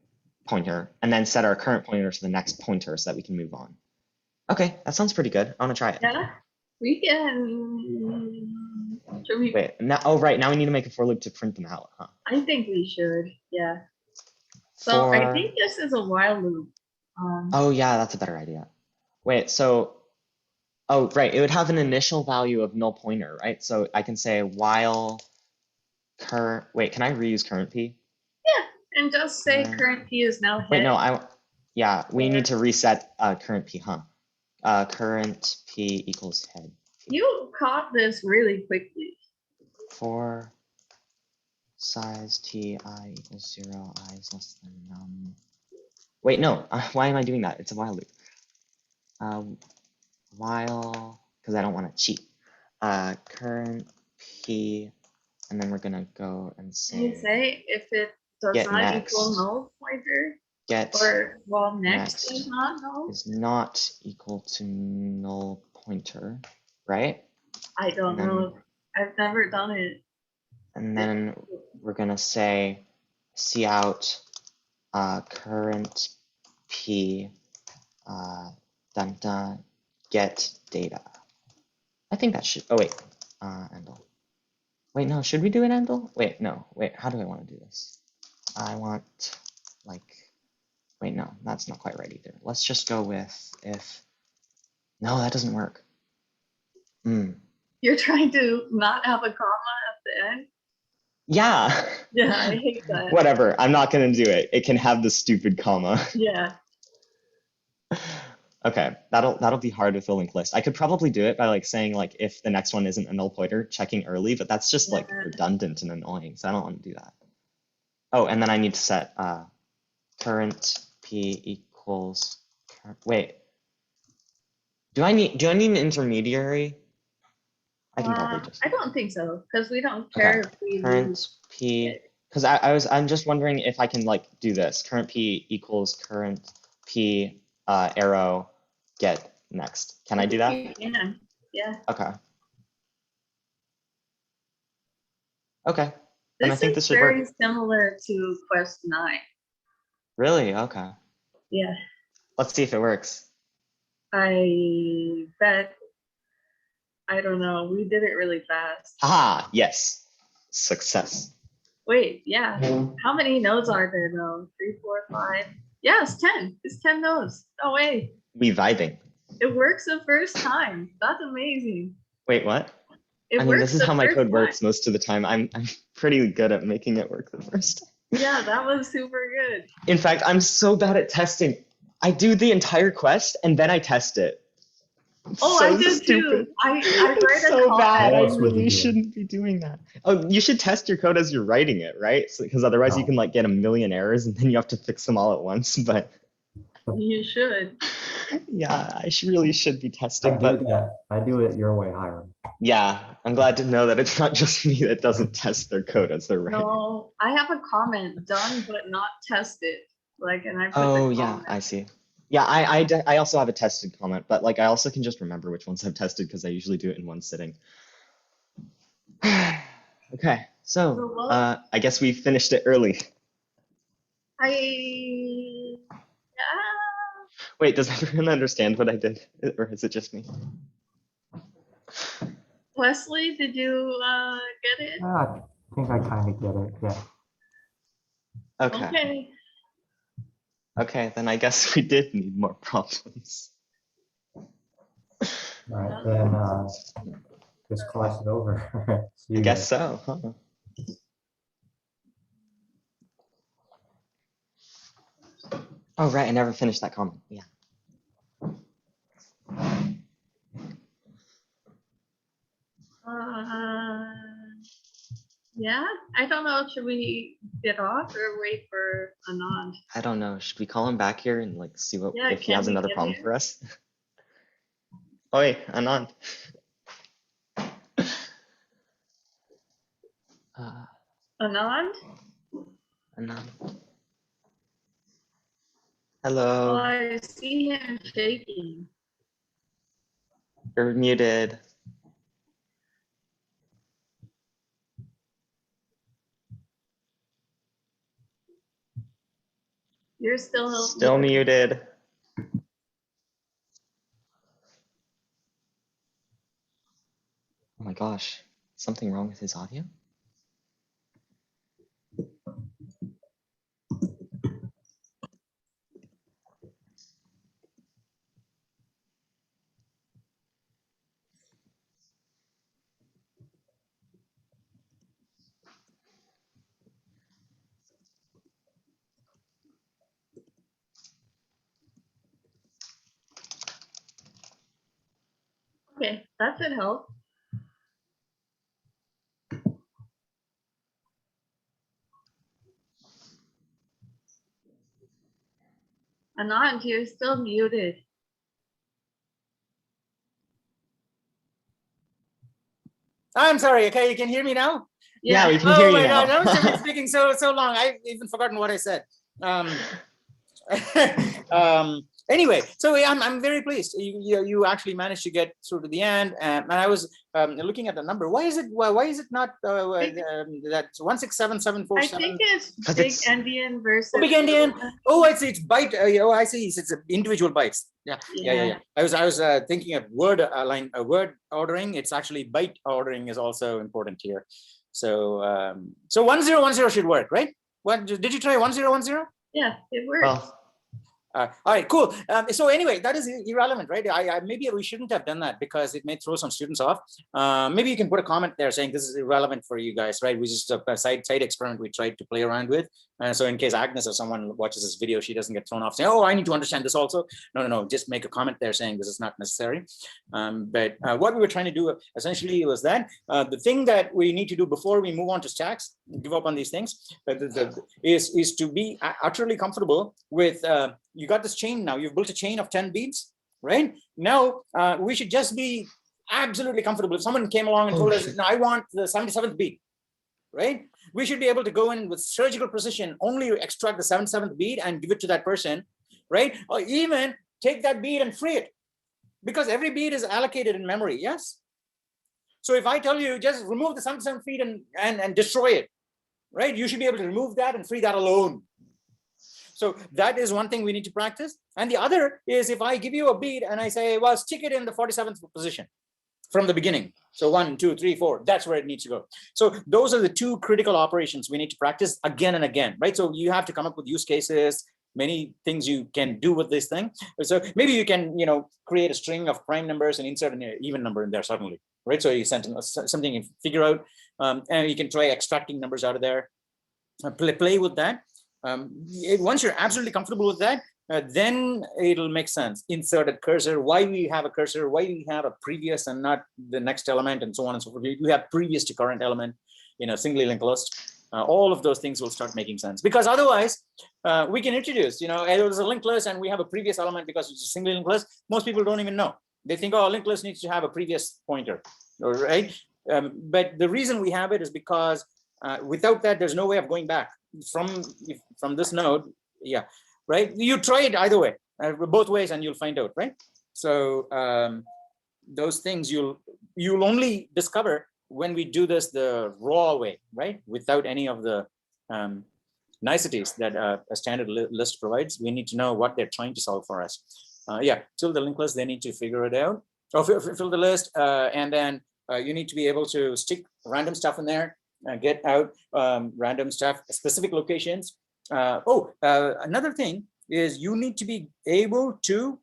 A: pointer, and then set our current pointer to the next pointer so that we can move on. Okay, that sounds pretty good. I want to try it.
B: Yeah. We can. Should we?
A: Wait, now, oh, right, now we need to make a for loop to print them out, huh?
B: I think we should. Yeah. So I
A: For,
B: think this is a while loop.
A: oh yeah, that's a better idea. Wait, so, oh, right, it would have an initial value of null pointer, right? So I can say while current, wait, can I reuse current p?
B: And just say
A: Current-
B: current P is now head.
A: Wait, no, yeah, we
B: Or-
A: need to reset current p, huh? Current p equals head.
B: You caught this really quickly.
A: For size t I equals 0, I is less than wait, no, why am I doing that? It's a while loop. While, because I don't want to cheat. Current p, and then we're gonna go and
B: Can you
A: say
B: say if it does
A: Get
B: not
A: next.
B: equal null pointer,
A: get
B: or while next
A: next
B: is not null?
A: is not equal to null pointer, right?
B: I don't
A: and then-
B: know. I've never done it.
A: And then we're gonna say cout current p dun dun get data. I think that should. Oh wait, endl. Wait, no. Should we do an endl? Wait, no. Wait, how do I want to do this? I want like. Wait, no, that's not quite right either. Let's just go with if. No, that doesn't work.
B: You're trying to not have a comma at the end?
A: Yeah.
B: Yeah, I hate that.
A: Whatever. I'm not gonna do it. It can have the stupid comma.
B: Yeah.
A: Okay, that'll be hard with the linked list. I could probably do it by like saying like if the next one isn't a null pointer, checking early, but that's just like
B: Yeah.
A: redundant and annoying, so I don't want to do that. Oh, and then I need to set current p equals wait. Do I need an intermediary? I can probably just
B: I don't think so, because we don't care if we
A: current
B: lose.
A: p, because I'm just wondering if I can like do this. Current p equals current p arrow get next. Can I do that?
B: You can. Yeah.
A: Okay. Okay. Then I
B: This
A: think
B: is
A: this should
B: very
A: work.
B: similar to Quest 9.
A: Really? Okay.
B: Yeah.
A: Let's see if it works.
B: I bet. I don't know. We did it really fast.
A: Haha, yes. Success.
B: Wait, yeah. How many nodes are there though? 3, 4, 5. Yeah, it's 10. It's 10 nodes. No way.
A: We vibing.
B: It works the first time. That's amazing.
A: Wait, what?
B: It
A: I mean,
B: works
A: this is
B: the
A: how my
B: first
A: code
B: time.
A: works most of the time. I'm pretty good at making it work the first time.
B: Yeah, that was super good.
A: In fact, I'm so bad at testing. I do the entire quest and then I test it. It's
B: Oh,
A: so
B: I did
A: stupid.
B: too. I
A: It's
B: write a
A: so
B: comment.
A: bad. I
D: What else would you
A: really
D: do?
A: shouldn't be doing that. Oh, you should test your code as you're writing it, right? Because otherwise you
D: No.
A: can like get a million errors and then you have to fix them all at once. But
B: You should.
A: yeah, I really should be
D: I
A: testing.
D: do
A: But
D: that. I do it your way, Hiram.
A: yeah, I'm glad to know that it's not just me that doesn't test their code as they're writing.
B: No, I have a comment done but not tested. Like, and I put
A: Oh
B: the
A: yeah,
B: comment.
A: I see. Yeah, I also have a tested comment, but like I also can just remember which ones I've tested because I usually do it in one sitting. Okay, so
B: So what-
A: I guess we finished it early.
B: Yeah.
A: Wait, does everyone understand what I did, or is it just me?
B: Wesley, did you get it?
D: I think I kind of get it. Yeah.
A: Okay.
B: Okay.
A: Okay, then I guess we did need more problems.
D: All right, then this class is over. See
A: I
D: you
A: guess
D: guys.
A: so, huh? Oh, right, I never finished that comment. Yeah.
B: Yeah, I don't know. Should we get off or wait for Anand?
A: I don't know. Should we call him back here and like see what
B: Yeah,
A: if he
B: can
A: has
B: we
A: another
B: get
A: problem
B: here?
A: for us? Oi, Anand.
B: Anand?
A: Anand.
B: Oh,
A: Hello.
B: I see him shaking.
A: You're muted.
B: You're still
A: Still muted. my gosh, something wrong with his audio?
B: Okay, that should help. Anand, you're still muted.
C: I'm sorry. Okay, you can hear me now?
A: Yeah, we can
C: Oh
A: hear you
C: my gosh,
A: now.
C: I've been speaking so long. I've even forgotten what I said. Anyway, so I'm very pleased. You actually managed to get through to the end, and I was looking at the number. Why is it not that 167,747?
B: I think it's
A: 'Cause
B: big
A: it's-
B: endian versus
C: Big endian. Oh, it's byte. Oh, I see. It's individual bytes. Yeah. I was thinking of word ordering. It's actually byte ordering is also important here. So 1010 should work, right? What did you try 1010?
B: Yeah, it works.
A: Well,
C: All right, cool. So anyway, that is irrelevant, right? Maybe we shouldn't have done that because it may throw some students off. Maybe you can put a comment there saying this is irrelevant for you guys, right? We just a side experiment we tried to play around with. So in case Agnes or someone watches this video, she doesn't get thrown off saying, oh, I need to understand this also. No, just make a comment there saying this is not necessary. But what we were trying to do essentially was that the thing that we need to do before we move on to stacks, give up on these things, is to be utterly comfortable with you got this chain now, you've built a chain of 10 beads, right? Now we should just be absolutely comfortable. If someone came along and told us, no, I want the 77th bead, right? We should be able to go in with surgical precision, only extract the 77th bead and give it to that person, right? Or even take that bead and free it, because every bead is allocated in memory, yes? So if I tell you just remove the 77th bead and destroy it, right? You should be able to remove that and free that alone. So that is one thing we need to practice. And the other is if I give you a bead and I say, well, stick it in the 47th position from the beginning. So 1, 2, 3, 4, that's where it needs to go. So those are the two critical operations we need to practice again and again, right? So you have to come up with use cases, many things you can do with this thing. So maybe you can, create a string of prime numbers and insert an even number in there suddenly, right? So you send something you figure out, and you can try extracting numbers out of there, play with that. Once you're absolutely comfortable with that, then it'll make sense. Inserted cursor, why we have a cursor, why we have a previous and not the next element, and so on and so forth. We have previous to current element in a singly linked list. All of those things will start making sense, because otherwise we can introduce, there's a linked list and we have a previous element because it's a singly linked list. Most people don't even know. They think, oh, a linked list needs to have a previous pointer, right? But the reason we have it is because without that, there's no way of going back from this node. Yeah, right. You try it either way, both ways, and you'll find out, right? So those things you'll only discover when we do this the raw way, right? Without any of the niceties that a standard list provides. We need to know what they're trying to solve for us. Yeah, fill the linked list, they need to figure it out. Or fill the list, and then you need to be able to stick random stuff in there, get out random stuff, specific locations. Another thing is you need to be able to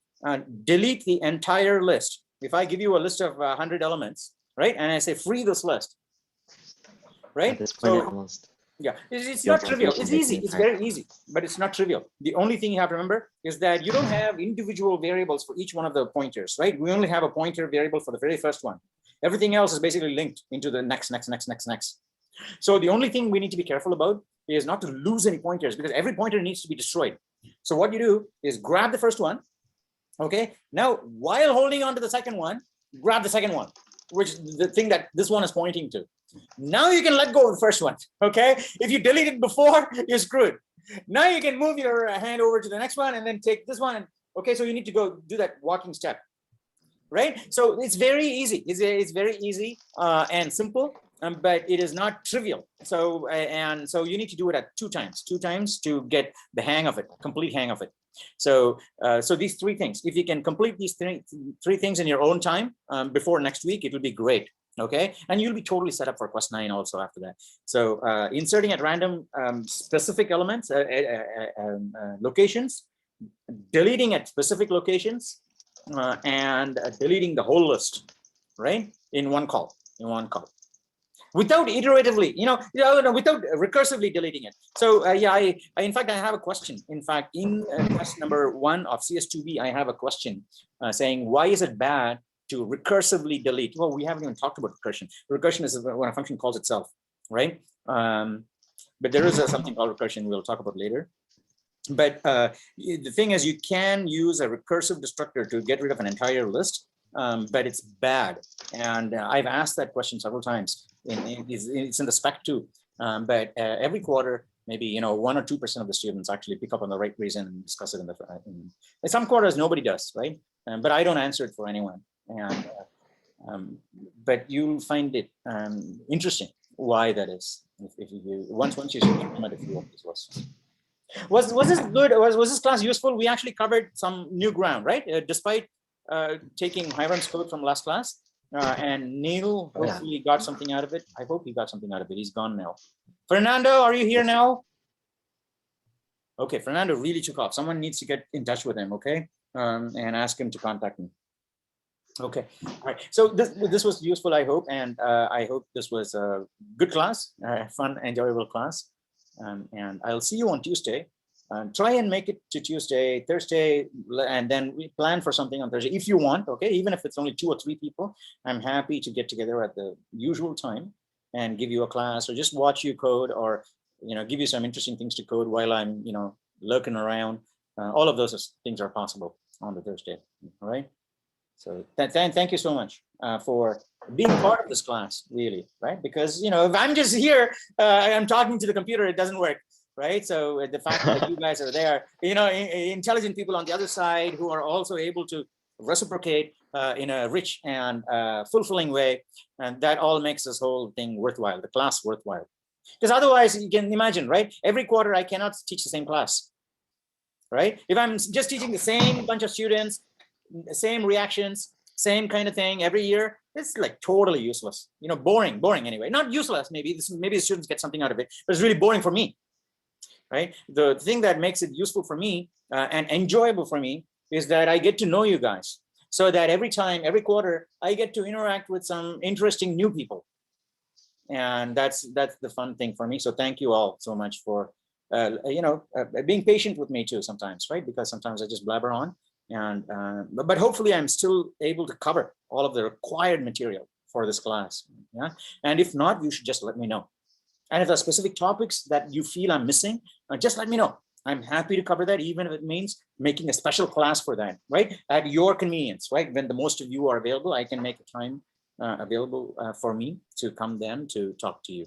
C: delete the entire list. If I give you a list of 100 elements, right, and I say free this list, right?
A: at this point,
C: So,
A: it almost
C: yeah, it's
A: feels
C: not
A: like
C: trivial.
A: we should
C: It's
A: make
C: easy.
A: the
C: It's
A: entire
C: very easy, but it's not trivial. The only thing you have to remember is that you don't have individual variables for each one of the pointers, right? We only have a pointer variable for the very first one. Everything else is basically linked into the next. So the only thing we need to be careful about is not to lose any pointers, because every pointer needs to be destroyed. So what you do is grab the first one. Okay. Now, while holding on to the second one, grab the second one, which is the thing that this one is pointing to. Now you can let go of the first one. Okay. If you delete it before, you're screwed. Now you can move your hand over to the next one and then take this one. And okay. So you need to go do that walking step. Right. So it's very easy. It's very easy and simple. But it is not trivial. So so you need to do it at two times to get the hang of it, complete hang of it. So so these three things, if you can complete these three things in your own time before next week, it will be great. Okay, and you'll be totally set up for quest 9 also after that. So inserting at random specific elements, locations, deleting at specific locations, and deleting the whole list, right? In one call, without iteratively, without recursively deleting it. So yeah, I in fact, I have a question. In fact, in quest number 1 of CS2B, I have a question saying, why is it bad to recursively delete? Well, we haven't even talked about recursion. Recursion is when a function calls itself, right? But there is something called recursion we'll talk about later. But the thing is, you can use a recursive destructor to get rid of an entire list, but it's bad. And I've asked that question several times. It's in the spec too. But every quarter, maybe 1 or 2% of the students actually pick up on the right reason and discuss it in some quarters. Nobody does, right? But I don't answer it for anyone. And but you'll find it interesting why that is. If you once you implement a few of these lists. Was this good? Was this class useful? We actually covered some new ground, right? Despite taking Hiram's code from last class, and Neil hopefully got something out of it. I hope he got something out of it. He's gone now. Fernando, are you here now? Okay, Fernando really took off. Someone needs to get in touch with him, okay, and ask him to contact me. Okay, all right. So this was useful, I hope, and I hope this was a good class, fun, enjoyable class. And I'll see you on Tuesday. Try and make it to Tuesday, Thursday, and then we plan for something on Thursday if you want. Okay, even if it's only 2 or 3 people, I'm happy to get together at the usual time and give you a class, or just watch you code, or give you some interesting things to code while I'm lurking around. All of those things are possible on the Thursday. All right. So thank you so much for being part of this class, really, right? Because if I'm just here, I'm talking to the computer, it doesn't work, right? So the fact that you guys are there, intelligent people on the other side who are also able to reciprocate in a rich and fulfilling way, and that all makes this whole thing worthwhile, the class worthwhile. Because otherwise, you can imagine, right? Every quarter, I cannot teach the same class, right? If I'm just teaching the same bunch of students, same reactions, same kind of thing every year, it's like totally useless, boring anyway. Not useless, maybe the students get something out of it, but it's really boring for me, right? The thing that makes it useful for me and enjoyable for me is that I get to know you guys, so that every quarter, I get to interact with some interesting new people, and that's the fun thing for me. So thank you all so much for being patient with me too sometimes, right? Because sometimes I just blabber on. And but hopefully I'm still able to cover all of the required material for this class. Yeah, and if not, you should just let me know. And if there are specific topics that you feel I'm missing, just let me know. I'm happy to cover that, even if it means making a special class for that, right? At your convenience, right? When the most of you are available, I can make a time available for me to come then to talk to you.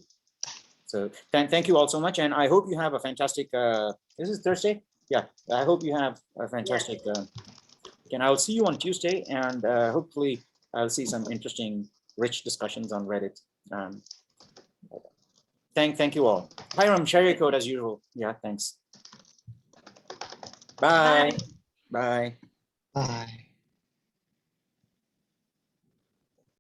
C: So thank you all so much, and I hope you have a fantastic. This is Thursday. Yeah, I hope you have a fantastic. And I'll see you on Tuesday, and hopefully I'll see some interesting, rich discussions on Reddit. Thank you all. Hiram, share your code as usual. Yeah, thanks. Bye. Bye.
A: Bye.